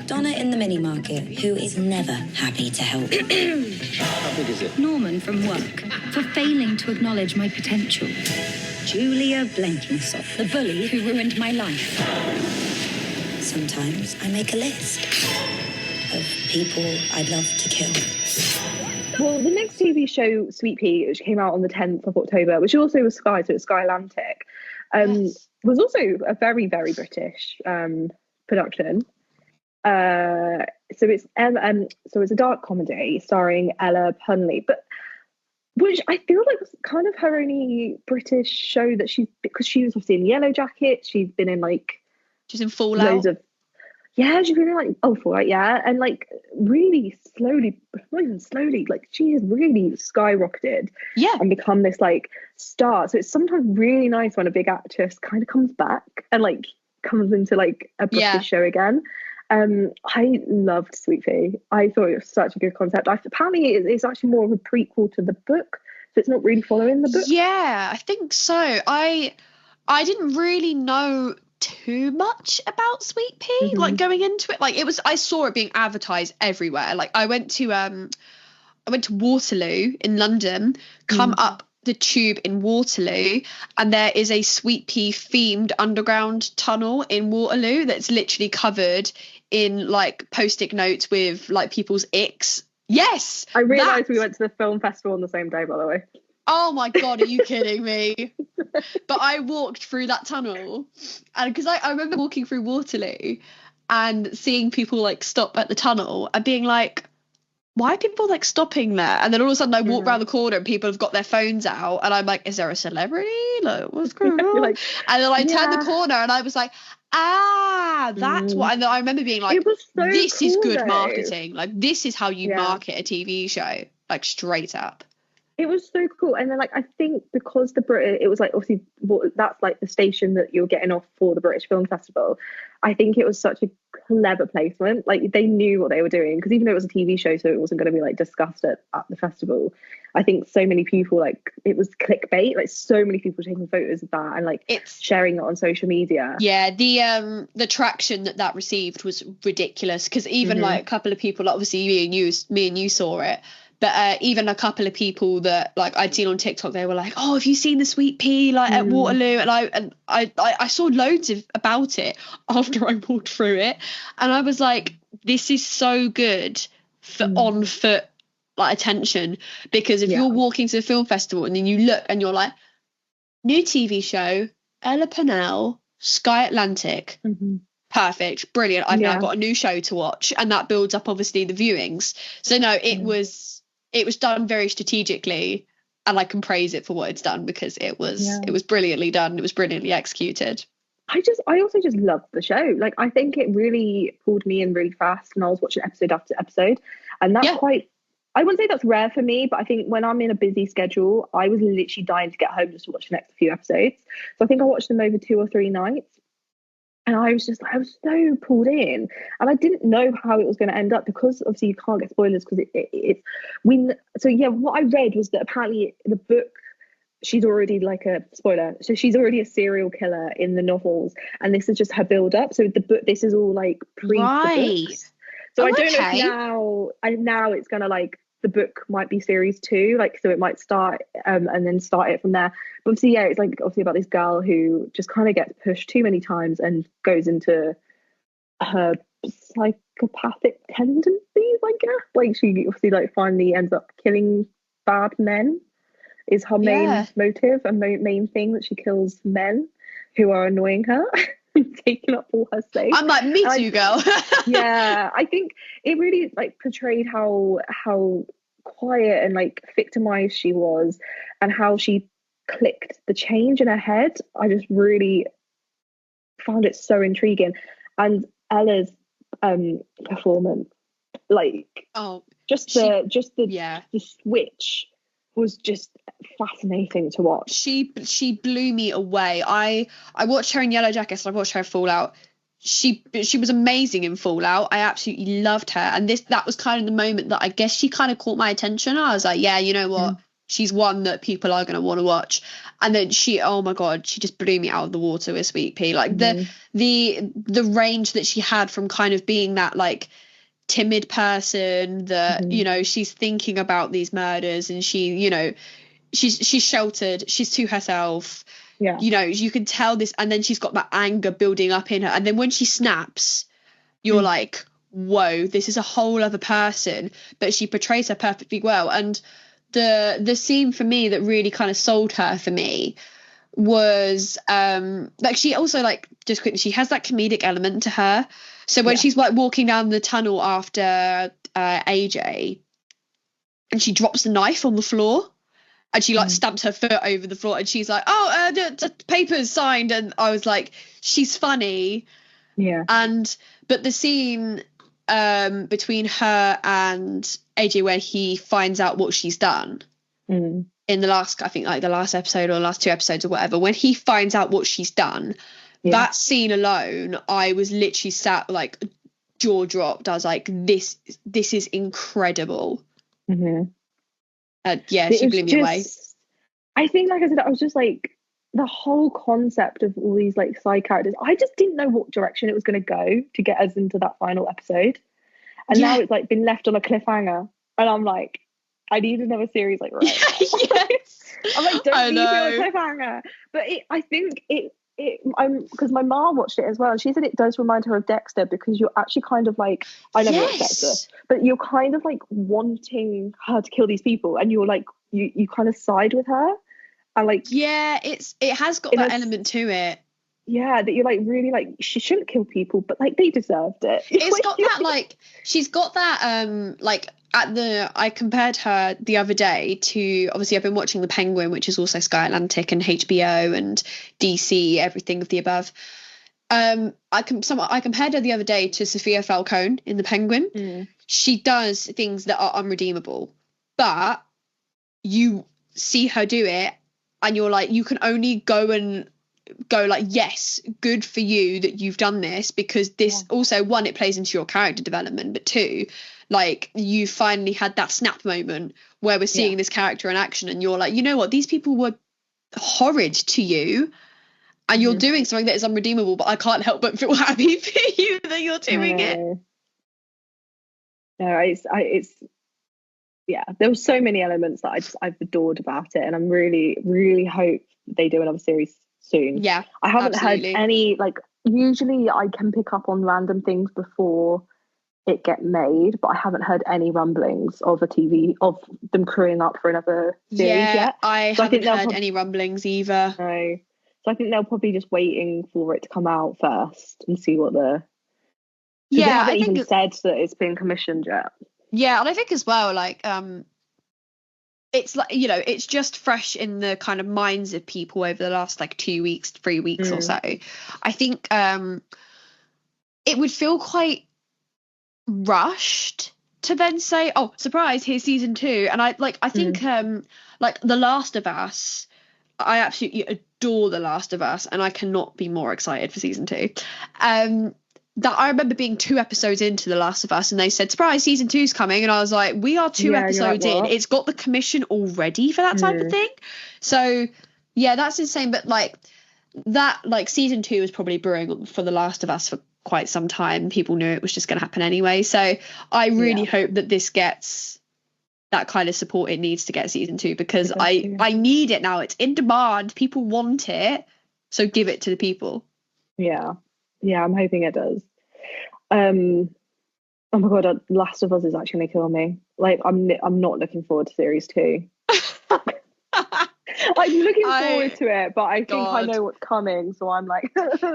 Donna in the mini market, who is never happy to help. How big is it? Norman from work, for failing to acknowledge my potential. Julia Blenkinsop, The bully who ruined my life. sometimes I make a list of people I'd love to kill. Well, the next TV show, Sweetpea, which came out on the 10th of October, which also was Sky, so it's Sky Atlantic, was also a very, very British production. So it's a dark comedy starring Ella Punley, which I feel like was kind of her only British show that because she was obviously in Yellow Jacket, she's been in she's in Fallout. She's been in Fallout, yeah, and really slowly, not even slowly, she has really skyrocketed, and become this star. So it's sometimes really nice when a big actress kind of comes back and comes into a British show again. I loved Sweetpea. I thought it was such a good concept. Apparently it's actually more of a prequel to the book, so it's not really following the book. Yeah, I think so. I didn't really know too much about Sweetpea, going into it. I saw it being advertised everywhere. I went to Waterloo in London, come up the tube in Waterloo, and there is a Sweetpea themed underground tunnel in Waterloo that's literally covered in post-it notes with people's icks. Yes, I realised we went to the film festival on the same day, by the way. Oh my god, are you kidding me? But I walked through that tunnel, and because I remember walking through Waterloo and seeing people stop at the tunnel and being like, why are people stopping there? And then all of a sudden I walk around the corner and people have got their phones out, and I'm like, is there a celebrity? What's going on? And then I turned the corner and I was like, that's what. And then I remember being like, it was so this cool, is good though. This is how you market a TV show, straight up. It was so cool. And then I think because it was obviously that's the station that you're getting off for the British Film Festival, I think it was such a clever placement. They knew what they were doing, because even though it was a TV show, so it wasn't going to be discussed at the festival, I think so many people it was clickbait, so many people taking photos of that and it's sharing it on social media. Yeah, the traction that received was ridiculous, because even a couple of people, obviously me and you saw it, but even a couple of people that I'd seen on TikTok, they were like, oh, have you seen the Sweetpea at Waterloo? And I saw loads about it after I walked through it, and I was like, this is so good for on foot attention, because if you're walking to the film festival and then you look and you're like, new TV show, Ella Purnell, Sky Atlantic. Perfect, brilliant, I've now got a new show to watch, and that builds up obviously the viewings. So no, it was done very strategically, and I can praise it for what it's done, because it was brilliantly done. It was brilliantly executed. I also just loved the show. I think it really pulled me in really fast, and I was watching episode after episode, and that's I wouldn't say that's rare for me, but I think when I'm in a busy schedule, I was literally dying to get home just to watch the next few episodes. So I think I watched them over 2 or 3 nights. And I was so pulled in, and I didn't know how it was going to end up, because obviously you can't get spoilers, because what I read was that apparently the book, she's already so she's already a serial killer in the novels, and this is just her build up. So the book, this is all pre the books. So I don't know if now it's going to the book might be series 2, so it might start and then start it from there. But obviously, it's obviously about this girl who just kind of gets pushed too many times and goes into her psychopathic tendencies, I guess. She obviously finally ends up killing bad men. is her main motive and main thing, that she kills men who are annoying her and taking up all her space. I'm like, me too, girl. Yeah, I think it really like portrayed how quiet and like victimized she was, and how she clicked the change in her head. I just really found it so intriguing. And Ella's performance, like, the switch was just fascinating to watch. She blew me away. I watched her in Yellow Jackets, and I watched her in Fallout. She was amazing in Fallout. I absolutely loved her, and that was kind of the moment that I guess she kind of caught my attention. I was like, yeah, you know what, she's one that people are going to want to watch. And then oh my god, she just blew me out of the water with Sweetpea. Like the range that she had from kind of being that like timid person that you know, she's thinking about these murders, and she, you know, she's sheltered, she's to herself. Yeah, you know, you can tell this, and then she's got that anger building up in her, and then when she snaps, you're like, whoa, this is a whole other person. But she portrays her perfectly well. And the scene for me that really kind of sold her for me was like, she also, like, just quickly, she has that comedic element to her. So when she's like walking down the tunnel after AJ, and she drops the knife on the floor, and she like stamps her foot over the floor, and she's like, oh, the paper's signed. And I was like, she's funny. Yeah. But the scene between her and AJ, where he finds out what she's done in the last, I think like the last episode or the last 2 episodes or whatever, when he finds out what she's done, that scene alone, I was literally sat like jaw dropped. I was like, this is incredible. She blew me away. I think, like I said, I was just like, the whole concept of all these like side characters, I just didn't know what direction it was going to go to get us into that final episode. And now it's like been left on a cliffhanger, and I'm like, I need another series like right now. I'm like, don't leave me on a cliffhanger. But I think because my mom watched it as well, and she said it does remind her of Dexter, because you're actually kind of like, I never watched Dexter, but you're kind of like wanting her to kill these people, and you're like, you kind of side with her, and like, it has got that element to it. Yeah, that you're like, really like, she shouldn't kill people, but like they deserved it. It's got that like, she's got that like I compared her the other day to, obviously I've been watching The Penguin, which is also Sky Atlantic and HBO and DC, everything of the above. I compared her the other day to Sophia Falcone in The Penguin. She does things that are unredeemable, but you see her do it, and you're like, you can only go like, yes, good for you that you've done this, because this also, one, it plays into your character development, but 2, like, you finally had that snap moment where we're seeing this character in action, and you're like, you know what, these people were horrid to you, and you're doing something that is unredeemable, but I can't help but feel happy for you that you're doing it. No, it's there were so many elements that I've adored about it, and I'm really, really hope they do another series soon. I haven't heard any, like, usually I can pick up on random things before it get made, but I haven't heard any rumblings of them crewing up for another series yet. I haven't heard any rumblings either. No. So I think they'll probably just waiting for it to come out first and see what they haven't even said that it's been commissioned yet. Yeah, and I think as well, like, it's like, you know, it's just fresh in the kind of minds of people over the last like 2 weeks, 3 weeks or so. I think it would feel quite rushed to then say, oh, surprise, here's season 2. And I think like The Last of Us, I absolutely adore The Last of Us, and I cannot be more excited for season 2. That I remember being 2 episodes into The Last of Us, and they said, surprise, season 2's coming, and I was like, we are 2 episodes in, it's got the commission already for that type of thing. So yeah, that's insane. But like that, like, season 2 was probably brewing for The Last of Us for quite some time. People knew it was just going to happen anyway, so I really hope that this gets that kind of support it needs to get season 2, because I need it now. It's in demand, people want it, so give it to the people. I'm hoping it does. Oh my god, Last of Us is actually gonna kill me. Like, I'm not looking forward to series 2. I'm looking forward to it, but I think God. I know what's coming, so I'm like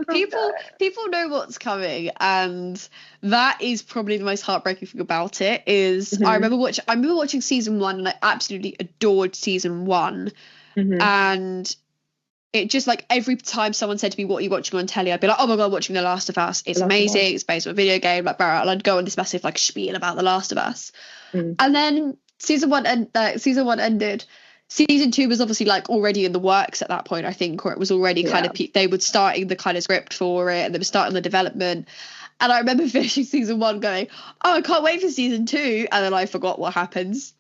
people know what's coming, and that is probably the most heartbreaking thing about it. Is I remember watching season 1, and I absolutely adored season 1, and it just like every time someone said to me, "What are you watching on telly?" I'd be like, "Oh my god, watching The Last of Us. It's amazing. It's based on a video game." Like, and I'd go on this massive like spiel about The Last of Us, and then season 1 ended. Season 2 was obviously like already in the works at that point, I think, or it was already kind of they were starting the kind of script for it, and they were starting the development. And I remember finishing season 1 going, "Oh, I can't wait for season 2," and then I forgot what happens.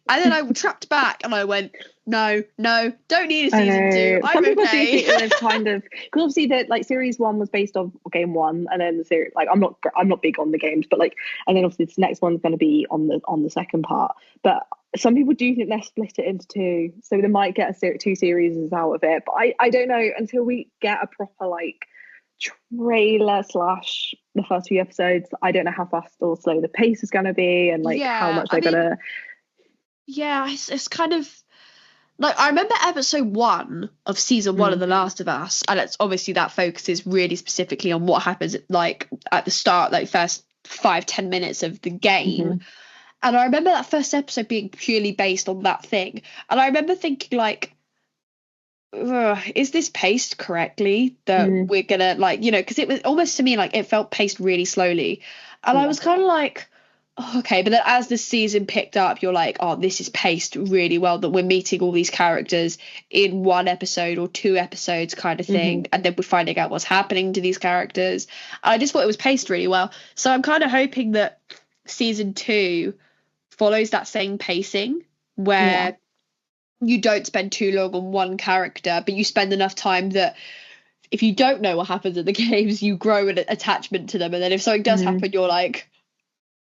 And then I trapped back and I went, no, don't need a season 2. I'm okay. They've kind of, because obviously that like series 1 was based on game 1, and then the series, like I'm not big on the games, but like, and then obviously this next one's going to be on the second part. But some people do think they're split it into 2, so they might get 2 series out of it. But I don't know until we get a proper like trailer / the first few episodes. I don't know how fast or slow the pace is going to be, and like how much they're gonna. Yeah, it's kind of like I remember episode 1 of season 1 of The Last of Us, and it's obviously that focuses really specifically on what happens like at the start, like first 5-10 minutes of the game. And I remember that first episode being purely based on that thing, and I remember thinking like, is this paced correctly that we're gonna like, you know, because it was almost to me like it felt paced really slowly, and I was kind of like, okay, but then as the season picked up, you're like, oh, this is paced really well, that we're meeting all these characters in 1 episode or 2 episodes kind of thing, and then we're finding out what's happening to these characters. I just thought it was paced really well, so I'm kind of hoping that season 2 follows that same pacing, where you don't spend too long on one character, but you spend enough time that if you don't know what happens in the games, you grow an attachment to them, and then if something does happen, you're like,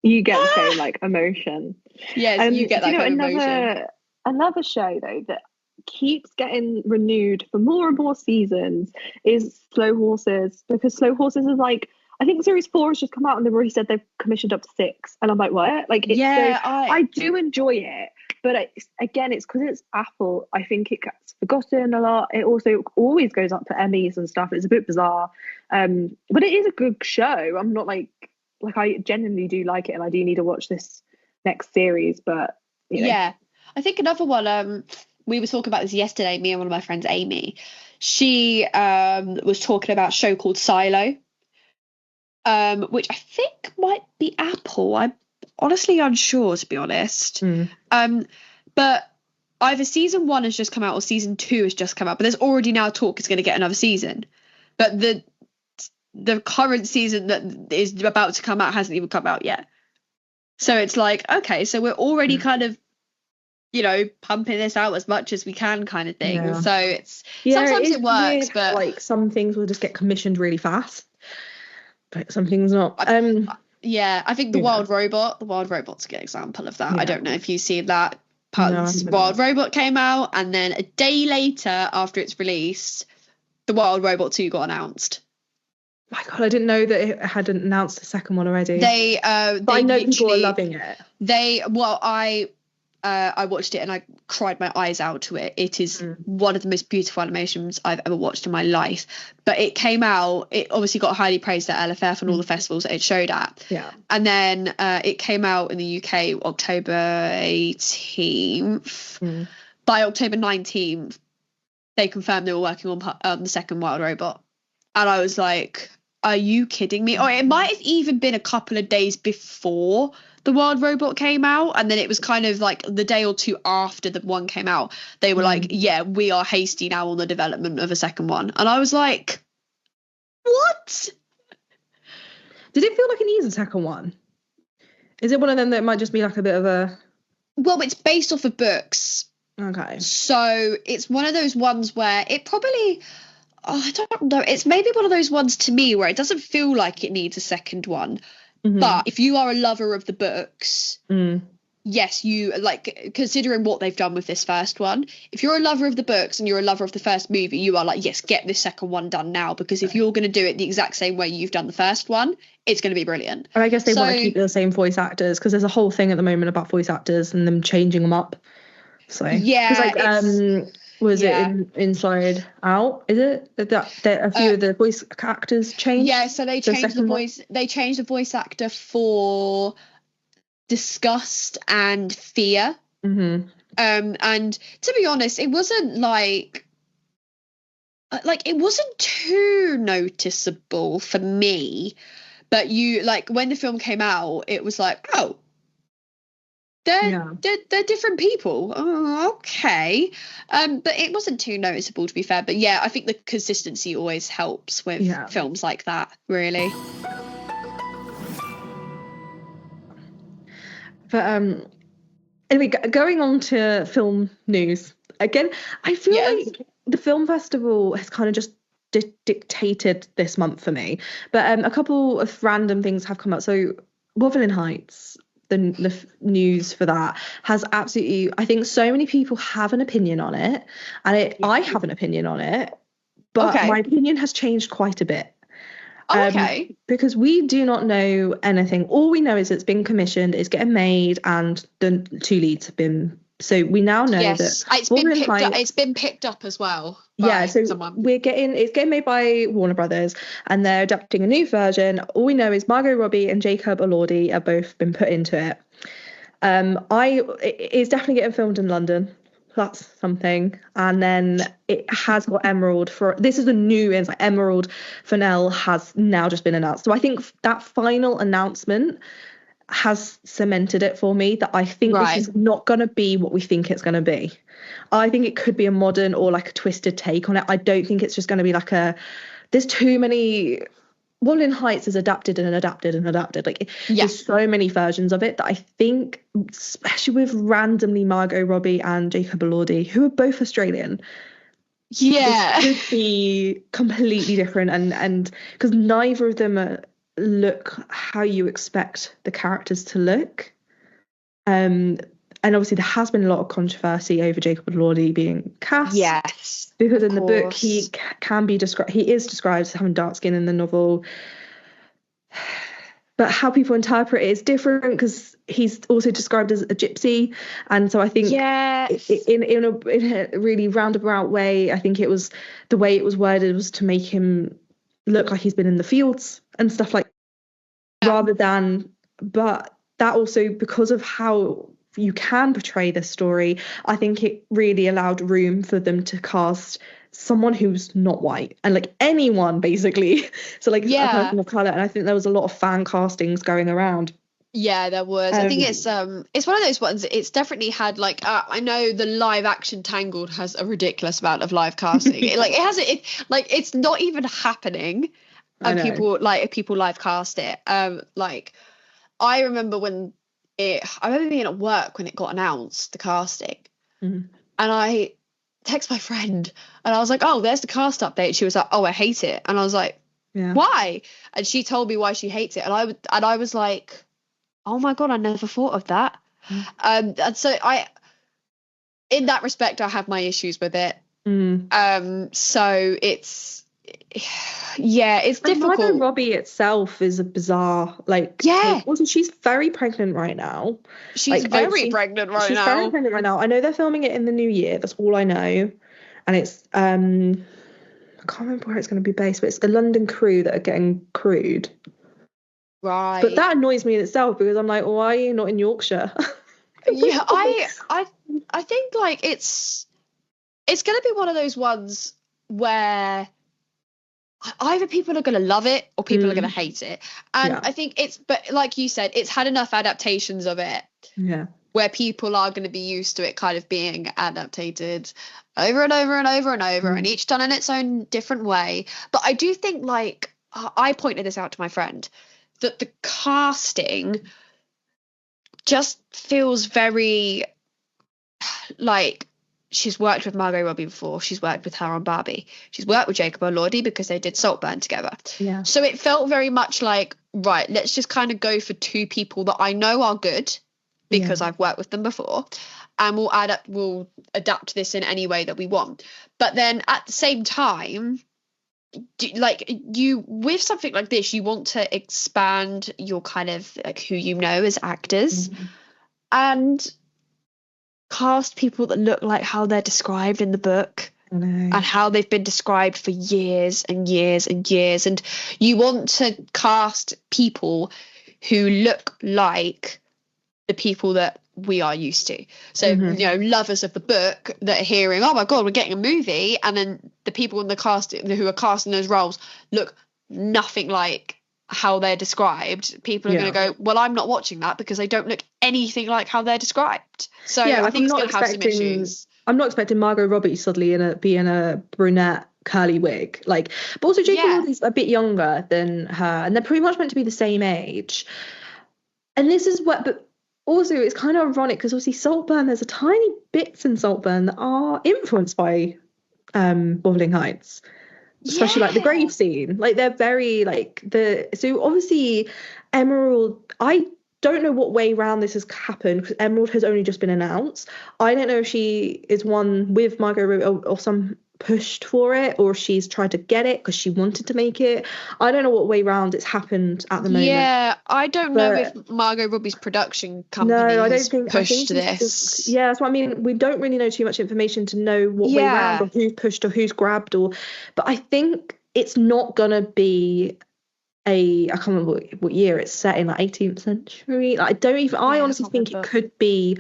you get the same like emotion. Yes, you get that kind of emotion. Another show though that keeps getting renewed for more and more seasons is Slow Horses, because Slow Horses is like, I think series 4 has just come out and they've already said they've commissioned up to 6, and I'm like, what? Like, it's I do enjoy it, but it's because it's Apple, I think it gets forgotten a lot. It also always goes up for Emmys and stuff. It's a bit bizarre, but it is a good show. I'm not like I genuinely do like it, and I do need to watch this next series. But you know. Yeah, I think another one. We were talking about this yesterday. Me and one of my friends, Amy. She was talking about a show called Silo, which I think might be Apple. I'm honestly unsure, to be honest. But either season 1 has just come out or season 2 has just come out. But there's already now talk it's going to get another season. But the current season that is about to come out hasn't even come out yet. So it's like, okay, so we're already kind of, you know, pumping this out as much as we can kind of thing. Yeah. So it's sometimes it works, weird, but like some things will just get commissioned really fast, but some things not. I think the Wild Robot's a good example of that. I don't know if you've seen that. Wild Robot came out, and then a day later after it's released, the Wild Robot 2 got announced. My God, I didn't know that it hadn't announced the second one already. They but I know people are loving it. I watched it and I cried my eyes out to it. It is one of the most beautiful animations I've ever watched in my life. But it came out, it obviously got highly praised at LFF and all the festivals that it showed at. Yeah. And then it came out in the UK October 18th. By October 19th, they confirmed they were working on the second Wild Robot. And I was like, are you kidding me? Or it might have even been a couple of days before the Wild Robot came out, and then it was kind of like the day or 2 after the one came out, they were like, yeah, we are hasty now on the development of a second one. And I was like, what? Did it feel like it needs a second one? Is it one of them that might just be like a bit of a... Well, it's based off of books. Okay. So it's one of those ones where it probably... I don't know. It's maybe one of those ones to me where it doesn't feel like it needs a second one. But if you are a lover of the books, yes, you like, considering what they've done with this first one, if you're a lover of the books and you're a lover of the first movie, you are like, yes, get this second one done now, because if you're going to do it the exact same way you've done the first one, it's going to be brilliant. And I guess they want to keep the same voice actors, because there's a whole thing at the moment about voice actors and them changing them up. So yeah, Was it in Inside Out? Is it that a few of the voice actors changed? Yeah, so they changed the voice. They changed the voice actor for Disgust and Fear. Mm-hmm. And to be honest, it wasn't like it wasn't too noticeable for me. But when the film came out, it was like, oh, they're different people. Oh, okay. But it wasn't too noticeable, to be fair. But yeah, I think the consistency always helps with films like that, really. But anyway, going on to film news again, I feel like the film festival has kind of just dictated this month for me. But a couple of random things have come up. So Wuthering Heights, the news for that has absolutely, I think so many people have an opinion on it, and I have an opinion on it, but my opinion has changed quite a bit. Because we do not know anything. All we know is it's been commissioned, it's getting made, and the 2 leads have been. So we now know that it's been picked up as well. Yeah, so it's getting made by Warner Brothers, and they're adapting a new version. All we know is Margot Robbie and Jacob Elordi have both been put into it. It's definitely getting filmed in London. That's something. And then it has got Emerald this is a new Emerald Fennell has now just been announced. So I think that final announcement has cemented it for me that I think this is not going to be what we think it's going to be. I think it could be a modern or like a twisted take on it. I don't think it's just going to be like there's too many. Wuthering Heights is adapted and adapted and adapted. There's so many versions of it that I think, especially with randomly Margot Robbie and Jacob Elordi, who are both Australian, this could be completely different, and because neither of them look how you expect the characters to look. And obviously there has been a lot of controversy over Jacob Elordi being cast. Yes. Because in the book he can be described, he is described as having dark skin in the novel. But how people interpret it is different, because he's also described as a gypsy. And so I think in a really roundabout way, I think it was the way it was worded was to make him look like he's been in the fields and stuff like that, rather than, but that also, because of how you can portray this story, I think it really allowed room for them to cast someone who's not white, and anyone basically, so a person of color. And I think there was a lot of fan castings going around. Yeah, there was. I think it's one of those ones. It's definitely had I know the live action Tangled has a ridiculous amount of live casting. It's not even happening, and people live cast it. I remember I remember being at work when it got announced, the casting, and I text my friend and I was like, oh, there's the cast update. She was like, oh, I hate it. And I was like, why? And she told me why she hates it, and I was like, oh my god, I never thought of that. And so in that respect, I have my issues with it. So it's difficult. Margot Robbie itself is a bizarre, also she's very pregnant right now. She's very pregnant right now. I know they're filming it in the new year. That's all I know. And it's I can't remember where it's going to be based, but it's the London crew that are getting crewed. Right. But that annoys me in itself, because I'm like, why are you not in Yorkshire? Yeah, I think it's going to be one of those ones where either people are going to love it or people are going to hate it. And I think but like you said, it's had enough adaptations of it where people are going to be used to it kind of being adapted over and over and over and over, and each done in its own different way. But I do think, I pointed this out to my friend, that the casting just feels very she's worked with Margot Robbie before. She's worked with her on Barbie. She's worked with Jacob Elordi because they did Saltburn together. Yeah. So it felt very much like, right, let's just kind of go for two people that I know are good because I've worked with them before, and we'll adapt this in any way that we want. But then at the same time, with something like this, you want to expand your kind of who you know as actors, and cast people that look like how they're described in the book and how they've been described for years and years and years. And you want to cast people who look like the people that we are used to. So, you know, lovers of the book that are hearing, oh my God, we're getting a movie. And then the people in the cast who are casting those roles look nothing like how they're described. People are going to go, well, I'm not watching that because they don't look anything like how they're described. So I think it's going to have some issues. I'm not expecting Margot Robbie suddenly be in a brunette curly wig. Like, but also J.K. Rowling's a bit younger than her, and they're pretty much meant to be the same age. And this is what, but also, it's kind of ironic because obviously Saltburn, there's a tiny bits in Saltburn that are influenced by Wuthering Heights, especially like the grave scene. Like they're very like so obviously Emerald, I don't know what way round this has happened because Emerald has only just been announced. I don't know if she is one with Margot Robbie or some pushed for it, or she's tried to get it because she wanted to make it. I don't know what way round it's happened at the moment. Yeah, I don't know if Margot Robbie's production company has pushed this. That's what I mean. We don't really know too much information to know what way round or who's pushed or who's grabbed, but I think it's not gonna be I can't remember what year it's set in, like 18th century. Like, I honestly think it could be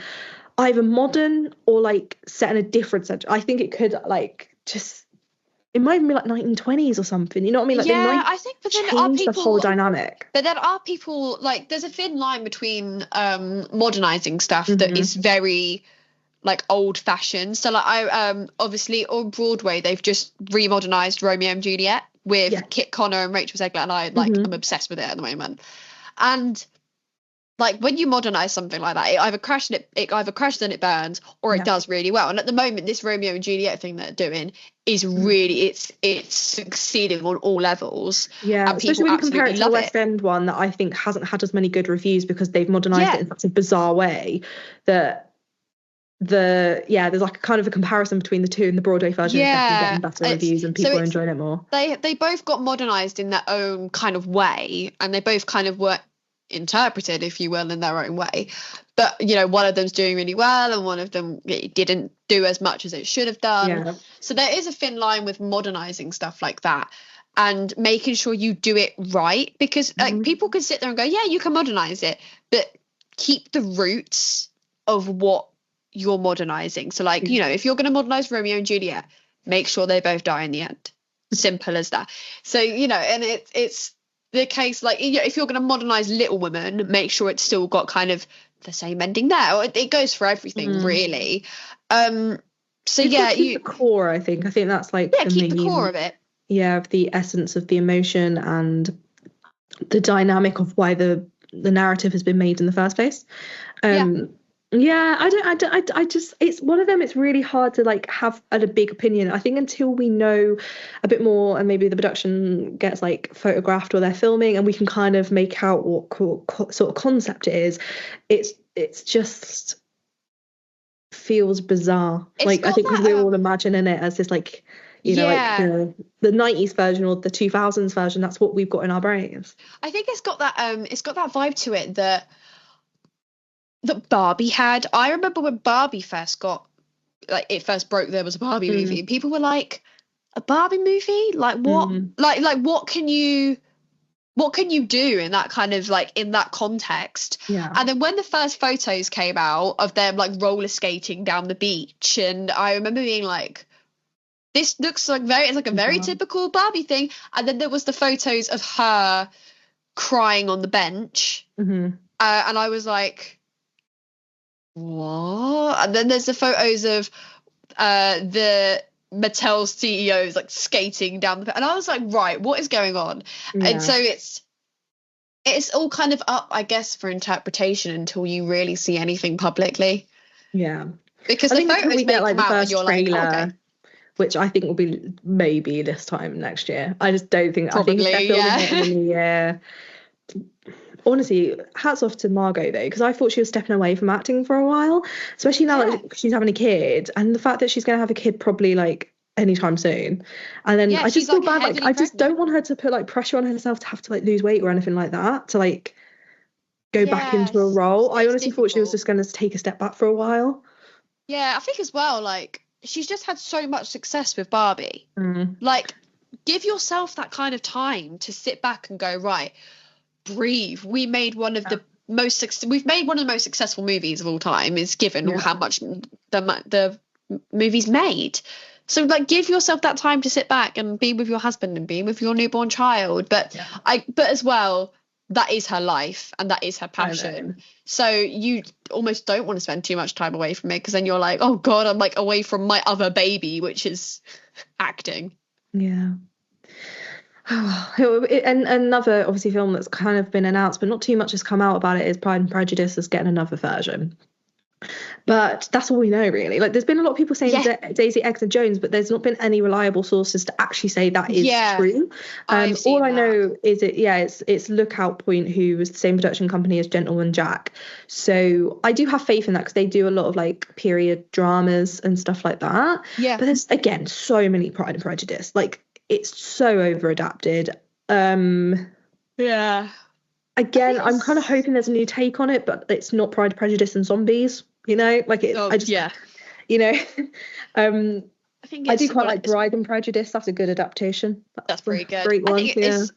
either modern or like set in a different century. I think it could like it might be like 1920s or something, you know what I mean? Like I think, but then are people, the whole dynamic. But there are people, like, there's a thin line between modernizing stuff that is very like old fashioned. So like I obviously on Broadway they've just remodernized Romeo and Juliet with Kit Connor and Rachel Zegler, and I like I'm obsessed with it at the moment. And like when you modernize something like that, it either crashes and it burns, or it does really well. And at the moment, this Romeo and Juliet thing they're doing is really it's succeeding on all levels. Yeah, especially when you compare it to the West End one that I think hasn't had as many good reviews because they've modernized it in such a bizarre way that there's like a kind of a comparison between the two, and the Broadway version is definitely getting better reviews and people are enjoying it more. They both got modernized in their own kind of way, and they both kind of were interpreted, if you will, in their own way. But you know, one of them's doing really well and one of them didn't do as much as it should have done. So there is a thin line with modernizing stuff like that and making sure you do it right, because like people can sit there and go, yeah, you can modernize it, but keep the roots of what you're modernizing. So like, you know, if you're going to modernize Romeo and Juliet, make sure they both die in the end. Simple as that. So, you know, and it's the case, like, you know, if you're going to modernize Little Women, make sure it's still got kind of the same ending there. It goes for everything, really. So the core, I think that's like keep the core of it. Of the essence of the emotion and the dynamic of why the narrative has been made in the first place. I just, it's one of them, it's really hard to like have a big opinion. I think until we know a bit more and maybe the production gets like photographed or they're filming and we can kind of make out what sort of concept it is, it's just feels bizarre. I think because we're all imagining it as this like, you know, like the 90s version or the 2000s version, that's what we've got in our brains. I think it's got that vibe to it that Barbie had. I remember when Barbie first got, like, it first broke, there was a Barbie movie, and people were like, a Barbie movie? Like what? Like what can you do in that kind of like in that context? And then when the first photos came out of them like roller skating down the beach, and I remember being like, this looks like a very typical Barbie thing. And then there was the photos of her crying on the bench, and I was like, what? And then there's the photos of the Mattel CEOs like skating down the, and I was like, right, what is going on? And so it's all kind of up, I guess, for interpretation until you really see anything publicly. Because the photos we get like the first trailer, like, okay, which I think will be maybe this time next year. I just don't think. Probably, I think they're filming it in the new year. Honestly, hats off to Margot though, because I thought she was stepping away from acting for a while, especially now that she's having a kid, and the fact that she's going to have a kid probably like anytime soon. And then I just feel bad, like I just don't want her to put like pressure on herself to have to like lose weight or anything like that to like go back into a role. I honestly thought she was just going to take a step back for a while. Yeah, I think as well, like, she's just had so much success with Barbie. Like, give yourself that kind of time to sit back and go, right, breathe. We've made one of the most successful movies of all time, is given how much the movie's made. So, like, give yourself that time to sit back and be with your husband and be with your newborn child. But as well, that is her life and that is her passion. So you almost don't want to spend too much time away from it, because then you're like, oh God, I'm like away from my other baby, which is acting. Yeah. And another obviously film that's kind of been announced but not too much has come out about it is Pride and Prejudice is getting another version. But that's all we know, really. Like, there's been a lot of people saying Daisy Edgar Jones, but there's not been any reliable sources to actually say that is true. All I know is it's Lookout Point, who was the same production company as Gentleman Jack. So I do have faith in that, because they do a lot of like period dramas and stuff like that. Yeah. But there's, again, so many Pride and Prejudice. Like, it's so over adapted. Yeah. Again, I'm kind of hoping there's a new take on it, but it's not Pride, Prejudice and Zombies, you know? Like, you know, I do quite like Bride and Prejudice. That's a good adaptation. That's pretty good. Great one.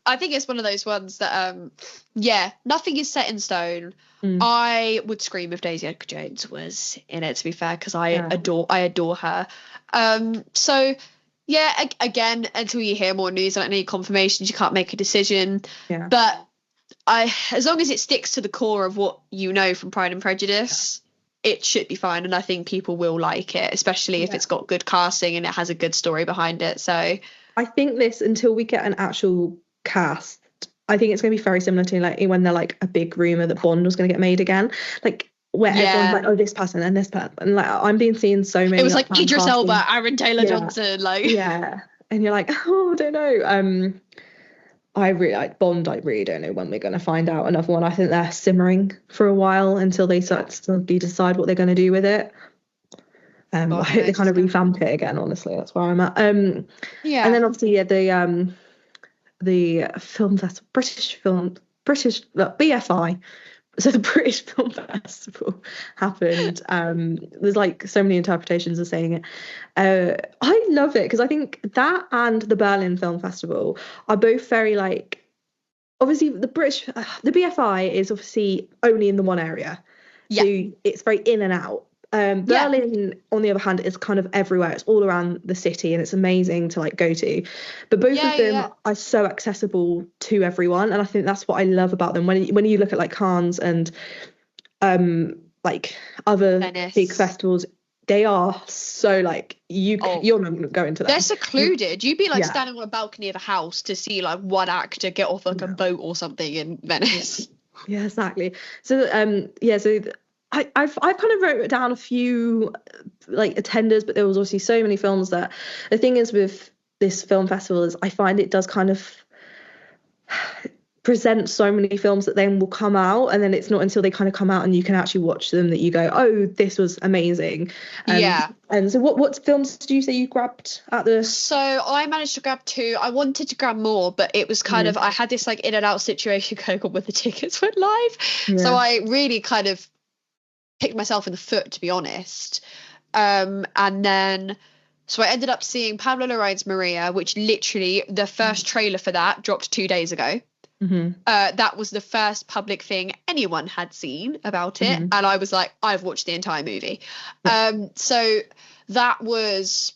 I think it's one of those ones that, nothing is set in stone. I would scream if Daisy Edgar Jones was in it, to be fair, because I adore her. So, yeah, again, until you hear more news on any confirmations, you can't make a decision. Yeah. But as long as it sticks to the core of what you know from Pride and Prejudice, it should be fine, and I think people will like it, especially if it's got good casting and it has a good story behind it. So I think this, until we get an actual cast, I think it's going to be very similar to like when they're like a big rumor that Bond was going to get made again, like where everyone's like, oh, this person and this person, and like I'm being seeing so many. It was like Idris Elba, Aaron Taylor Johnson, like and you're like, oh, I don't know. I really like Bond. I really don't know when we're going to find out another one. I think they're simmering for a while until they decide what they're going to do with it. I hope they kind of revamp it again. Honestly, that's where I'm at. And then obviously, the film festival, British BFI. So the British Film Festival happened. There's like so many interpretations of saying it. I love it, because I think that and the Berlin Film Festival are both very like, obviously the BFI is obviously only in the one area. So it's very in and out. Berlin, on the other hand, is kind of everywhere. It's all around the city, and it's amazing to like go to. But both of them are so accessible to everyone, and I think that's what I love about them. When you look at like Cannes and like other Venice, big festivals, they are so like you're not going to them. They're secluded. You'd be like standing on a balcony of a house to see like one actor get off like a boat or something in Venice. Yeah, exactly. So I've kind of wrote down a few like attenders, but there was obviously so many films that the thing is with this film festival is I find it does kind of present so many films that then will come out, and then it's not until they kind of come out and you can actually watch them that you go, oh, this was amazing. And so what films did you say you grabbed at the... So I managed to grab 2. I wanted to grab more, but it was kind of, I had this like in and out situation going on when the tickets went live. So I really kind of picked myself in the foot, to be honest. And then so I ended up seeing Pablo Larraín's Maria, which literally the first trailer for that dropped 2 days ago. That was the first public thing anyone had seen about it, and I was like, I've watched the entire movie. So that was,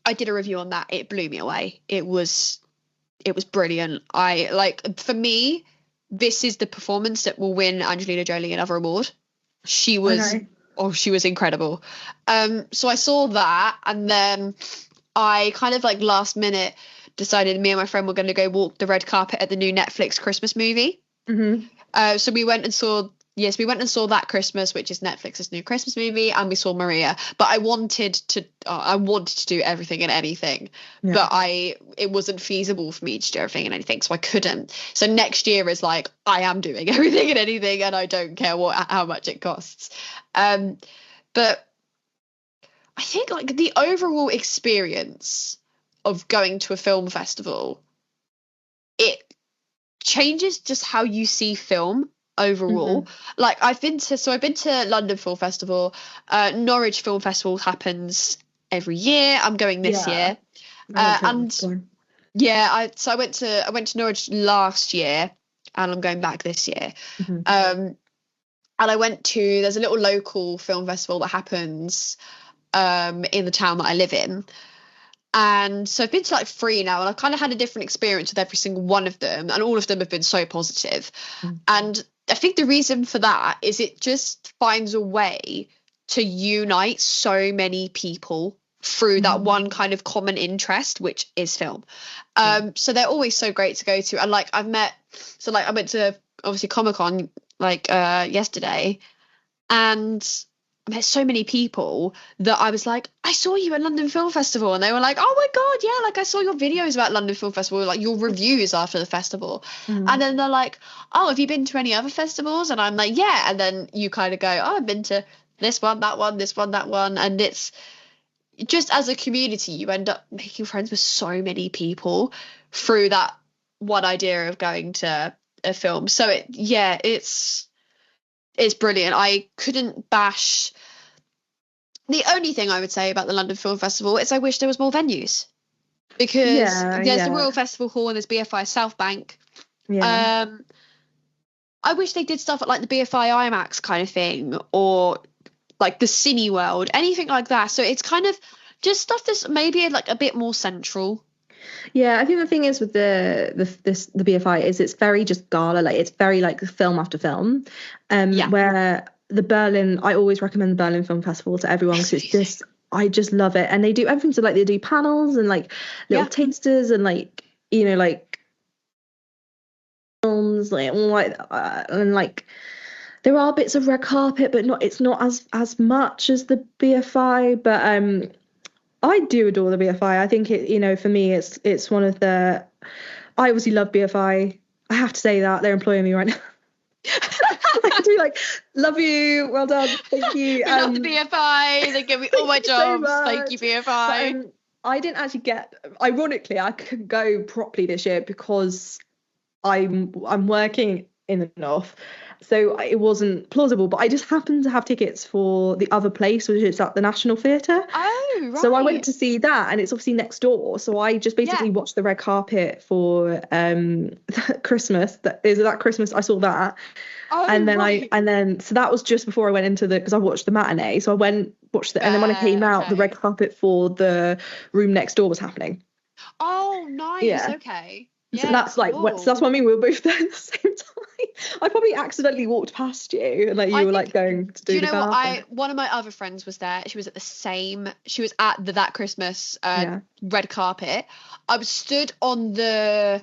I did a review on that. It blew me away. It was brilliant. I like, for me, this is the performance that will win Angelina Jolie another award. She was she was incredible. So I saw that, and then I kind of like last minute decided me and my friend were going to go walk the red carpet at the new Netflix Christmas movie. So we went and saw that Christmas, which is Netflix's new Christmas movie, and we saw Maria. But I wanted to do everything and anything, but it wasn't feasible for me to do everything and anything, so I couldn't. So next year is like, I am doing everything and anything, and I don't care how much it costs. But I think like the overall experience of going to a film festival, it changes just how you see film overall. Like I've been to London Film Festival, Norwich Film Festival happens every year. I'm going this year. And yeah, I went to Norwich last year and I'm going back this year. And I went to, there's a little local film festival that happens in the town that I live in. And so I've been to like 3 now, and I've kind of had a different experience with every single one of them, and all of them have been so positive. And I think the reason for that is it just finds a way to unite so many people through that one kind of common interest, which is film. So they're always so great to go to. And like I went to obviously Comic-Con like yesterday, and I met so many people that I was like, I saw you at London Film Festival, and they were like, oh my god, yeah, like I saw your videos about London Film Festival, like your reviews after the festival. And then they're like, oh, have you been to any other festivals? And I'm like, yeah. And then you kind of go, oh, I've been to this one, that one, this one, that one. And it's just, as a community, you end up making friends with so many people through that one idea of going to a film. So it's brilliant. I couldn't bash. The only thing I would say about the London Film Festival is I wish there was more venues, because there's the Royal Festival Hall and there's BFI South Bank. I wish they did stuff at like the BFI IMAX kind of thing, or like the Cineworld, anything like that. So it's kind of just stuff that's maybe like a bit more central. Yeah, I think the thing is with the BFI is it's very just gala, like it's very like film after film. Where the Berlin, I always recommend the Berlin Film Festival to everyone, because it's just, I just love it. And they do everything, so like they do panels and like little tasters and like, you know, like films, like all like and like there are bits of red carpet, but it's not as much as the BFI. But I do adore the BFI. I think it, you know, for me, it's one of the. I obviously love BFI. I have to say that they're employing me right now. I have to be like, love you, well done, thank you. We love the BFI. They give me all my jobs. So thank you, BFI. But, I didn't actually get. Ironically, I couldn't go properly this year because I'm working in the north. So it wasn't plausible, but I just happened to have tickets for the other place, which is at the National Theatre. Oh, right. So I went to see that, and it's obviously next door. So I just basically watched the red carpet for Christmas. That Christmas I saw that. Oh, and then so that was just before I went into because I watched the matinee. So I watched and then when I came out, the red carpet for the room next door was happening. Oh, nice. Yeah. Okay. Yeah, so that's like so that's what I mean. We were both there at the same time. I probably accidentally walked past you, and like you were like going to do. Do you know what? One of my other friends was there. She was at that Christmas red carpet. I was stood on the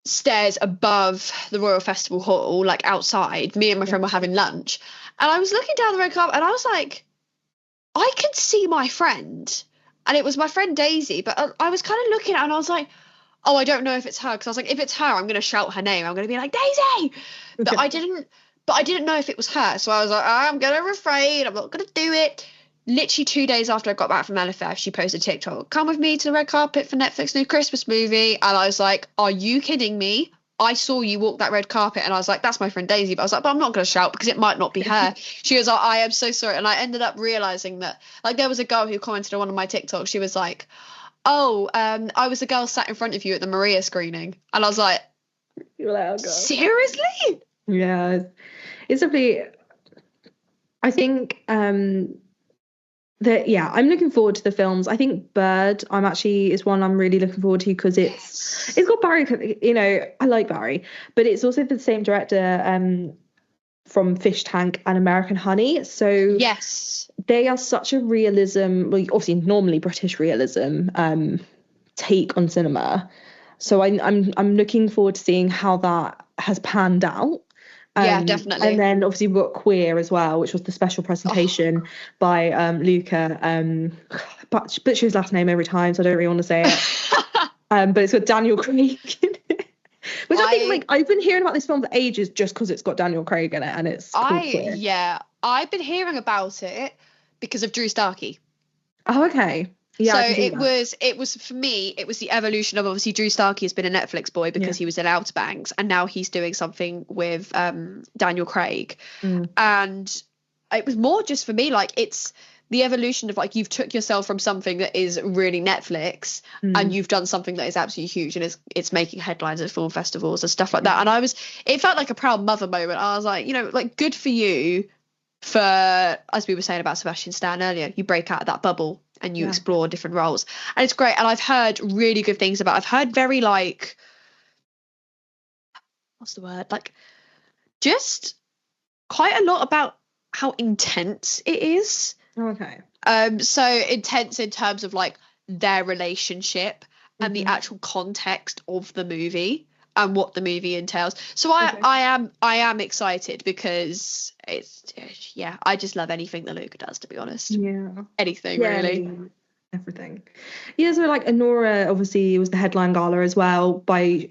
stairs above the Royal Festival Hall, like outside. Me and my friend were having lunch, and I was looking down the red carpet, and I was like, I could see my friend, and it was my friend Daisy. But I was kind of looking at her, and I was like, oh, I don't know if it's her, because I was like, if it's her, I'm going to shout her name. I'm going to be like, Daisy! But I didn't know if it was her. So I was like, I'm going to refrain. I'm not going to do it. Literally 2 days after I got back from LFF, she posted TikTok, come with me to the red carpet for Netflix new Christmas movie. And I was like, are you kidding me? I saw you walk that red carpet, and I was like, that's my friend Daisy. But I was like, but I'm not going to shout because it might not be her. She was like, I am so sorry. And I ended up realizing that, like, there was a girl who commented on one of my TikToks. She was like, oh, I was the girl sat in front of you at the Maria screening. And I was like, you're like, oh God. Seriously? Yeah. It's definitely, I think that, I'm looking forward to the films. I think Bird is one I'm really looking forward to, because it's got Barry, you know, I like Barry, but it's also the same director from Fish Tank and American Honey. So yes, they are such a realism, well, obviously normally British realism take on cinema. So I'm looking forward to seeing how that has panned out. Yeah, definitely. And then obviously we've got Queer as well, which was the special presentation by Luca. But butcher his last name every time, so I don't really want to say it. But it's got Daniel Craig in it. Which I think, like, I've been hearing about this film for ages just because it's got Daniel Craig in it, and it's I've been hearing about it because of Drew Starkey. Oh, okay. Yeah, so it was for me, it was the evolution of, obviously Drew Starkey has been a Netflix boy because he was in Outer Banks, and now he's doing something with Daniel Craig. And it was more just for me, like, it's the evolution of, like, you've took yourself from something that is really Netflix and you've done something that is absolutely huge, and it's making headlines at film festivals and stuff like that. And it felt like a proud mother moment. I was like, you know, like, good for you for, as we were saying about Sebastian Stan earlier, you break out of that bubble and you explore different roles, and it's great. And I've heard really good things about, I've heard very, like, what's the word, like, just quite a lot about how intense it is. Okay. So intense in terms of, like, their relationship and the actual context of the movie and what the movie entails. So I am excited, because I just love anything that Luca does, to be honest. Yeah. Anything, really. Everything. Yeah, so, like, Anora obviously was the headline gala as well by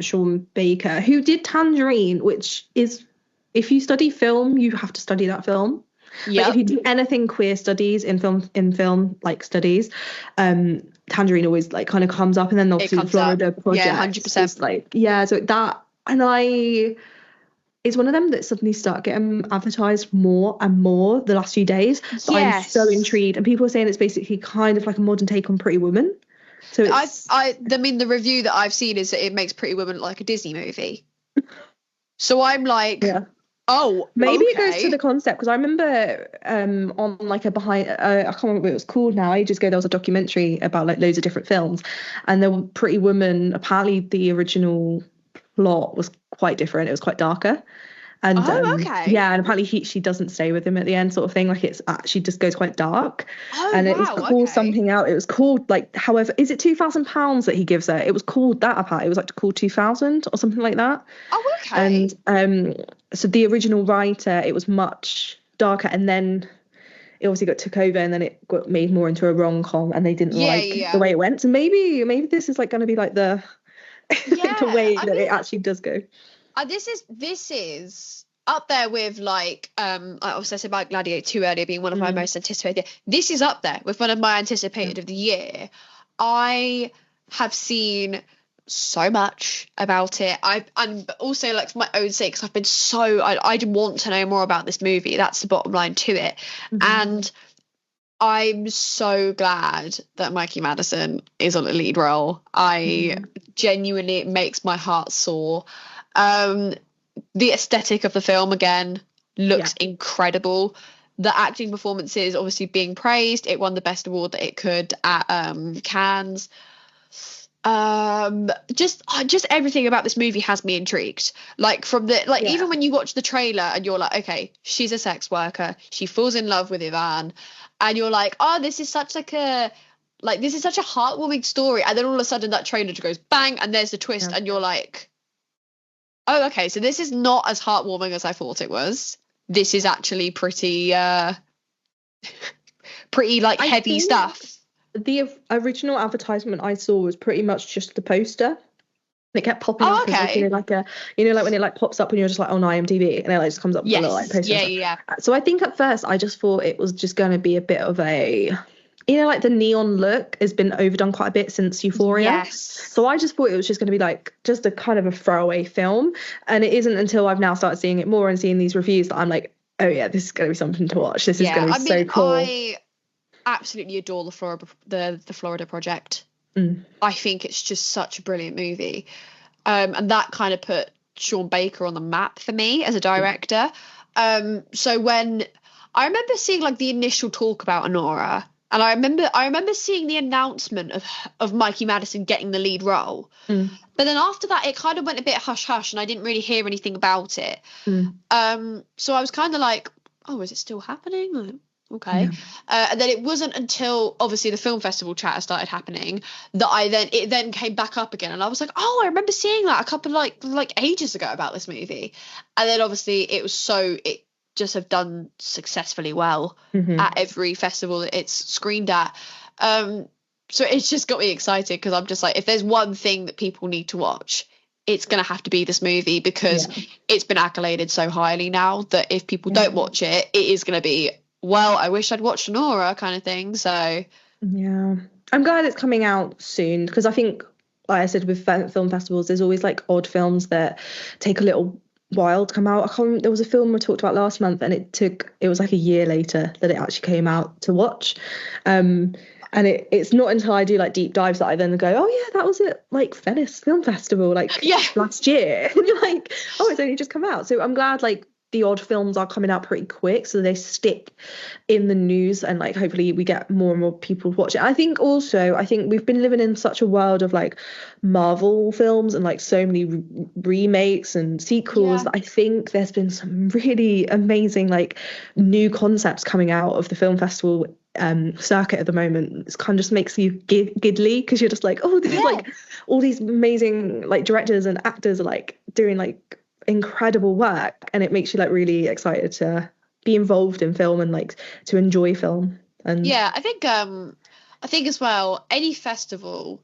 Sean Baker, who did Tangerine, which is, if you study film, you have to study that film. Yeah. If you do anything queer studies in film like studies, Tangerine always, like, kind of comes up, and then obviously the Florida project. Yeah, 100%. Like, yeah, so that, and it's one of them that suddenly start getting advertised more and more the last few days. So I'm so intrigued, and people are saying it's basically kind of like a modern take on Pretty Woman. So I mean, the review that I've seen is that it makes Pretty Woman look like a Disney movie. So I'm like, oh, maybe it goes to the concept, because I remember on, like, a behind I can't remember what it was called now, ages ago, there was a documentary about, like, loads of different films, and the Pretty Woman, apparently the original plot was quite different. It was quite darker, and and apparently she doesn't stay with him at the end, sort of thing. Like, it's actually just goes quite dark. It was called something out. It was called, like, however, is it £2,000 that he gives her? It was called that, apparently. It was, like, called 2000 or something like that. And so the original writer, it was much darker, and then it obviously took over, and then it got made more into a rom-com, and they didn't like the way it went. So maybe this is, like, going to be, like, the the way that it actually does go. This is up there with, like, I obviously said about Gladiator 2 earlier being one of my most anticipated. This is up there with one of my anticipated of the year. I have seen so much about it. And also, like, for my own sake, because I've been I want to know more about this movie. That's the bottom line to it. And I'm so glad that Mikey Madison is on the lead role. Genuinely, it makes my heart soar. The aesthetic of the film, again, looks incredible. The acting performances obviously being praised. It won the best award that it could at Cannes. Just everything about this movie has me intrigued. Like, from the even when you watch the trailer and you're like, okay, she's a sex worker, she falls in love with Ivan, and you're like, oh, this is such a heartwarming story, and then all of a sudden that trailer just goes bang, and there's the twist, and you're like, oh, okay, so this is not as heartwarming as I thought it was. This is actually pretty like heavy stuff. The original advertisement I saw was pretty much just the poster. It kept popping up, like, like when it, like, pops up and you're just like on IMDb, and it, like, just comes up with a little, like, poster. So I think at first I just thought it was just going to be a bit of a, like, the neon look has been overdone quite a bit since Euphoria. So I just thought it was just going to be, like, just a kind of a throwaway film, and it isn't until I've now started seeing it more and seeing these reviews that I'm like, oh yeah, this is going to be something to watch. This is going to be so cool. I absolutely adore the Florida Project. I think it's just such a brilliant movie, and that kind of put Sean Baker on the map for me as a director. So when I remember seeing, like, the initial talk about Anora, and I remember seeing the announcement of Mikey Madison getting the lead role, but then after that it kind of went a bit hush hush, and I didn't really hear anything about it. So I was kind of like, oh, is it still happening? Like, okay. And then it wasn't until obviously the film festival chatter started happening that it then came back up again, and I was like, oh, I remember seeing that a couple like ages ago about this movie. And then obviously it just have done successfully well at every festival that it's screened at. So it's just got me excited, because I'm just like, if there's one thing that people need to watch, it's going to have to be this movie, because it's been accoladed so highly now that if people don't watch it, it is going to be, well, I wish I'd watched Nora kind of thing. So Yeah, I'm glad it's coming out soon, because I think, like I said, with film festivals, there's always like odd films that take a little while to come out. There was a film we talked about last month, and it was like a year later that it actually came out to watch. And it's not until I do like deep dives that I then go, oh yeah, that was it, like Venice Film Festival, like last year. Like, oh, it's only just come out. So I'm glad like the odd films are coming out pretty quick, so they stick in the news, and like hopefully we get more and more people to watch it. I think we've been living in such a world of like Marvel films and like so many remakes and sequels that I think there's been some really amazing like new concepts coming out of the film festival circuit at the moment. It kind of just makes you giddly, because you're just like, oh, this is like all these amazing like directors and actors are like doing like incredible work, and it makes you like really excited to be involved in film and like to enjoy film. And I think as well, any festival,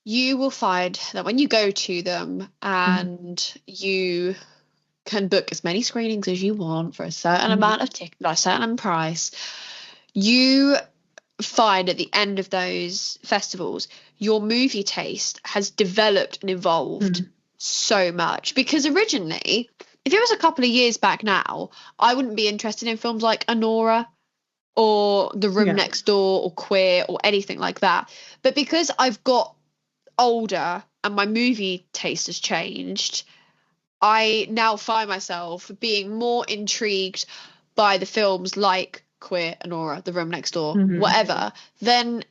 you will find that when you go to them and you can book as many screenings as you want for a certain amount of ticket, a certain price, you find at the end of those festivals your movie taste has developed and evolved so much. Because originally, if it was a couple of years back now, I wouldn't be interested in films like Anora or The Room Next Door or Queer or anything like that. But because I've got older and my movie taste has changed, I now find myself being more intrigued by the films like Queer, Anora, The Room Next Door, whatever, than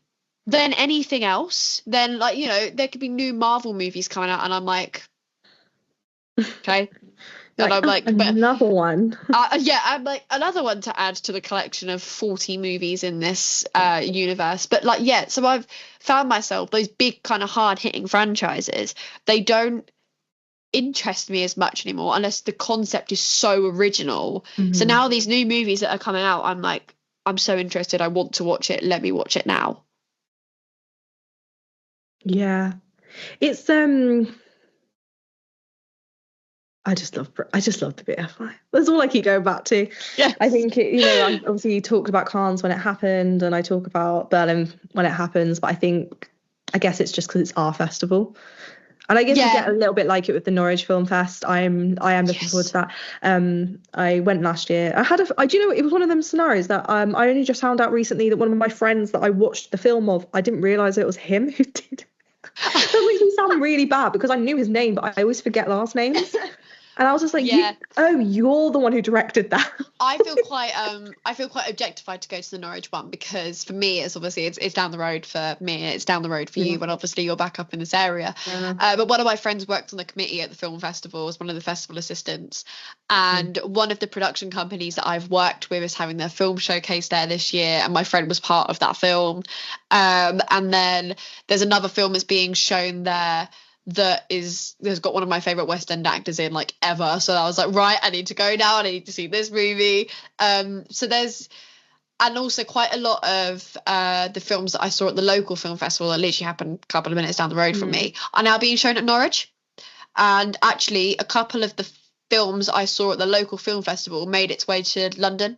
anything else. Then, like, you know, there could be new Marvel movies coming out and I'm like, okay. And I'm like, another one. I'm like, another one to add to the collection of 40 movies in this universe. But like, so I've found myself, those big kind of hard hitting franchises, they don't interest me as much anymore unless the concept is so original. So now these new movies that are coming out, I'm like, I'm so interested, I want to watch it, let me watch it now. It's I just love the BFI. That's all I keep going back to. I think I obviously talked about Cannes when it happened, and I talk about Berlin when it happens, but I guess it's just because it's our festival. And I guess we get a little bit like it with the Norwich Film Fest. I am looking forward to that. I went last year. Do you know, it was one of them scenarios that I only just found out recently that one of my friends that I watched the film of, I didn't realise it was him who did it. That makes me sound really bad because I knew his name, but I always forget last names. And I was just like, you're the one who directed that. I feel quite objectified to go to the Norwich one, because for me it's obviously it's down the road for me, it's down the road for you when obviously you're back up in this area. But one of my friends worked on the committee at the film festival as one of the festival assistants, and one of the production companies that I've worked with is having their film showcase there this year, and my friend was part of that film. And then there's another film that's being shown there that has got one of my favorite West End actors in like ever, so I was like, right, I need to go now, I need to see this movie. So there's, and also quite a lot of the films that I saw at the local film festival that literally happened a couple of minutes down the road from me are now being shown at Norwich. And actually a couple of the films I saw at the local film festival made its way to London.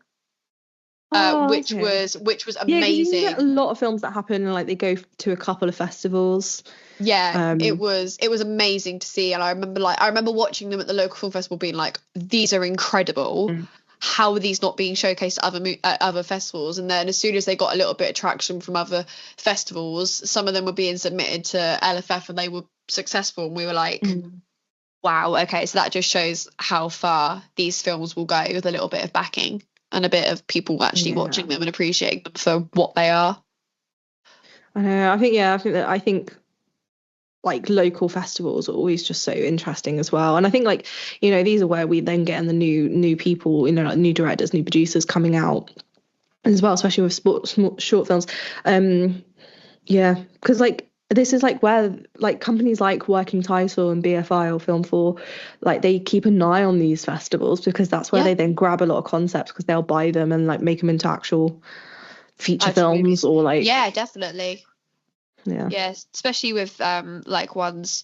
Which was amazing. You get a lot of films that happen and like they go to a couple of festivals. It was amazing to see, and I remember watching them at the local film festival being like, these are incredible. How are these not being showcased at other festivals? And then as soon as they got a little bit of traction from other festivals, some of them were being submitted to LFF and they were successful, and we were like, wow, okay, so that just shows how far these films will go with a little bit of backing and a bit of people actually watching them and appreciating them for what they are. I know. I think like local festivals are always just so interesting as well. And I think like, these are where we then get in the new people, like new directors, new producers coming out as well, especially with short films. Because like this is like where like companies like Working Title and BFI or Film 4, like they keep an eye on these festivals, because that's where they then grab a lot of concepts, because they'll buy them and like make them into actual feature films or like definitely. Especially with like ones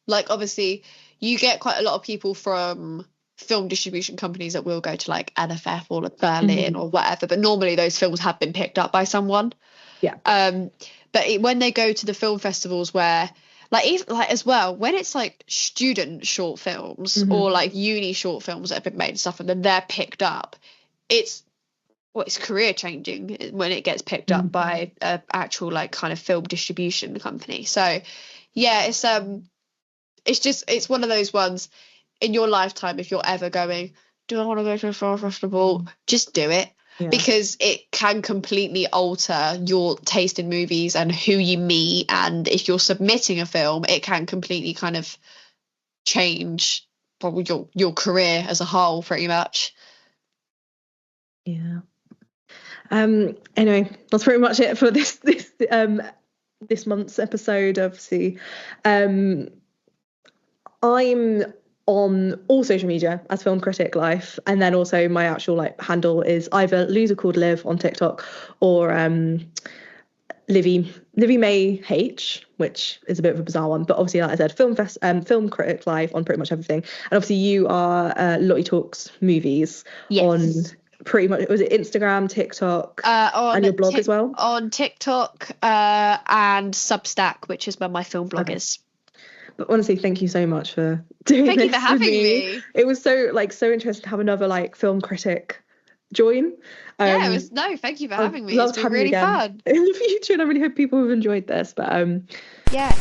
like, obviously you get quite a lot of people from film distribution companies that will go to like NFF or like Berlin or whatever, but normally those films have been picked up by someone. But when they go to the film festivals, where like even like as well, when it's like student short films or like uni short films that have been made and stuff, and then they're picked up, it's career changing when it gets picked up by a actual like kind of film distribution company. So yeah, it's one of those ones in your lifetime, if you're ever going, do I want to go to a film festival, just do it. Because it can completely alter your taste in movies and who you meet, and if you're submitting a film, it can completely kind of change probably your career as a whole, pretty much. Anyway, that's pretty much it for this month's episode. Obviously, I'm on all social media as Film Critic Life, and then also my actual like handle is either Loser Called Liv on TikTok or Livy May H, which is a bit of a bizarre one, but obviously like I said, Film Critic Life on pretty much everything. And obviously you are Lottie Talks Movies on pretty much, was it Instagram, TikTok, and your blog as well? On TikTok and Substack, which is where my film blog is. But honestly, thank you so much for doing this. Thank you for having me. It was so interesting to have another like film critic join. It was. No, thank you for having me. It's been really fun in the future, and I really hope people have enjoyed this. But yeah.